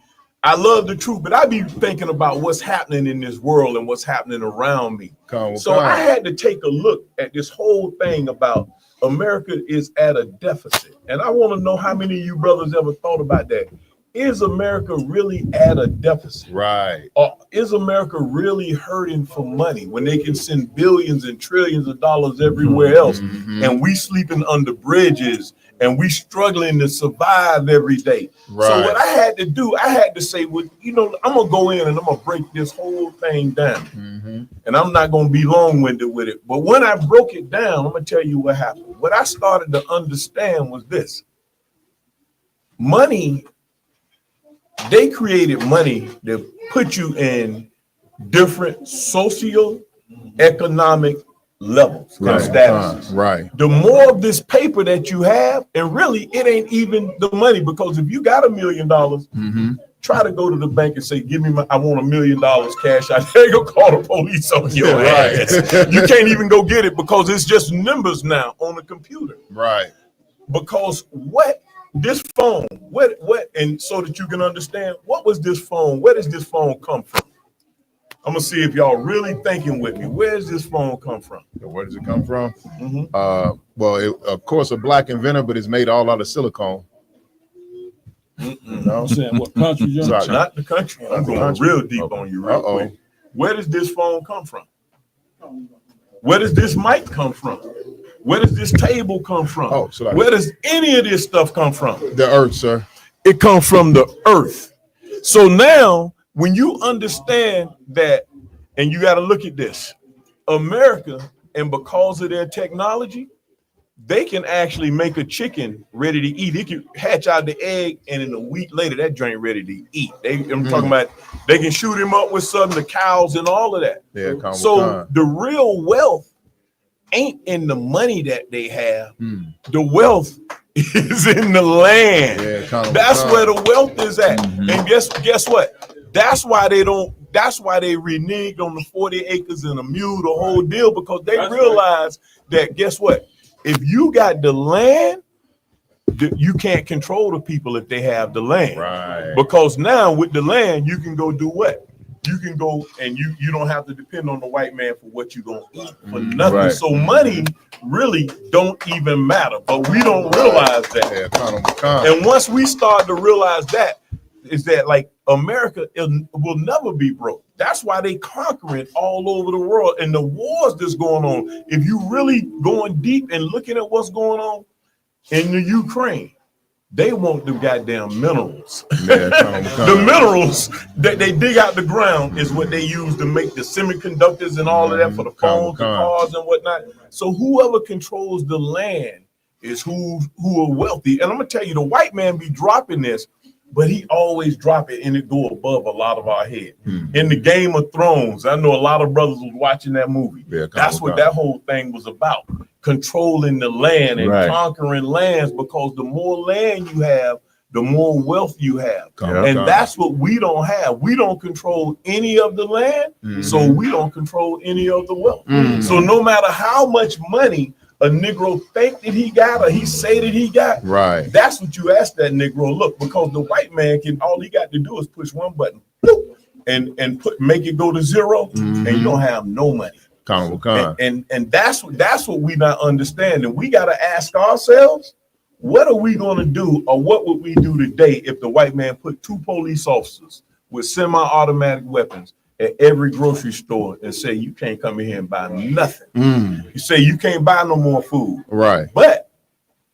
I love the truth, but I be thinking about what's happening in this world and what's happening around me. I had to take a look at this whole thing about America is at a deficit. And I want to know how many of you brothers ever thought about that. Is America really at a deficit? Right. Or is America really hurting for money when they can send billions and trillions of dollars everywhere else? And we sleeping under bridges and we struggling to survive every day. Right. So what I had to do, I had to say, well, I'm going to go in and I'm going to break this whole thing down. And I'm not going to be long-winded with it. But when I broke it down, I'm going to tell you what happened. What I started to understand was this. Money, they created money to put you in different socio-economic levels and statuses. Right. The more of this paper that you have, and really it ain't even the money, because if you got $1 million, try to go to the bank and say, I want $1 million cash out. There you go, call the police on your ass. You can't even go get it because it's just numbers now on the computer. Right. Because this phone, and so that you can understand, what was this phone? Where does this phone come from? I'm gonna see if y'all really thinking with me. Where does this phone come from? Where does it come from? Of course, a black inventor, but it's made all out of silicone. I'm saying what country you're in? Not the country. I'm going real deep on you real quick. Where does this phone come from? Where does this mic come from? Where does this table come from? Oh, so where does any of this stuff come from? The earth, sir. It comes from the earth. So now, when you understand that, and you got to look at this, America, and because of their technology, they can actually make a chicken ready to eat. It can hatch out the egg, and in a week later, that drink ready to eat. I'm talking about they can shoot him up with some of the cows and all of that. Yeah, so the real wealth ain't in the money that they have. The wealth is in the land. That's where the wealth is at. And guess what? That's why they don't. That's why they reneged on the 40 acres and a mule, the whole deal, because they realize that guess what? If you got the land, you can't control the people if they have the land. Right. Because now with the land, you can go do what? You can go and you don't have to depend on the white man for what you're gonna eat for nothing. Right. So money really don't even matter, but we don't realize that. And once we start to realize that, is that like America will never be broke. That's why they conquering all over the world and the wars that's going on. If you really going deep and looking at what's going on in the Ukraine, they want the goddamn minerals. The minerals that they dig out the ground is what they use to make the semiconductors and all of that for the phones, the cars and whatnot. So whoever controls the land is who are wealthy. And I'm gonna tell you, the white man be dropping this, but he always drop it and it go above a lot of our head. In the Game of Thrones, I know a lot of brothers was watching that movie. That's what that whole thing was about. Controlling the land and conquering lands, because the more land you have, the more wealth you have. And that's what we don't have. We don't control any of the land, so we don't control any of the wealth. So no matter how much money a Negro think that he got or he say that he got, that's what you ask that Negro. Look, because the white man can, all he got to do is push one button, bloop, and make it go to zero, and you don't have no money. And that's what we not understanding. We got to ask ourselves, what are we going to do, or what would we do today if the white man put 2 police officers with semi-automatic weapons at every grocery store and say you can't come in here and buy nothing? You say you can't buy no more food, but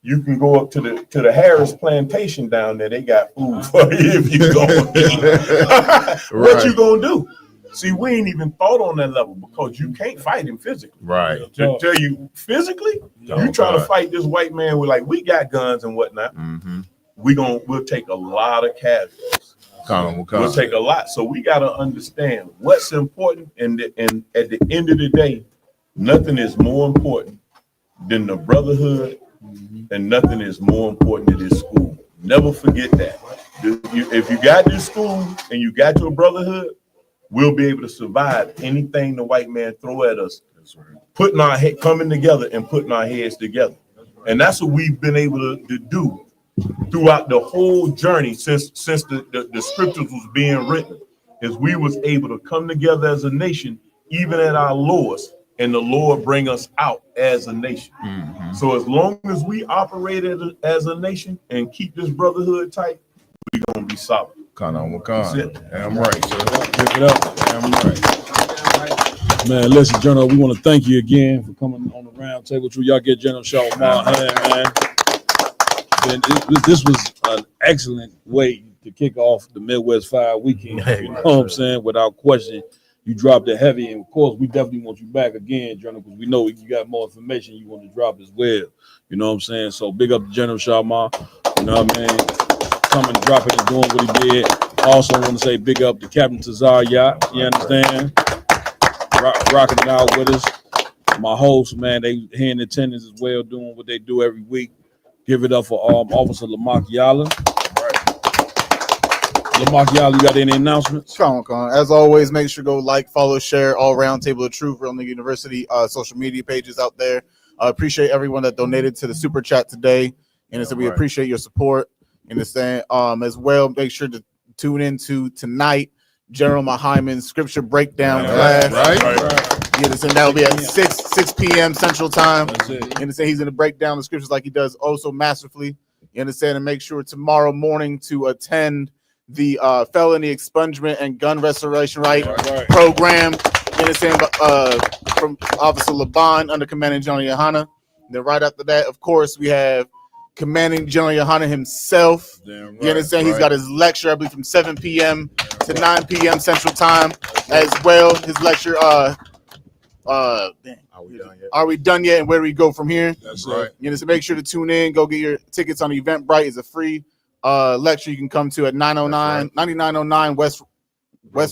you can go up to the Harris plantation down there. They got food for you if you go eat. What you gonna do? See, we ain't even thought on that level, because you can't fight him physically. To tell you physically, you try to fight this white man with, like, we got guns and whatnot. We'll take a lot of casualties. We'll take a lot. So we got to understand what's important. And at the end of the day, nothing is more important than the brotherhood, and nothing is more important than this school. Never forget that. If you got this school and you got your brotherhood, we'll be able to survive anything the white man throw at us. Putting our head, coming together and putting our heads together. And that's what we've been able to do throughout the whole journey since the scriptures was being written, is we was able to come together as a nation, even at our lowest, and the Lord bring us out as a nation. So as long as we operate as a nation and keep this brotherhood tight, we're gonna be solid. Damn right, sir. Pick it up. Damn right. Man, listen, General, we want to thank you again for coming on the round table. Y'all get General Shawamar, man. And this was an excellent way to kick off the Midwest 5 weekend. You know what I'm saying? Without question, you dropped it heavy. And of course, we definitely want you back again, General, because we know you got more information you want to drop as well. You know what I'm saying? So big up to General Shawamar. You know what I mean? Coming, dropping, and doing what he did. Also want to say big up to Captain Tazar Yacht. You understand? Rocking it out with us. My hosts, man, they here in attendance as well, doing what they do every week. Give it up for Officer Lamar Yala. Lamar Yala, you got any announcements? As always, make sure to go like, follow, share all Round Table of Truth, Real Nigga University social media pages out there. I appreciate everyone that donated to the super chat today. And so we appreciate your support. And the same as well, make sure to tune into tonight General Mahyman's scripture breakdown class. You understand? That will be at 6 p.m. Central Time. You understand? He's going to break down the scriptures like he does oh so masterfully. You understand? And make sure tomorrow morning to attend the felony expungement and gun restoration program. You understand? From Officer Laban under Commandant Johnny Yohana. Then right after that, of course, we have Commanding General Yohana himself. Damn You understand? He's got his lecture, I believe, from 7 p.m. to 9 p.m. Central Time as well. His lecture, are we done yet? And where do we go from here? That's right. You know, so make sure to tune in. Go get your tickets on Eventbrite. It's a free lecture you can come to at 9909 West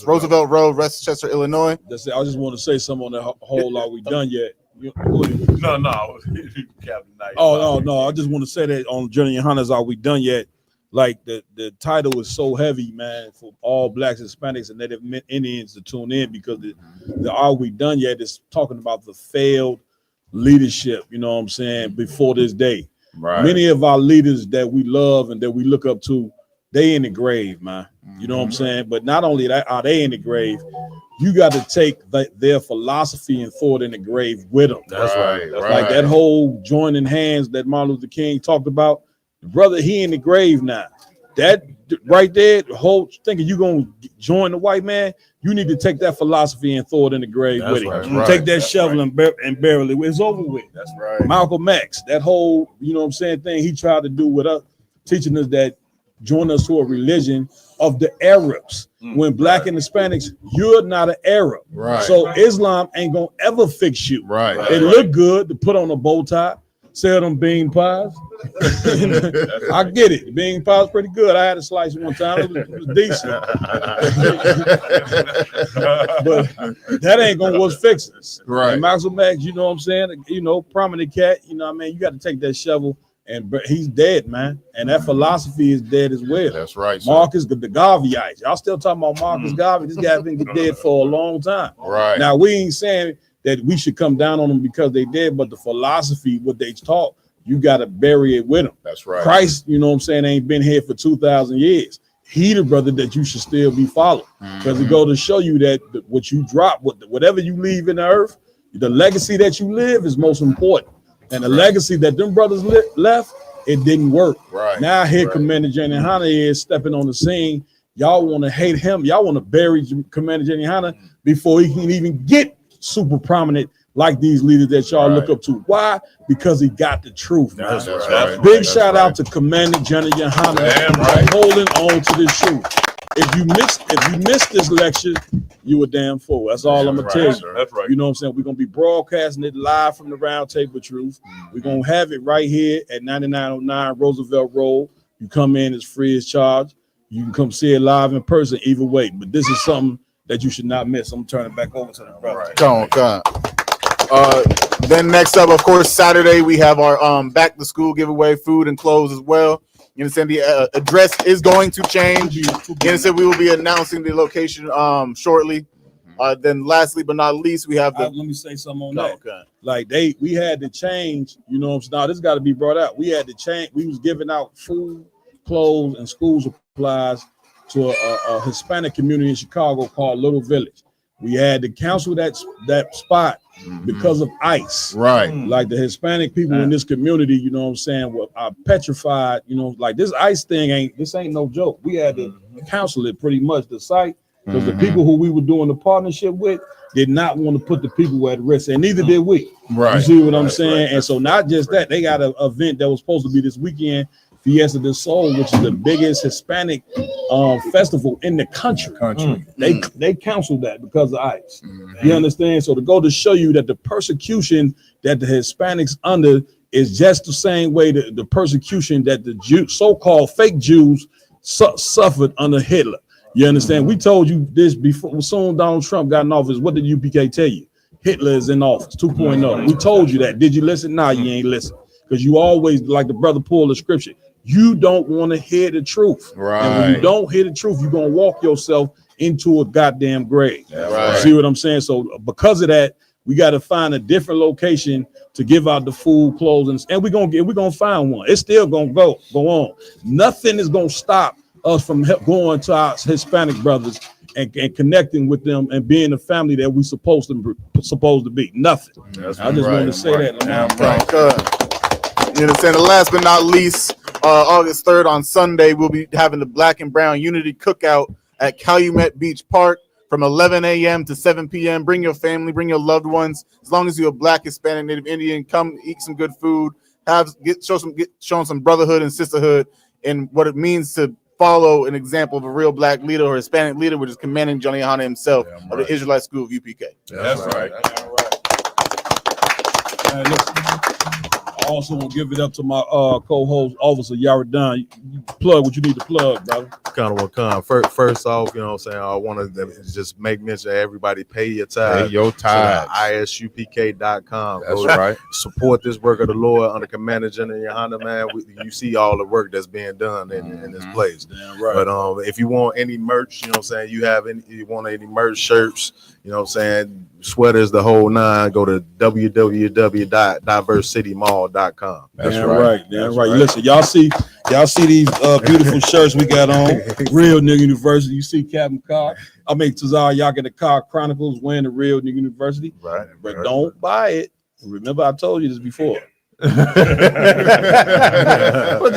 Roosevelt Road, Westchester, Illinois. That's it. I just want to say something on that whole "Are we done yet?" No. Captain Knight. No. I just want to say that on Journey and Hunters, "Are we done yet?" Like the title is so heavy, man, for all blacks, Hispanics, and Native Indians to tune in, because the "Are we done yet?" is talking about the failed leadership. You know what I'm saying? Before this day, Right. Many of our leaders that we love and that we look up to, they in the grave, man. You know what I'm saying? But not only that, are they in the grave? You got to take their philosophy and throw it in the grave with them. That's right. Like that whole joining hands that Martin Luther King talked about. Brother, he in the grave now. That right there, the whole thinking you gonna join the white man, you need to take that philosophy and throw it in the grave with him. Take that shovel and bury it. It's over with. That's right. Malcolm X, that whole, you know what I'm saying, thing he tried to do with us, teaching us that join us to a religion of the Arabs. When black and Hispanics, you're not an Arab. Right. So Islam ain't gonna ever fix you. Right. It look good to put on a bow tie, sell them bean pies. I get it. Bean pie is pretty good. I had a slice one time. It was decent. But that ain't gonna what's fix us. Right. And Malcolm X, you know what I'm saying? You know, prominent cat, you know what I mean? You got to take that shovel, and he's dead, man. And that philosophy is dead as well. That's right. Sir. Marcus the Garveyites. Y'all still talking about Marcus Garvey. This guy been dead for a long time. Right. Now, we ain't saying that we should come down on them because they dead, but the philosophy, what they taught, you got to bury it with them. That's right. Christ, you know what I'm saying, ain't been here for 2,000 years. He the brother that you should still be following. Because it go to show you that what you drop, whatever you leave in the earth, the legacy that you live is most important. And the legacy that them brothers left, it didn't work. Right. Now here Commander Jenny Hanna is stepping on the scene. Y'all want to hate him. Y'all want to bury Commander Jenny Hanna before he can even get super prominent like these leaders that y'all look up to. Why? Because he got the truth. That's man. right. Big shout out to Commander Jenny Hanna for holding on to the truth. If you missed this lecture, you a damn fool. That's all I'm gonna tell you. Sir. That's right. You know what I'm saying? We're gonna be broadcasting it live from the Round Table Truth. We're gonna have it right here at 9909 Roosevelt Road. You come in, it's free of charge. You can come see it live in person either way. But this is something that you should not miss. I'm turning back over to the brother. Come on. Then next up, of course, Saturday we have our back to school giveaway, food and clothes as well. You understand the address is going to change. You understand we will be announcing the location shortly. Then lastly but not least, we have the. Let me say something on that. Okay. Like we had to change. You know what I'm saying? Now this got to be brought out. We had to change. We was giving out food, clothes, and school supplies to a Hispanic community in Chicago called Little Village. We had to cancel that spot because of ICE. Right. Like the Hispanic people in this community, you know what I'm saying, are petrified, you know, like this ICE thing ain't no joke. We had to cancel it pretty much, the site, because the people who we were doing the partnership with did not want to put the people at risk, and neither did we. Right. You see what I'm saying? Right. And so not just that, they got an event that was supposed to be this weekend, Fiesta del Sol, which is the biggest Hispanic festival in the country. They canceled that because of ICE. You understand? So to go to show you that the persecution that the Hispanics under is just the same way the persecution that the so-called fake Jews suffered under Hitler. You understand? We told you this before. Soon Donald Trump got in office. What did UPK tell you? Hitler is in office 2.0. We told you that. Did you listen? Nah, you ain't listen. Because you always, like the brother pulled the scripture, you don't want to hear the truth. Right. And when you don't hear the truth, you're going to walk yourself into a goddamn grave. Right. See what I'm saying? So because of that, we got to find a different location to give out the food, clothes, and we're gonna find one. It's still gonna go on. Nothing is gonna stop us from going to our Hispanic brothers and connecting with them and being the family that we supposed to be. Nothing. I just want to say that. You understand? And last but not least, August 3rd on Sunday, we'll be having the Black and Brown Unity Cookout at Calumet Beach Park from 11 a.m. to 7 p.m. Bring your family, bring your loved ones. As long as you're Black, Hispanic, Native Indian, come eat some good food. Show some brotherhood and sisterhood, and what it means to follow an example of a real Black leader or Hispanic leader, which is commanding Johnny Yohana himself of the Israelite School of UPK. That's right. Man, listen, I also want to give it up to my co-host, Officer Yaradon. You plug what you need to plug, brother. First off, you know what I'm saying, I want to just make mention that everybody pay your tithes. Pay your tithes. ISUPK.com. That's right. Support this work of the Lord under Commander General Yohana, man. You see all the work that's being done in this place. Damn right. But if you want any merch, you know what I'm saying, you want any merch, shirts, you know what I'm saying, sweaters, the whole nine, go to www.diversitymall.com. That's right. That's right. Listen, y'all see these beautiful shirts we got on. Real Nigga University. You see Captain Carr. I make Tazar Yak the Carr Chronicles wearing the Real Nigga University. Right. But don't buy it. Remember, I told you this before. What'd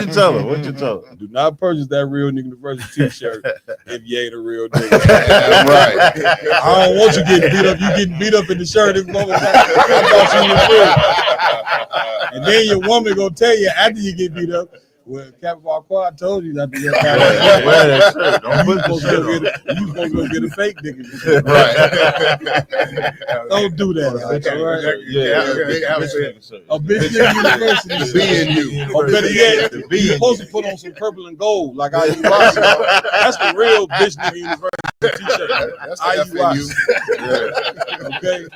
you tell her? Do not purchase that Real Nigga University t-shirt if you ain't a real nigga. That's right. I don't want you getting beat up. You getting beat up in the shirt. I thought you were real. And then your woman gonna tell you after you get beat up, well, Captain Marquardt told you not to get that. Don't put the shirt on. You supposed to go get a fake nigga. Right. Don't do that. That's all right. A bitch nigga university. Being you. Or better yet, you're supposed to put on some purple and gold like IU Watson. That's the real bitch nigga university t-shirt. That's IU the Watson. Okay.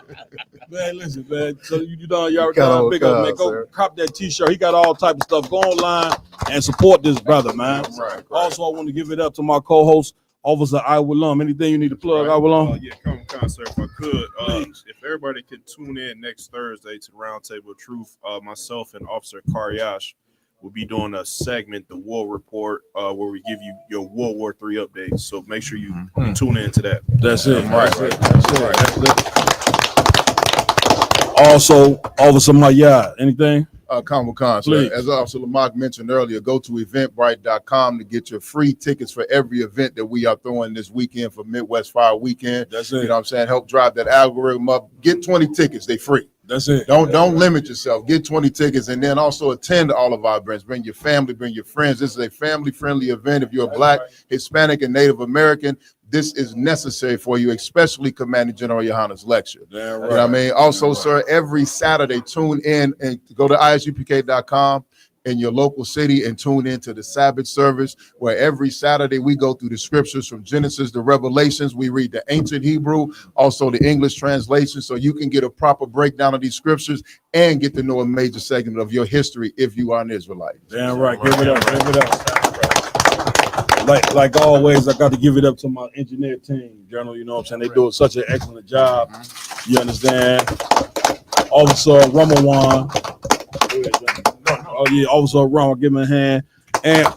Man, listen, man. So you done, y'all done big up, man. Go cop that t-shirt. He got all type of stuff. Go online and support this brother, man. Right. Also, I want to give it up to my co-host, Officer Iwalum. Anything you need to plug, Iwalum? Yeah, come sir, if I could. If everybody could tune in next Thursday to Roundtable of Truth, myself and Officer Karyash will be doing a segment, the War Report, where we give you your World War III updates. So make sure you tune in to that. That's it. Right. That's it. Also, Officer Maya, anything? Kamala Khan, so as Officer Lamont mentioned earlier, go to eventbrite.com to get your free tickets for every event that we are throwing this weekend for Midwest Fire Weekend. That's it. You know what I'm saying? Help drive that algorithm up. Get 20 tickets. They free. That's it. Don't limit yourself. Get 20 tickets and then also attend all of our events. Bring your family, bring your friends. This is a family-friendly event. If you're a Black, Hispanic, and Native American, this is necessary for you, especially Commander General Yohana's lecture. Damn right. You know what I mean? Also, sir, every Saturday, tune in and go to isupk.com in your local city and tune into the Sabbath service, where every Saturday we go through the scriptures from Genesis to Revelations. We read the ancient Hebrew, also the English translation, so you can get a proper breakdown of these scriptures and get to know a major segment of your history if you are an Israelite. Damn right. Give it up. Give it up. Like always, I got to give it up to my engineer team, General. You know what I'm saying? They do such an excellent job. You understand? Officer Ramawan. Oh, yeah, Officer Rama, give him a hand. And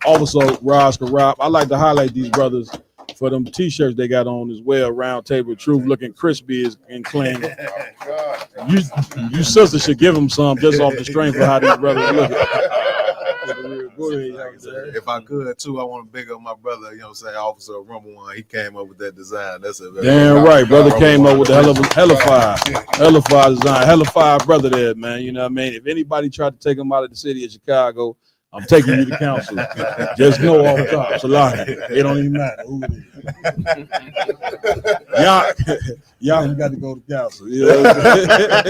Officer Raj Karab. I like to highlight these brothers for them t-shirts they got on as well. Round Table Truth, looking crispy and clean. You sisters should give them some just off the strength of how these brothers look. If I could too, I want to big up my brother, you know what I'm saying, Officer Rumble. He came up with that design. That's a damn right, brother came up with the hellified design. Hellified brother there, man. You know what I mean? If anybody tried to take him out of the city of Chicago, I'm taking you to council. Just know off top, Salaki. It don't even matter who it is. Y'all got to go to council. You know what I'm saying?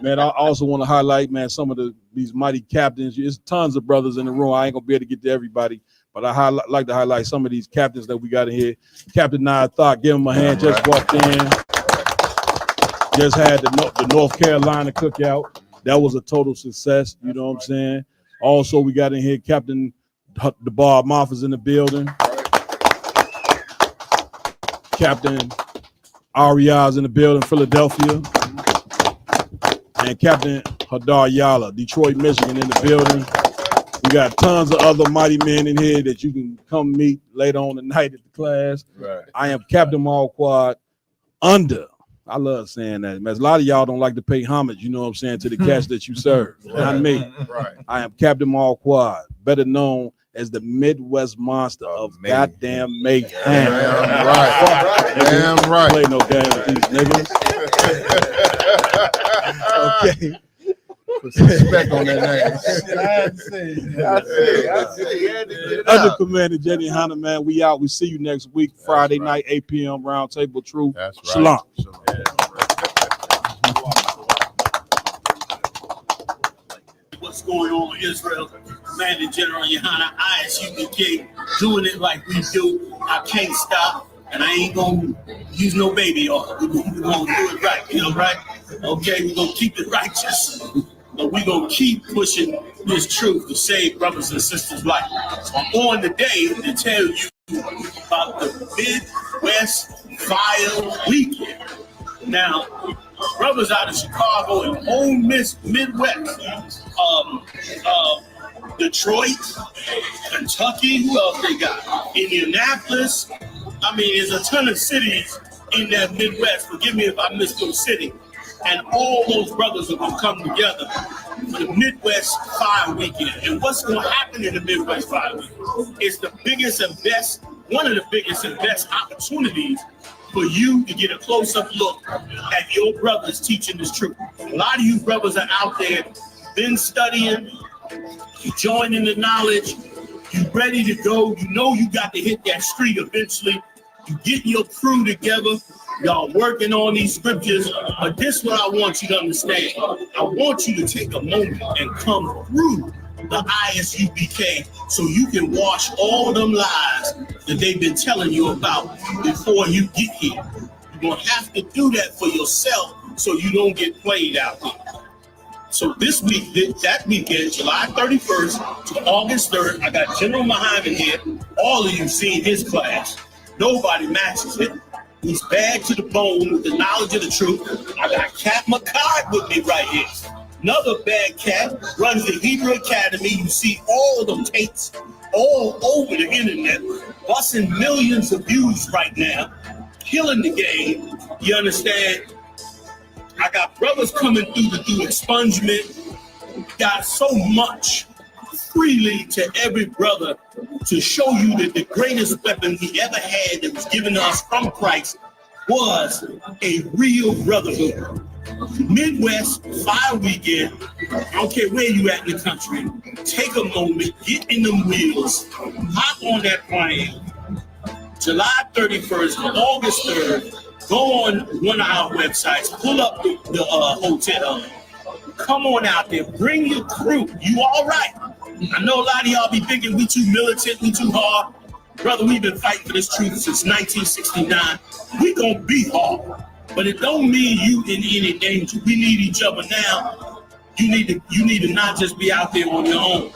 Man, I also want to highlight, man, some of these mighty captains. There's tons of brothers in the room. I ain't gonna be able to get to everybody, but I like to highlight some of these captains that we got in here. Captain Nia Thought, give him a hand. Just walked in. Just had the North Carolina cookout. That was a total success. You know what I'm saying? Also, we got in here Captain DeBar Moffa's in the building. Captain Arias in the building, Philadelphia. And Captain Hadar Yala, Detroit, Michigan in the building. We got tons of other mighty men in here that you can come meet later on tonight at the class. Right. I am Captain Marquardt under. I love saying that, man. A lot of y'all don't like to pay homage, you know what I'm saying, to the cats that you serve. Not me. Right. I am Captain Marquardt, better known as the Midwest monster of goddamn mayhem. Damn right. Damn right. Play no game with these niggas. Okay. Put some respect on that name. Under Commander Jenny Hunter, man, we out. We see you next week, Friday night, 8 p.m. Roundtable Truth. That's right. Shalom. What's going on in Israel? Commander General Yohana, ISUBK, doing it like we do. I can't stop, and I ain't gonna use no baby oil. We're gonna do it right, you know, right? Okay, we're gonna keep it righteous, but we're gonna keep pushing this truth to save brothers and sisters' life. I'm on today to tell you about the Midwest Fire Weekend. Now, brothers out of Chicago and whole Midwest, Detroit, Kentucky, who else they got? Indianapolis. I mean, there's a ton of cities in that Midwest. Forgive me if I missed those cities. And all those brothers are going to come together for the Midwest Fire Weekend. And what's going to happen in the Midwest Fire Weekend? It's the biggest and best, one of the biggest and best opportunities for you to get a close-up look at your brothers teaching this truth. A lot of you brothers are out there, been studying, you joining the knowledge, you ready to go, you know you got to hit that street eventually, you getting your crew together, y'all working on these scriptures, but this is what I want you to understand. I want you to take a moment and come through the ISUBK so you can wash all them lies that they've been telling you about before you get here. You're going to have to do that for yourself so you don't get played out there. So this week, that weekend, July 31st to August 3rd, I got General Muhammad here. All of you seen his class. Nobody matches it. He's bad to the bone with the knowledge of the truth. I got Cap McCard with me right here. Another bad cat runs the Hebrew Academy. You see all them tapes all over the internet, busting millions of views right now, killing the game. You understand? I got brothers coming through to do expungement. Got so much freely to every brother to show you that the greatest weapon we ever had that was given to us from Christ was a real brotherhood. Midwest Fire Weekend, I don't care where you at in the country, take a moment, get in them wheels, hop on that plane, July 31st, August 3rd, go on one of our websites, pull up the hotel, come on out there, bring your crew, you all right. I know a lot of y'all be thinking we too militant, we too hard. Brother, we've been fighting for this truth since 1969. We gonna be hard. But it don't mean you in any danger. We need each other now. You need to not just be out there on your own.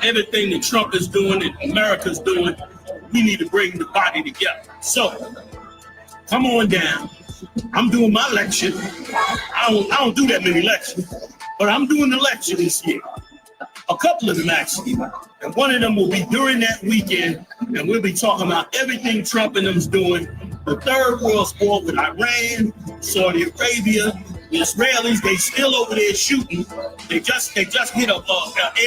Everything that Trump is doing and America's doing, we need to bring the body together. So come on down. I'm doing my lecture. I don't do that many lectures, but I'm doing the lecture this year. A couple of them actually. And one of them will be during that weekend, and we'll be talking about everything Trump and them's doing. The third world sport with Iran, Saudi Arabia, the Israelis, they still over there shooting. They just hit an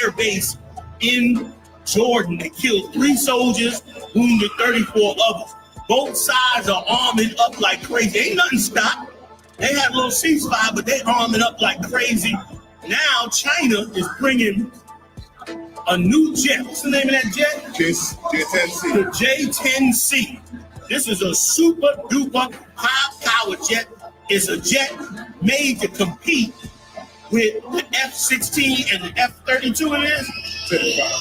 air base in Jordan. They killed 3 soldiers, wounded 34 others. Both sides are arming up like crazy. Ain't nothing stopped. They had a little ceasefire, but they arming up like crazy. Now China is bringing a new jet. What's the name of that jet? J-10C. The J-10C. This is a super duper high power jet. It's a jet made to compete with the F-16 and the F-32 it is?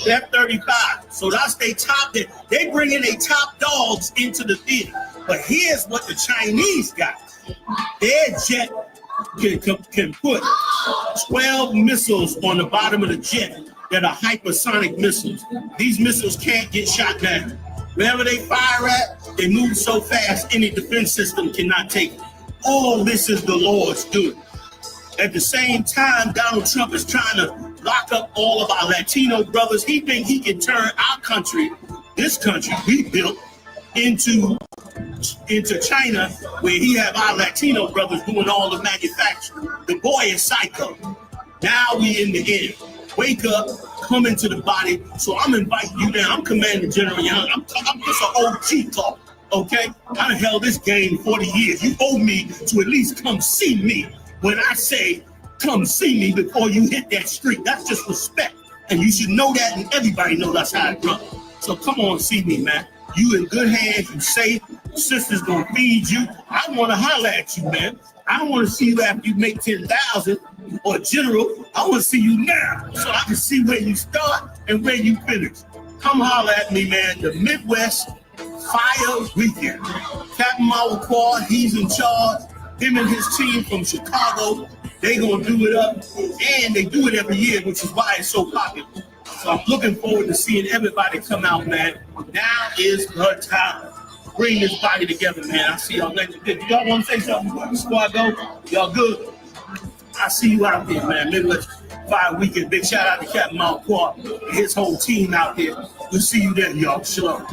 The F-35. So that's they top. They bring in their top dogs into the theater. But here's what the Chinese got. Their jet can put 12 missiles on the bottom of the jet that are hypersonic missiles. These missiles can't get shot down. Wherever they fire at, they move so fast any defense system cannot take it. All this is the Lord's doing. At the same time, Donald Trump is trying to lock up all of our Latino brothers. He thinks he can turn our country, this country we built, into China, where he have our Latino brothers doing all the manufacturing. The boy is psycho. Now we in the end. Wake up, come into the body. So I'm inviting you down. I'm Commander General Young. I'm just an OG talk. Okay, I done held this game 40 years. You owe me to at least come see me when I say come see me before you hit that street. That's just respect, and you should know that, and everybody knows that's how it runs. So come on, see me, man. You in good hands. You safe. Sister's gonna feed you. I want to holler at you, man. I don't want to see you after you make 10,000 or general. I want to see you now, so I can see where you start and where you finish. Come holler at me, man. The Midwest Fire Weekend. Captain Mawakwa, he's in charge. Him and his team from Chicago, they gonna do it up, and they do it every year, which is why it's so popular. So I'm looking forward to seeing everybody come out, man. Now is the time. Bring this body together, man. I see y'all later. Y'all want to say something before the squad go? Y'all good? I see you out there, man. Midwest Fire Weekend. Big shout out to Captain Mawakwa and his whole team out there. We'll see you there, y'all. Shalom.